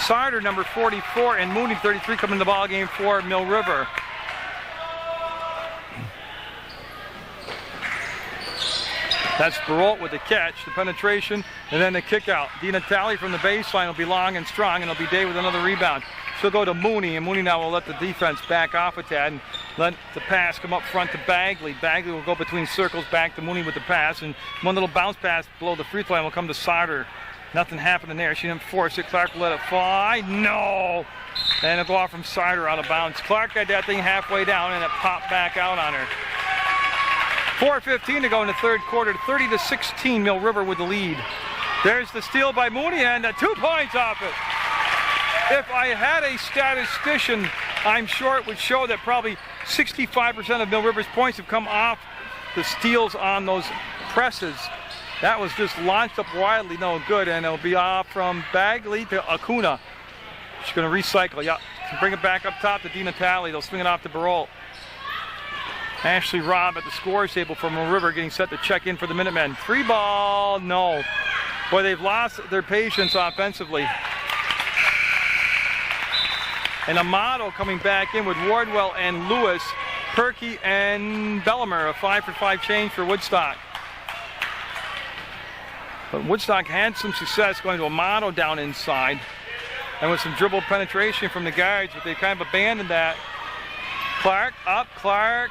Sarder, number 44, and Mooney, 33, come in the ball game for Mill River. That's Barot with the catch, the penetration, and then the kick out. Dina Talley from the baseline will be long and strong, and it'll be Day with another rebound. She'll go to Mooney, and Mooney now will let the defense back off a tad and let the pass come up front to Bagley. Bagley will go between circles back to Mooney with the pass, and one little bounce pass below the free throw line will come to Sauter. Nothing happening there. She didn't force it. Clark will let it fly. No! And it'll go off from Sauter out of bounds. Clark got that thing halfway down, and it popped back out on her. 4:15 to go in the third quarter. 30-16, Mill River with the lead. There's the steal by Mooney, and 2 points off it. If I had a statistician, I'm sure it would show that probably 65% of Mill River's points have come off the steals on those presses. That was just launched up wildly, no good, and it'll be off from Bagley to Acuna. She's going to recycle, yeah. Bring it back up top to Dina Talley. They'll swing it off to Barot. Ashley Robb at the scores table for Mill River getting set to check in for the Minutemen. 3 ball, no. Boy, they've lost their patience offensively. And Amato coming back in with Wardwell and Lewis, Perky and Bellimer, a 5-for-5 change for Woodstock. But Woodstock had some success going to Amato down inside and with some dribble penetration from the guards, but they kind of abandoned that. Clark, up, Clark,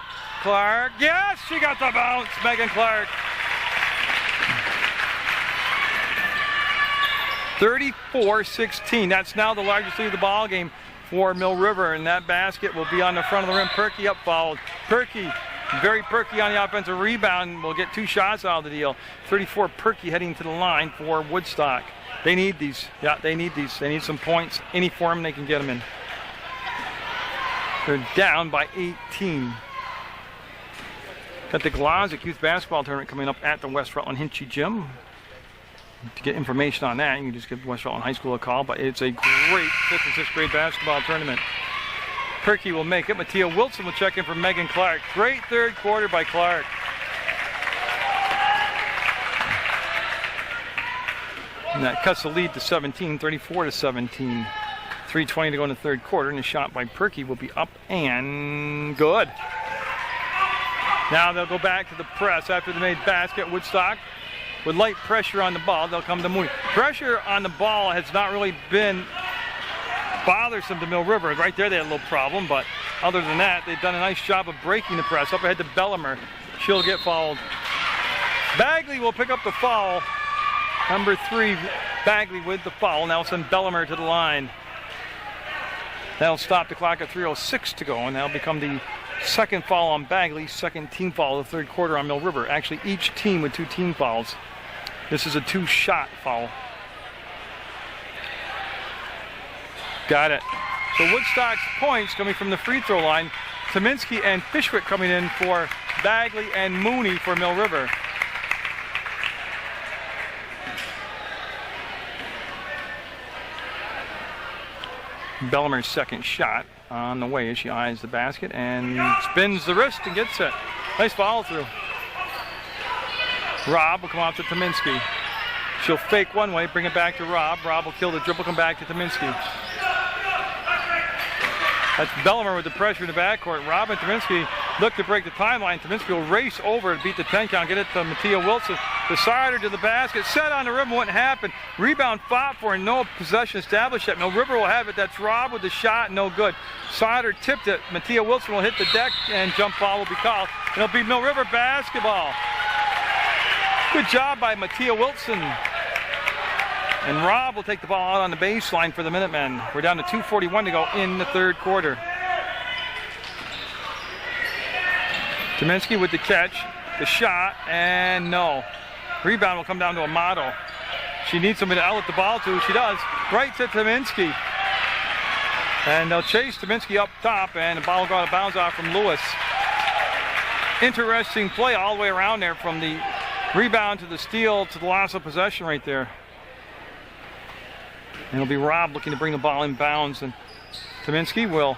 yes, she got the bounce, Megan Clark. 34-16, that's now the largest lead of the ball game for Mill River, and that basket will be on the front of the rim. Perky up fouled. Perky, very Perky on the offensive rebound, will get 2 shots out of the deal. 34 Perky heading to the line for Woodstock. They need these. Yeah, they need these. They need some points. Any form they can get them in. They're down by 18. Got the Glazic Youth Basketball Tournament coming up at the West Rutland Hinchy Gym. To get information on that, you can just give West Rutland High School a call, but it's a great 5th and 6th grade basketball tournament. Perky will make it. Mattia Wilson will check in for Megan Clark. Great third quarter by Clark. And that cuts the lead to 17, 34-17. 3:20 to go in the third quarter, and the shot by Perky will be up and good. Now they'll go back to the press after they made basket. Woodstock with light pressure on the ball, they'll come to Mooney. Pressure on the ball has not really been bothersome to Mill River. Right there they had a little problem, but other than that, they've done a nice job of breaking the press. Up ahead to Bellimer. She'll get fouled. Bagley will pick up the foul. Number 3, Bagley with the foul. Now send Bellimer to the line. That'll stop the clock at 3:06 to go, and that'll become the second foul on Bagley, second team foul of the third quarter on Mill River. Actually, each team with 2 team fouls. This is a 2-shot foul. Got it. So Woodstock's points coming from the free throw line. Tominski and Fishwick coming in for Bagley and Mooney for Mill River. Bellimer's second shot on the way as she eyes the basket and spins the wrist and gets it. Nice follow through. Robb will come out to Tominski. She'll fake one way, bring it back to Robb. Robb will kill the dribble, come back to Tominski. That's Bellimer with the pressure in the backcourt. Robb and Tominski look to break the timeline. Tominski will race over to beat the 10 count, get it to Mattia Wilson. The Sauter to the basket, set on the rim, wouldn't happen. Rebound fought for and no possession established yet. Mill River will have it. That's Robb with the shot, no good. Sauter tipped it. Mattia Wilson will hit the deck and jump ball will be called. It'll be Mill River basketball. Good job by Mattia Wilson. And Robb will take the ball out on the baseline for the Minutemen. We're down to 2:41 to go in the third quarter. Tominski with the catch, the shot, and no. Rebound will come down to Amato. She needs somebody to outlet the ball to. She does. Right to Tominski. And they'll chase Tominski up top, and the ball will go out of bounds off from Lewis. Interesting play all the way around there from the rebound to the steal to the loss of possession right there. And it'll be Robb looking to bring the ball in bounds, and Tominski will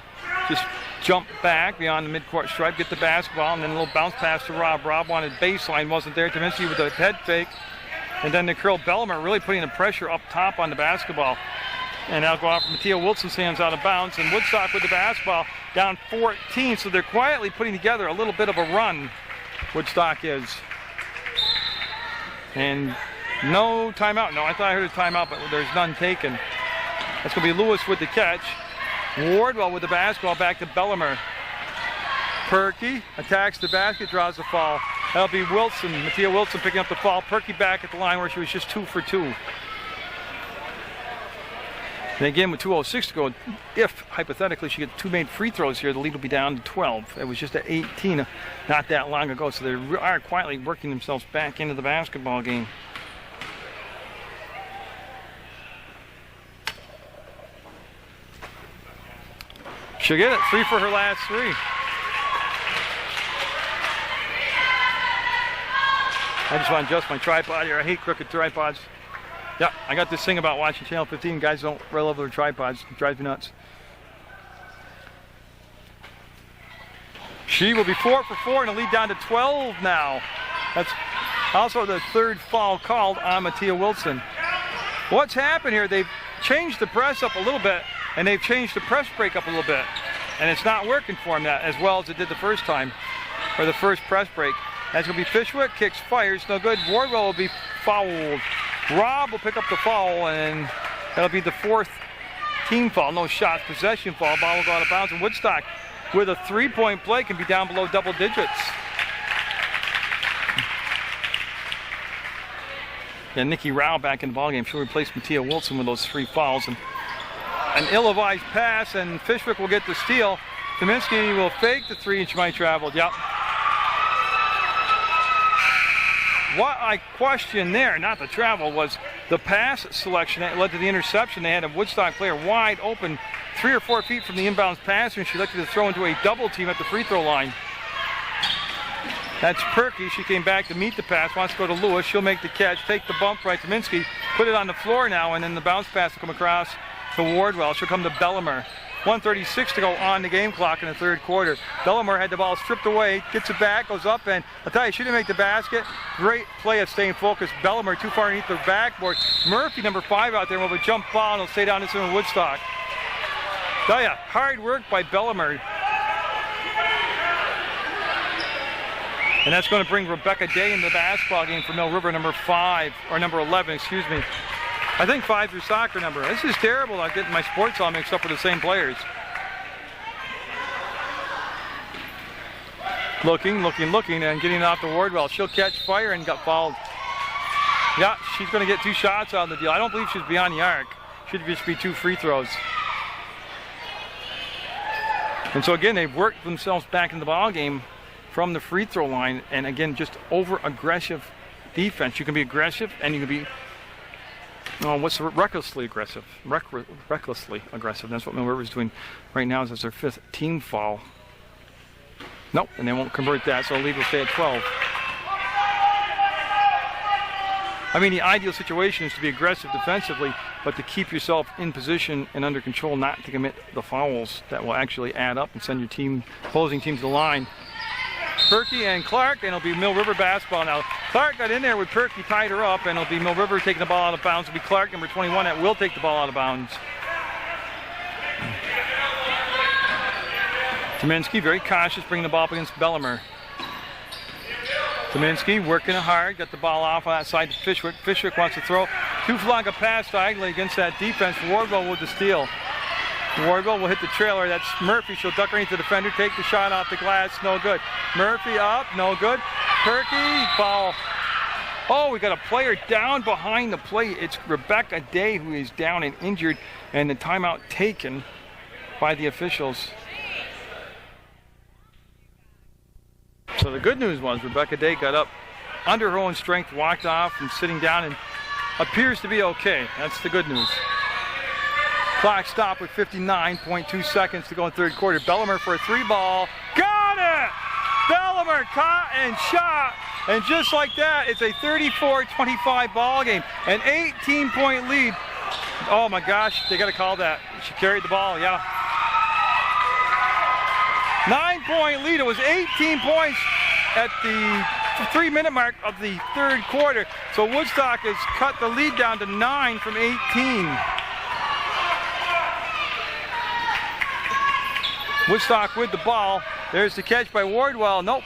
just jump back beyond the midcourt stripe, get the basketball, and then a little bounce pass to Robb. Robb wanted baseline, wasn't there. Tominski with a head fake, and then the curl. Bellimer really putting the pressure up top on the basketball. And that'll go off from Mattia Wilson's hands out of bounds, and Woodstock with the basketball down 14, so they're quietly putting together a little bit of a run, Woodstock is. And no timeout. No, I thought I heard a timeout, but there's none taken. That's going to be Lewis with the catch. Wardwell with the basketball back to Bellimer. Perky attacks the basket, draws the foul. That'll be Wilson, Mattia Wilson picking up the foul. Perky back at the line where she was just 2 for 2. And again, with 2:06 to go, if hypothetically she gets 2 made free throws here, the lead will be down to 12. It was just at 18 not that long ago, so they are quietly working themselves back into the basketball game. She'll get it. 3 for her last 3. I just want to adjust my tripod here. I hate crooked tripods. Yeah, I got this thing about watching Channel 15. Guys don't roll over their tripods. It drives me nuts. She will be 4 for 4 and a lead down to 12 now. That's also the 3rd foul called on Mattia Wilson. What's happened here? They've changed the press up a little bit, and they've changed the press break up a little bit. And it's not working for them that as well as it did the first time, or the first press break. That's going to be Fishwick, kicks, fires, no good. Wardwell will be fouled. Robb will pick up the foul, and that'll be the 4th team foul. No shots, possession foul. Ball will go out of bounds, and Woodstock with a 3-point play can be down below double digits. And Nikki Rao back in the ballgame. She'll replace Mattia Wilson with those 3 fouls. And an ill-advised pass, and Fishwick will get the steal. Kaminsky will fake the 3, and she might travel. Yep. What I questioned there, not the travel, was the pass selection that led to the interception. They had a Woodstock player wide open 3 or 4 feet from the inbounds passer, and she elected to throw into a double team at the free throw line. That's Perky. She came back to meet the pass, wants to go to Lewis. She'll make the catch, take the bump right to Minsky, put it on the floor now, and then the bounce pass will come across to Wardwell. She'll come to Bellimer. 1:36 to go on the game clock in the 3rd quarter. Bellimer had the ball stripped away, gets it back, goes up, and I'll tell you, she didn't make the basket. Great play of staying focused. Bellimer too far underneath the backboard. Murphy, number 5 out there, will have a jump ball, and he'll stay down this in Woodstock. Tell ya, hard work by Bellimer. And that's going to bring Rebecca Day into the basketball game for Mill River, number 5, or number 11, excuse me. I think 5's her soccer number. This is terrible. I'm getting my sports all mixed up with the same players. Looking, and getting it off to Wardwell. She'll catch fire and got fouled. Yeah, she's going to get 2 shots on the deal. I don't believe she's beyond the arc. Should just be 2 free throws. And so again, they've worked themselves back in the ball game from the free throw line, and again, just over-aggressive defense. You can be aggressive, and you can be recklessly aggressive. Recklessly aggressive. That's what Mill River's doing right now. Is that's their 5th team foul. Nope, and they won't convert that, so the lead will stay at 12. I mean, the ideal situation is to be aggressive defensively, but to keep yourself in position and under control, not to commit the fouls that will actually add up and send your opposing team to the line. Perky and Clark, and it'll be Mill River basketball now. Clark got in there with Perky, tied her up, and it'll be Mill River taking the ball out of bounds. It'll be Clark, number 21, that will take the ball out of bounds. Kaminsky, very cautious, bringing the ball up against Bellimer. Kaminsky working hard, got the ball off on that side to Fishwick. Fishwick wants to throw. Too long a pass diagonally against that defense. Wardwell with the steal. Wardwell will hit the trailer. That's Murphy. She'll duck underneath the defender, take the shot off the glass. No good. Murphy up. No good. Perky. Foul. Oh, we got a player down behind the plate. It's Rebecca Day who is down and injured, and the timeout taken by the officials. So the good news was Rebecca Day got up under her own strength, walked off and sitting down, and appears to be okay. That's the good news. Clock stopped with 59.2 seconds to go in 3rd quarter. Bellimer for a 3-ball. Got it! Bellimer caught and shot. And just like that, it's a 34-25 ball game. An 18-point lead. Oh my gosh, they got to call that. She carried the ball, yeah. 9-point lead. It was 18 points at the 3-minute mark of the 3rd quarter. So Woodstock has cut the lead down to 9 from 18. Woodstock with the ball. There's the catch by Wardwell. Nope.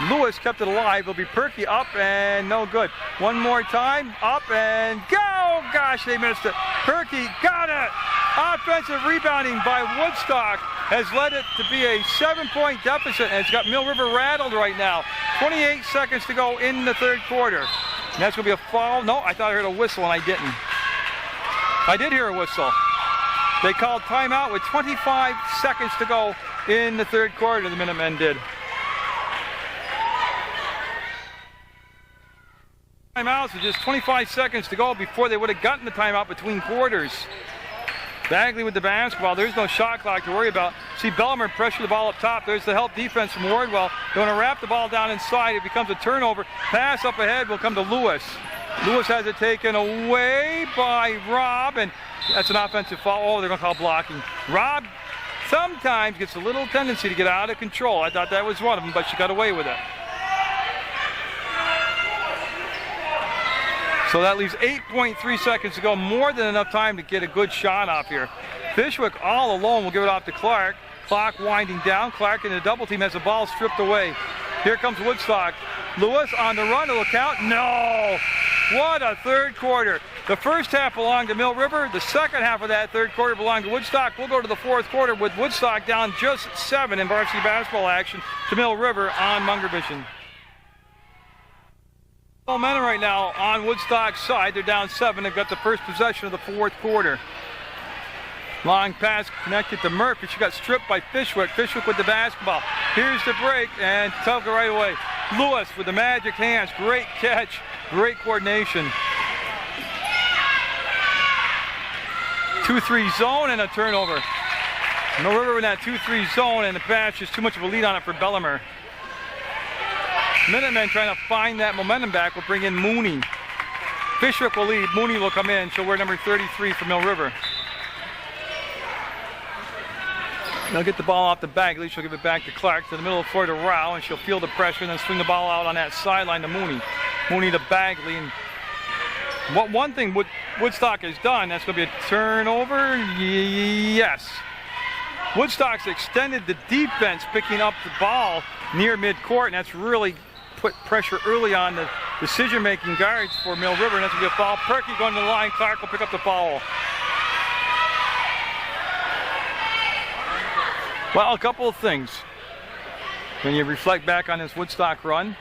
Lewis kept it alive. It'll be Perky up and no good. One more time, up and go! Gosh, they missed it. Perky got it! Offensive rebounding by Woodstock has led it to be a 7-point deficit, and it's got Mill River rattled right now. 28 seconds to go in the third quarter. And that's going to be a foul. No, I thought I heard a whistle and I didn't. I did hear a whistle. They called timeout with 25 seconds to go in the third quarter, the Minutemen did. Timeouts with just 25 seconds to go before they would have gotten the timeout between quarters. Bagley with the basketball. There's no shot clock to worry about. See Bellarmine pressure the ball up top. There's the help defense from Wardwell. They want to wrap the ball down inside. It becomes a turnover. Pass up ahead will come to Lewis. Lewis has it taken away by Robb, and that's an offensive foul. Oh, they're going to call blocking. Robb sometimes gets a little tendency to get out of control. I thought that was one of them, but she got away with it. So that leaves 8.3 seconds to go, more than enough time to get a good shot off here. Fishwick all alone will give it off to Clark. Clock winding down. Clark in the double team has the ball stripped away. Here comes Woodstock. Lewis on the run, it'll count. No! What a third quarter. The first half belonged to Mill River. The second half of that third quarter belonged to Woodstock. We'll go to the fourth quarter with Woodstock down just 7 in varsity basketball action to Mill River on Munger Vision. Momentum right now on Woodstock's side. They're down 7. They've got the first possession of the fourth quarter. Long pass connected to Murphy. She got stripped by Fishwick. Fishwick with the basketball. Here's the break, and took it right away. Lewis with the magic hands. Great catch. Great coordination. 2-3 zone and a turnover. Mill River in that 2-3 zone, and the pass is too much of a lead on it for Bellarmine. Minutemen trying to find that momentum back will bring in Mooney. Fishwick will lead. Mooney will come in. She'll wear number 33 for Mill River. They'll get the ball off the Bagley. She'll give it back to Clark to the middle of the floor to Rao, and she'll feel the pressure and then swing the ball out on that sideline to Mooney. Mooney to Bagley. And one thing Woodstock has done, that's going to be a turnover. Yes. Woodstock's extended the defense, picking up the ball near midcourt, and that's really put pressure early on the decision-making guards for Mill River, and that's going to be a foul. Perky going to the line. Clark will pick up the foul. Well, a couple of things. When you reflect back on this Woodstock run,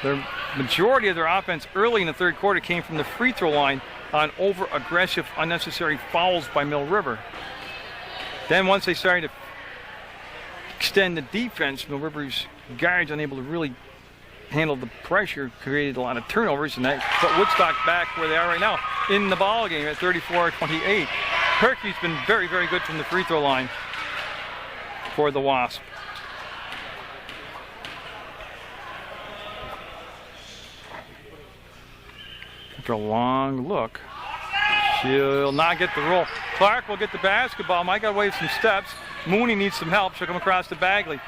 the majority of their offense early in the third quarter came from the free throw line on over-aggressive, unnecessary fouls by Mill River. Then once they started to extend the defense, Mill River's guards unable to really handle the pressure, created a lot of turnovers, and that put Woodstock back where they are right now in the ball game at 34-28. Perky's been very, very good from the free throw line for the Wasp. After a long look, she'll not get the roll. Clark will get the basketball. Mike got away with some steps. Mooney needs some help. She'll come across to Bagley.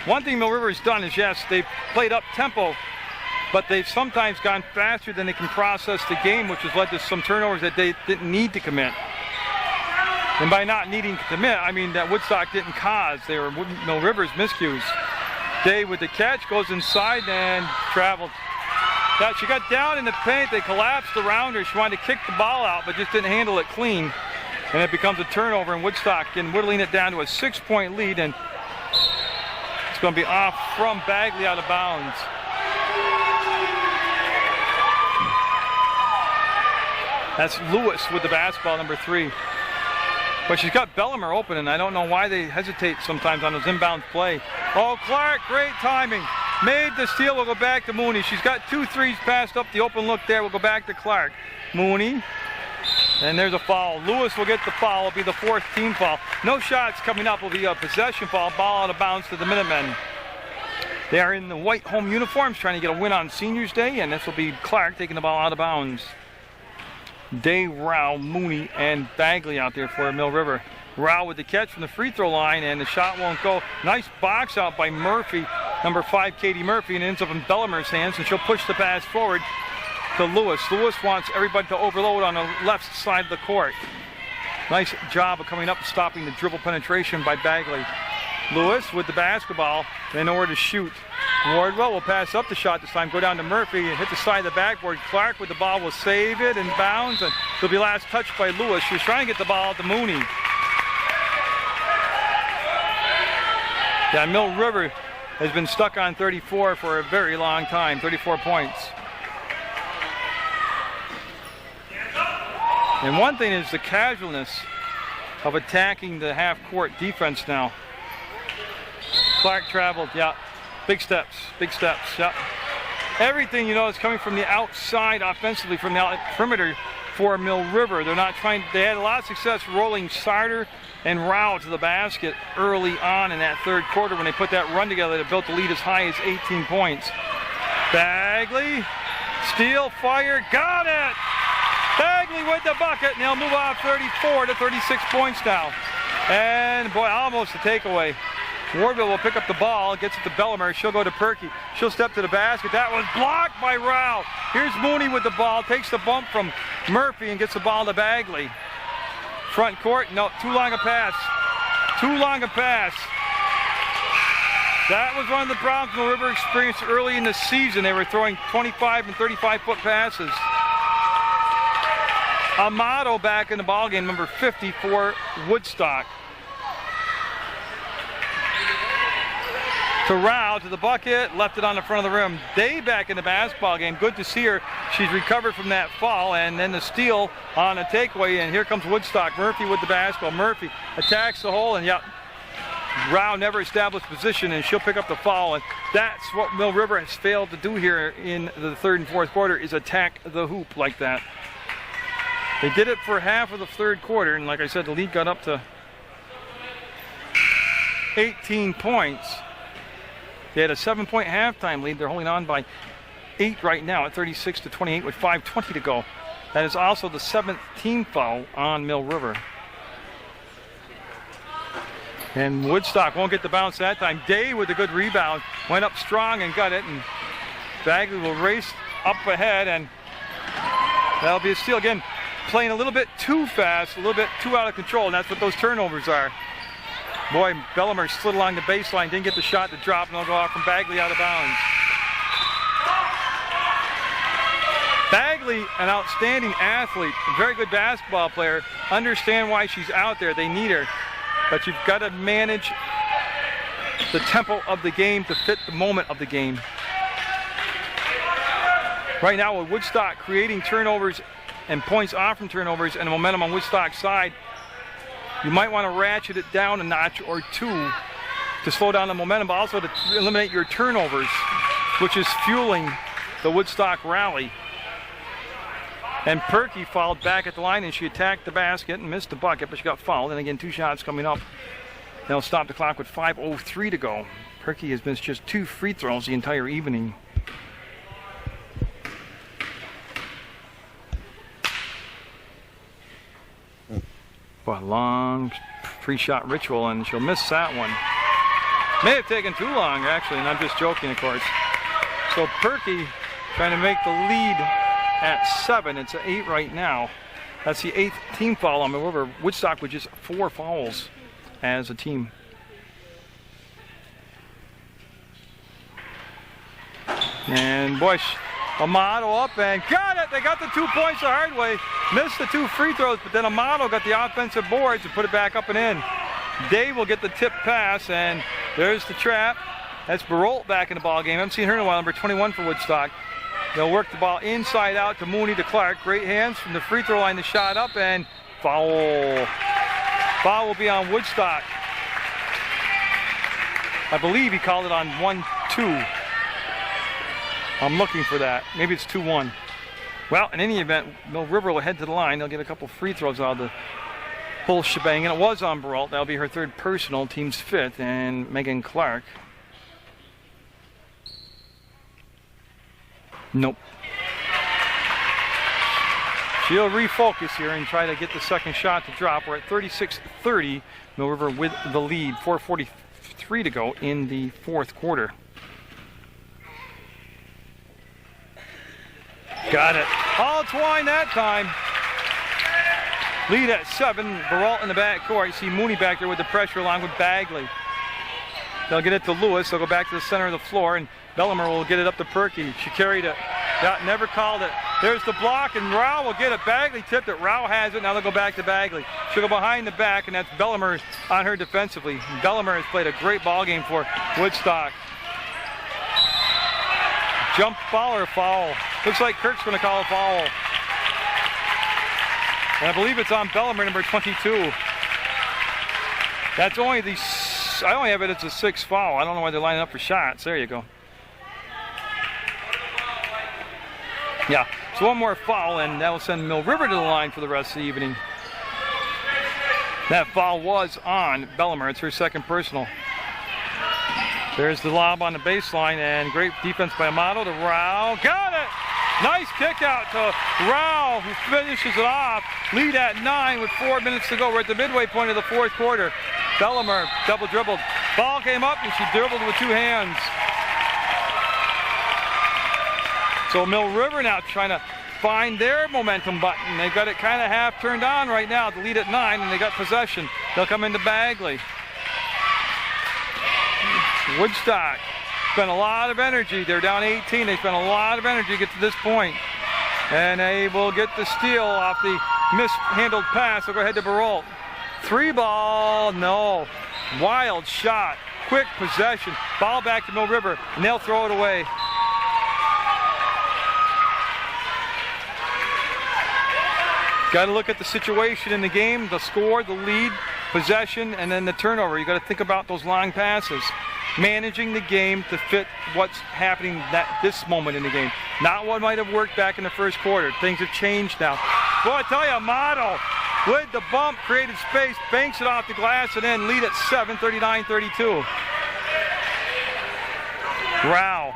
One thing Mill River has done is, yes, they've played up tempo, but they've sometimes gone faster than they can process the game, which has led to some turnovers that they didn't need to commit. And by not needing to commit, I mean that Woodstock didn't cause. They were Mill River's miscues. Day with the catch, goes inside and traveled. She got down in the paint. They collapsed around her. She wanted to kick the ball out, but just didn't handle it clean. And it becomes a turnover, and Woodstock and whittling it down to a 6-point lead, and it's going to be off from Bagley out of bounds. That's Lewis with the basketball, number 3. But she's got Bellarmine open, and I don't know why they hesitate sometimes on those inbound play. Oh, Clark, great timing. Made the steal, will go back to Mooney. She's got 2 threes passed up the open look there. We'll go back to Clark. Mooney. And there's a foul. Lewis will get the foul. It'll be the 4th team foul. No shots coming up. Will be a possession foul. Ball out of bounds to the Minutemen. They are in the white home uniforms trying to get a win on Seniors Day, and this will be Clark taking the ball out of bounds. Day, Rao, Mooney, and Bagley out there for Mill River. Rao with the catch from the free throw line, and the shot won't go. Nice box out by Murphy, number 5, Katie Murphy, and it ends up in Bellarmine's hands, and she'll push the pass forward to Lewis. Lewis wants everybody to overload on the left side of the court. Nice job of coming up and stopping the dribble penetration by Bagley. Lewis with the basketball, they know where to shoot. Wardwell will pass up the shot this time, go down to Murphy and hit the side of the backboard. Clark with the ball will save it and bounds, and it'll be last touched by Lewis. She was trying to get the ball to Mooney. Yeah, Mill River has been stuck on 34 for a very long time, 34 points. And one thing is the casualness of attacking the half-court defense now. Clark traveled, yeah. Big steps, yeah. Everything, you know, is coming from the outside offensively, from the perimeter for Mill River. They're not trying, they had a lot of success rolling Sarter and Rao to the basket early on in that third quarter when they put that run together that built the lead as high as 18 points. Bagley, steal, fire, got it! Bagley with the bucket, and they'll move off 34 to 36 points now. And boy, almost a takeaway. Wardville will pick up the ball, gets it to Bellamere. She'll go to Perky. She'll step to the basket. That was blocked by Rao. Here's Mooney with the ball, takes the bump from Murphy and gets the ball to Bagley. Front court, no, too long a pass. Too long a pass. That was one of the problems the River experienced early in the season. They were throwing 25 and 35-foot passes. Amato back in the ballgame, number 50 for Woodstock. To Rao, to the bucket, left it on the front of the rim. Day back in the basketball game. Good to see her. She's recovered from that fall, and then the steal on a takeaway, and here comes Woodstock. Murphy with the basketball. Murphy attacks the hole, and yep, Rao never established position, and she'll pick up the foul, and that's what Mill River has failed to do here in the third and fourth quarter, is attack the hoop like that. They did it for half of the third quarter, and like I said, the lead got up to 18 points. They had a 7-point halftime lead. They're holding on by 8 right now at 36-28 with 5:20 to go. That is also the 7th team foul on Mill River. And Woodstock won't get the bounce that time. Day with a good rebound. Went up strong and got it. And Bagley will race up ahead, and that'll be a steal. Again, playing a little bit too fast, a little bit too out of control, and that's what those turnovers are. Boy, Bellamere slid along the baseline, didn't get the shot to drop, and they'll go off from Bagley out of bounds. Bagley, an outstanding athlete, a very good basketball player. Understand why she's out there. They need her. But you've got to manage the tempo of the game to fit the moment of the game. Right now with Woodstock creating turnovers and points off from turnovers and the momentum on Woodstock's side, you might want to ratchet it down a notch or two to slow down the momentum, but also to eliminate your turnovers, which is fueling the Woodstock rally. And Perky fouled back at the line, and she attacked the basket and missed the bucket, but she got fouled. And again, 2 shots coming up. They'll stop the clock with 5:03 to go. Perky has missed just 2 free throws the entire evening. Boy, long free-shot ritual, and she'll miss that one. May have taken too long, actually, and I'm just joking, of course. So Perky trying to make the lead at 7. It's at 8 right now. That's the 8th team foul on Mill River. Woodstock with just 4 fouls as a team. And boy, Amato up and got it. They got the 2 points the hard way. Missed the 2 free throws, but then Amato got the offensive boards and put it back up and in. Dave will get the tip pass, and there's the trap. That's Barolt back in the ball game. I haven't seen her in a while, number 21 for Woodstock. They'll work the ball inside out to Mooney to Clark. Great hands from the free throw line. The shot up, and foul. Foul will be on Woodstock. I believe he called it on 1-2. I'm looking for that. Maybe it's 2-1. Well, in any event, Mill River will head to the line. They'll get a couple free throws out of the whole shebang, and it was on Barolt. That'll be her 3rd personal, team's 5th, and Megan Clark. Nope. She'll refocus here and try to get the second shot to drop. We're at 36-30. Mill River with the lead. 4:43 to go in the 4th quarter. Got it. All twine that time. Lead at 7. Barolt in the back court. You see Mooney back there with the pressure along with Bagley. They'll get it to Lewis. They'll go back to the center of the floor, and Bellimer will get it up to Perky. She carried it. Yeah, never called it. There's the block, and Rao will get it. Bagley tipped it. Rao has it. Now they'll go back to Bagley. She'll go behind the back, and that's Bellimer on her defensively. Bellimer has played a great ball game for Woodstock. Jump ball or foul? Looks like Kirk's going to call a foul. And I believe it's on Bellimer, number 22. That's only the... I only have it as a 6th foul. I don't know why they're lining up for shots. There you go. Yeah, so one more foul, and that will send Mill River to the line for the rest of the evening. That foul was on Bellimer. It's her second personal. There's the lob on the baseline, and great defense by Amato to Rao. Got it! Nice kick out to Rao, who finishes it off. Lead at 9 with 4 minutes to go. We're at the midway point of the fourth quarter. Bellimer double dribbled. Ball came up, and she dribbled with 2 hands. So Mill River now trying to find their momentum button. They've got it kind of half turned on right now to lead at 9, and they got possession. They'll come into Bagley. Woodstock spent a lot of energy. They're down 18. They spent a lot of energy to get to this point. And they will get the steal off the mishandled pass. They'll go ahead to Barolt. 3 ball, no. Wild shot. Quick possession. Ball back to Mill River, and they'll throw it away. Got to look at the situation in the game, the score, the lead, possession, and then the turnover. You got to think about those long passes. Managing the game to fit what's happening at this moment in the game. Not what might have worked back in the first quarter. Things have changed now. Boy, I tell you, Amato with the bump, created space, banks it off the glass, and then lead at 7, 39-32. Rao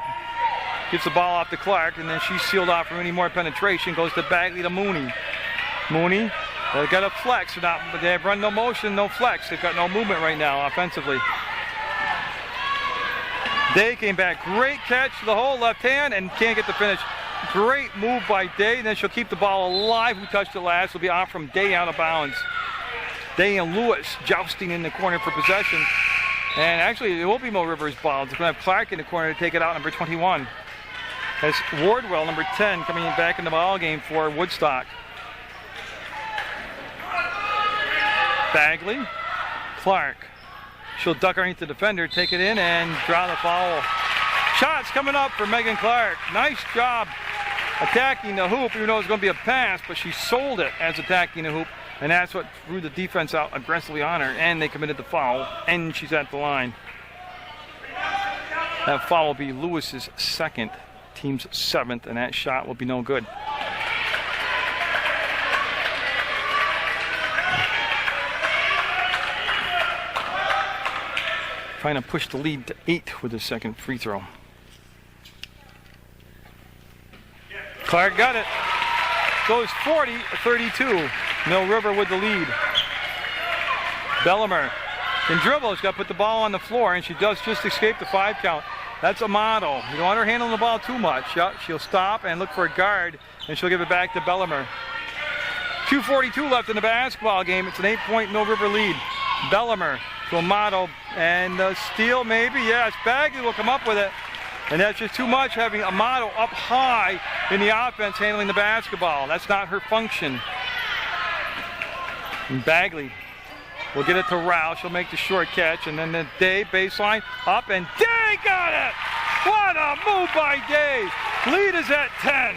gets the ball off to Clark, and then she's sealed off from any more penetration. Goes to Bagley to Mooney. Mooney, they've got a flex. They have run no motion, no flex. They've got no movement right now offensively. Day came back. Great catch to the hole, left hand, and can't get the finish. Great move by Day, and then she'll keep the ball alive. Who touched it last will be off from Day out of bounds. Day and Lewis jousting in the corner for possession. And actually, it will be Mill River's ball. It's going to have Clark in the corner to take it out, number 21. As Wardwell, number 10, coming back in the ball game for Woodstock. Bagley, Clark. She'll duck underneath the defender, take it in, and draw the foul. Shots coming up for Megan Clark. Nice job attacking the hoop, even though it was going to be a pass, but she sold it as attacking the hoop, and that's what threw the defense out aggressively on her, and they committed the foul, and she's at the line. That foul will be Lewis's 2nd, team's 7th, and that shot will be no good. Trying to push the lead to 8 with his 2nd free throw. Clark got it. Goes 40-32. Mill River with the lead. Bellimer can dribble. She's got to put the ball on the floor, and she does just escape the 5 count. That's Amato. You don't want her handling the ball too much. Yeah, she'll stop and look for a guard, and she'll give it back to Bellimer. 2:42 left in the basketball game. It's an 8-point Mill River lead. Bellimer to Amato, and the steal maybe, yes, Bagley will come up with it, and that's just too much having Amato up high in the offense handling the basketball. That's not her function. And Bagley will get it to Rao. She'll make the short catch, and then the Day baseline up, and Day got it! What a move by Day! Lead is at 10.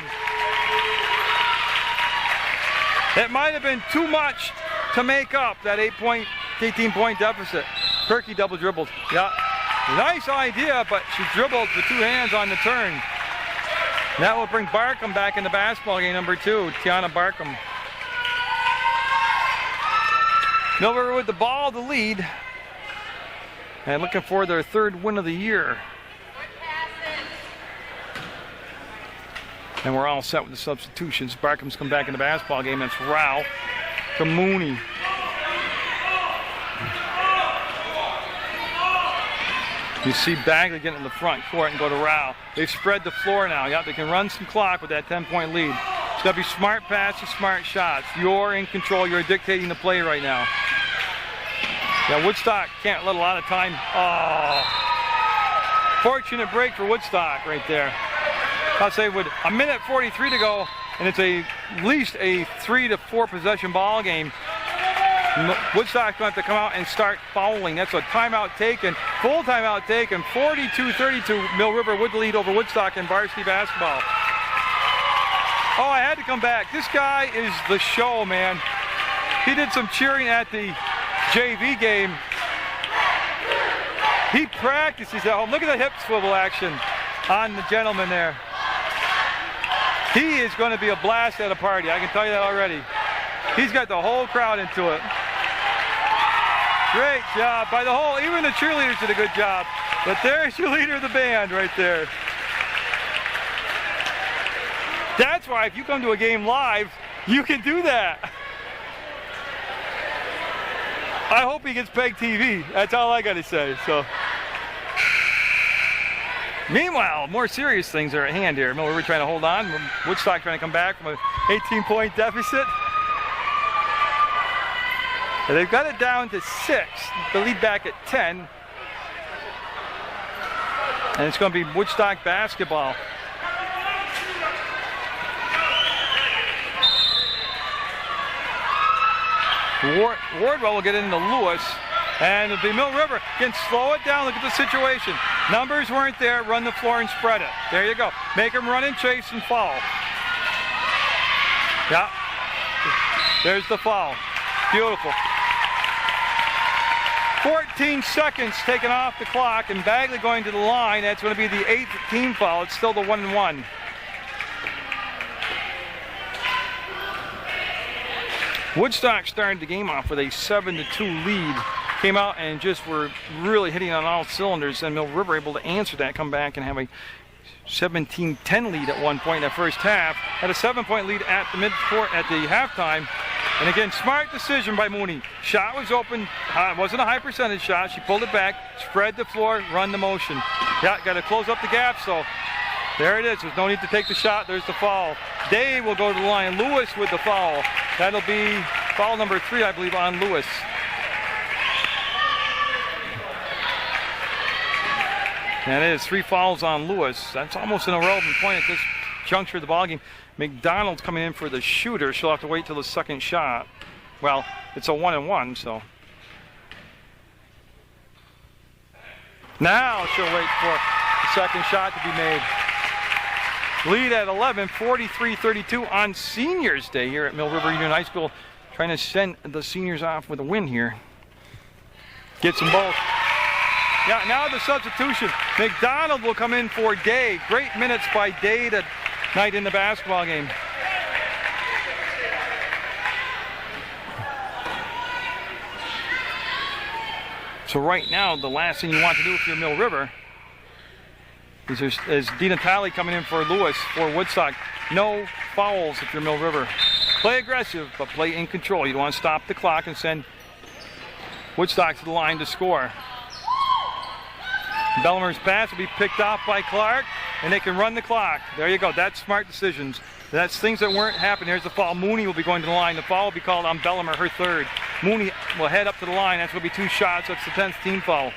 It might have been too much to make up that 18-point deficit. Perky double dribbled. Yeah, nice idea, but she dribbled with 2 hands on the turn. That will bring Barkham back in the basketball game, number 2, Tiana Barkham. Mill River with the ball, the lead. And looking for their 3rd win of the year. And we're all set with the substitutions. Barkham's come back in the basketball game. That's Rao to Mooney. You see Bagley getting in the front court and go to Rao. They've spread the floor now. Yeah, they can run some clock with that 10-point lead. It's got to be smart passes, smart shots. You're in control. You're dictating the play right now. Yeah, Woodstock can't let a lot of time. Oh, Fortunate break for Woodstock right there. I'll say with a minute 43 to go, and it's at least a 3 to 4 possession ball game. Woodstock's going to have to come out and start fouling. That's a timeout taken, full timeout taken. 42-32, Mill River would lead over Woodstock in varsity basketball. Oh, I had to come back. This guy is the show, man. He did some cheering at the JV game. He practices at home. Look at the hip swivel action on the gentleman there. He is going to be a blast at a party. I can tell you that already. He's got the whole crowd into it. Great job by the whole, even the cheerleaders did a good job. But there's your leader of the band right there. That's why if you come to a game live, you can do that. I hope he gets PEGTV. That's all I got to say. So, meanwhile, more serious things are at hand here. Mill River trying to hold on. Woodstock trying to come back from an 18-point deficit. And they've got it down to 6. The lead back at 10. And it's going to be Woodstock basketball. Wardwell will get into Lewis, and it'll be Mill River. Again, slow it down, look at the situation. Numbers weren't there, run the floor and spread it. There you go. Make them run and chase and foul. Yeah, there's the foul. Beautiful. 14 seconds taken off the clock, and Bagley going to the line. That's going to be the 8th team foul. It's still the 1-1. Woodstock started the game off with a 7-2 lead. Came out and just were really hitting on all cylinders, and Mill River able to answer that, come back and have a 17-10 lead at one point in the first half. Had a 7-point lead at the mid-court at the halftime. And again, smart decision by Mooney. Shot was open. It wasn't a high percentage shot. She pulled it back, spread the floor, run the motion. Yeah, got to close up the gap, so there it is. There's no need to take the shot. There's the foul. Day will go to the line. Lewis with the foul. That'll be foul number 3, I believe, on Lewis. And it is 3 fouls on Lewis. That's almost an irrelevant point at this juncture of the ballgame. McDonald's coming in for the shooter. She'll have to wait till the second shot. Well, it's a 1-1, so. Now she'll wait for the second shot to be made. Lead at 11, 43-32 on Seniors Day here at Mill River Union High School. Trying to send the seniors off with a win here. Gets them both. Yeah, now the substitution. McDonald will come in for Day. Great minutes by Day tonight in the basketball game. So right now, the last thing you want to do if you're Mill River is Dina Talley coming in for Lewis for Woodstock. No fouls if you're Mill River. Play aggressive, but play in control. You don't want to stop the clock and send Woodstock to the line to score. Bellomer's pass will be picked off by Clark, and they can run the clock. There you go. That's smart decisions. That's things that weren't happening. Here's the foul. Mooney will be going to the line. The foul will be called on Bellomer, her 3rd. Mooney will head up to the line. That's going to be 2 shots. That's the 10th team foul.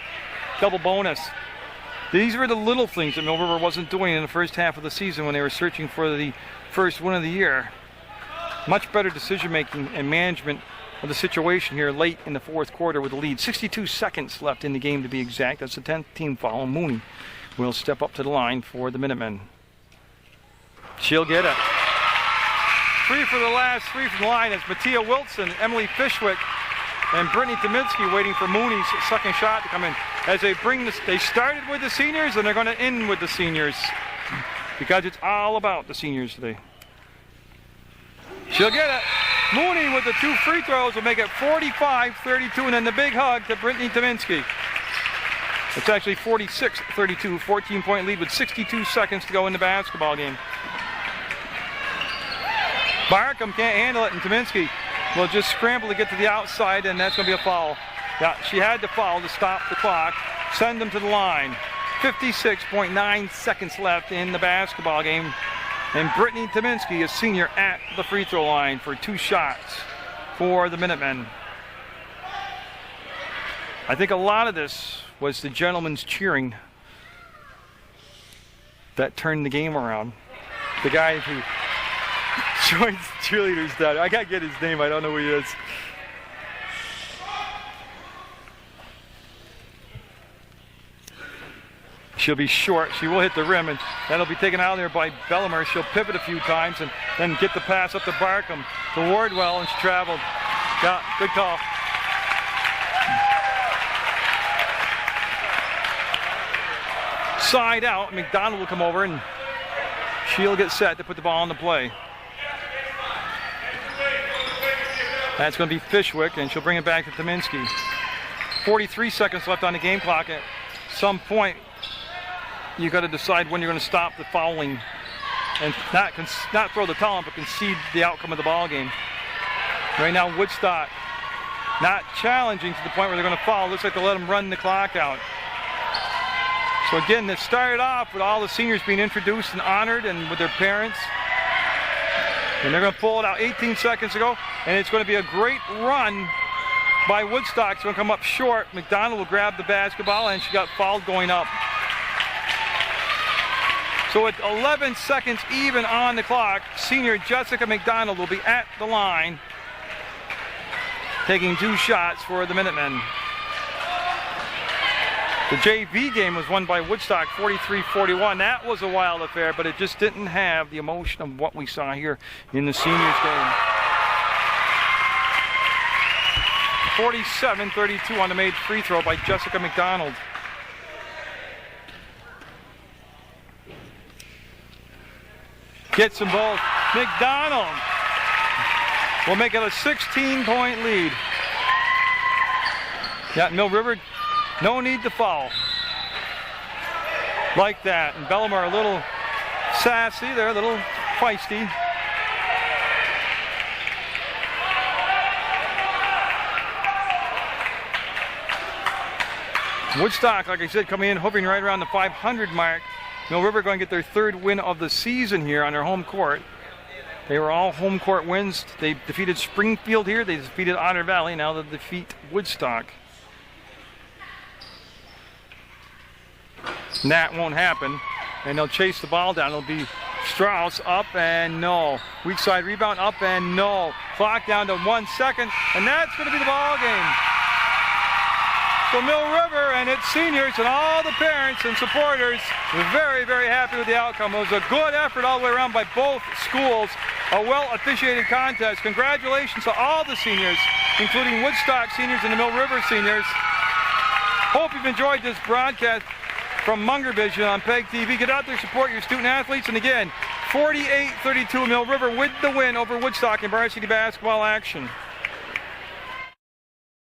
Double bonus. These were the little things that Mill River wasn't doing in the first half of the season when they were searching for the first win of the year. Much better decision making and management of the situation here late in the 4th quarter with the lead. 62 seconds left in the game to be exact. That's the 10th team foul. Mooney will step up to the line for the Minutemen. She'll get it. 3 for the last 3 from the line as Mattia Wilson, Emily Fishwick, and Brittany Tominski waiting for Mooney's second shot to come in. As they bring this, they started with the seniors and they're going to end with the seniors because it's all about the seniors today. She'll get it. Mooney with the 2 free throws will make it 45-32, and then the big hug to Brittany Tominski. It's actually 46-32, 14-point lead with 62 seconds to go in the basketball game. Barkham can't handle it, and Tominski will just scramble to get to the outside, and that's going to be a foul. Yeah, she had to foul to stop the clock, send them to the line. 56.9 seconds left in the basketball game. And Brittany Tominski, a senior, at the free throw line for 2 shots for the Minutemen. I think a lot of this was the gentleman's cheering that turned the game around. The guy who joins cheerleaders down. I gotta get his name. I don't know who he is. She'll be short. She will hit the rim, and that'll be taken out there by Bellamar. She'll pivot a few times and then get the pass up to Barkham to Wardwell, and she traveled. Yeah, good call. Side out. McDonald will come over, and she'll get set to put the ball on the play. That's going to be Fishwick, and she'll bring it back to Tominski. 43 seconds left on the game clock. At some point, you got to decide when you're going to stop the fouling and not throw the towel, but concede the outcome of the ball game. Right now, Woodstock not challenging to the point where they're going to foul. Looks like they'll let them run the clock out. So again, this started off with all the seniors being introduced and honored, and with their parents. And they're going to pull it out 18 seconds ago, and it's going to be a great run by Woodstock. It's going to come up short. McDonald will grab the basketball, and she got fouled going up. So at 11 seconds even on the clock, senior Jessica McDonald will be at the line, taking 2 shots for the Minutemen. The JV game was won by Woodstock 43-41. That was a wild affair, but it just didn't have the emotion of what we saw here in the seniors game. 47-32 on the made free throw by Jessica McDonald. Gets them both. McDonald will make it a 16-point lead. Got Mill River, no need to foul. Like that. And Bellamar a little sassy there, a little feisty. Woodstock, like I said, coming in hovering right around the 500 mark. Mill River going to get their 3rd win of the season here on their home court. They were all home court wins. They defeated Springfield here. They defeated Otter Valley. Now they defeat Woodstock. And that won't happen. And they'll chase the ball down. It'll be Strauss up and no. Weak side rebound up and no. Clock down to 1 second. And that's going to be the ball game. So Mill River and its seniors and all the parents and supporters were very, very happy with the outcome. It was a good effort all the way around by both schools. A well-officiated contest. Congratulations to all the seniors, including Woodstock seniors and the Mill River seniors. Hope you've enjoyed this broadcast from Munger Vision on PEGTV. Get out there, support your student athletes. And again, 48-32 Mill River with the win over Woodstock in varsity basketball action.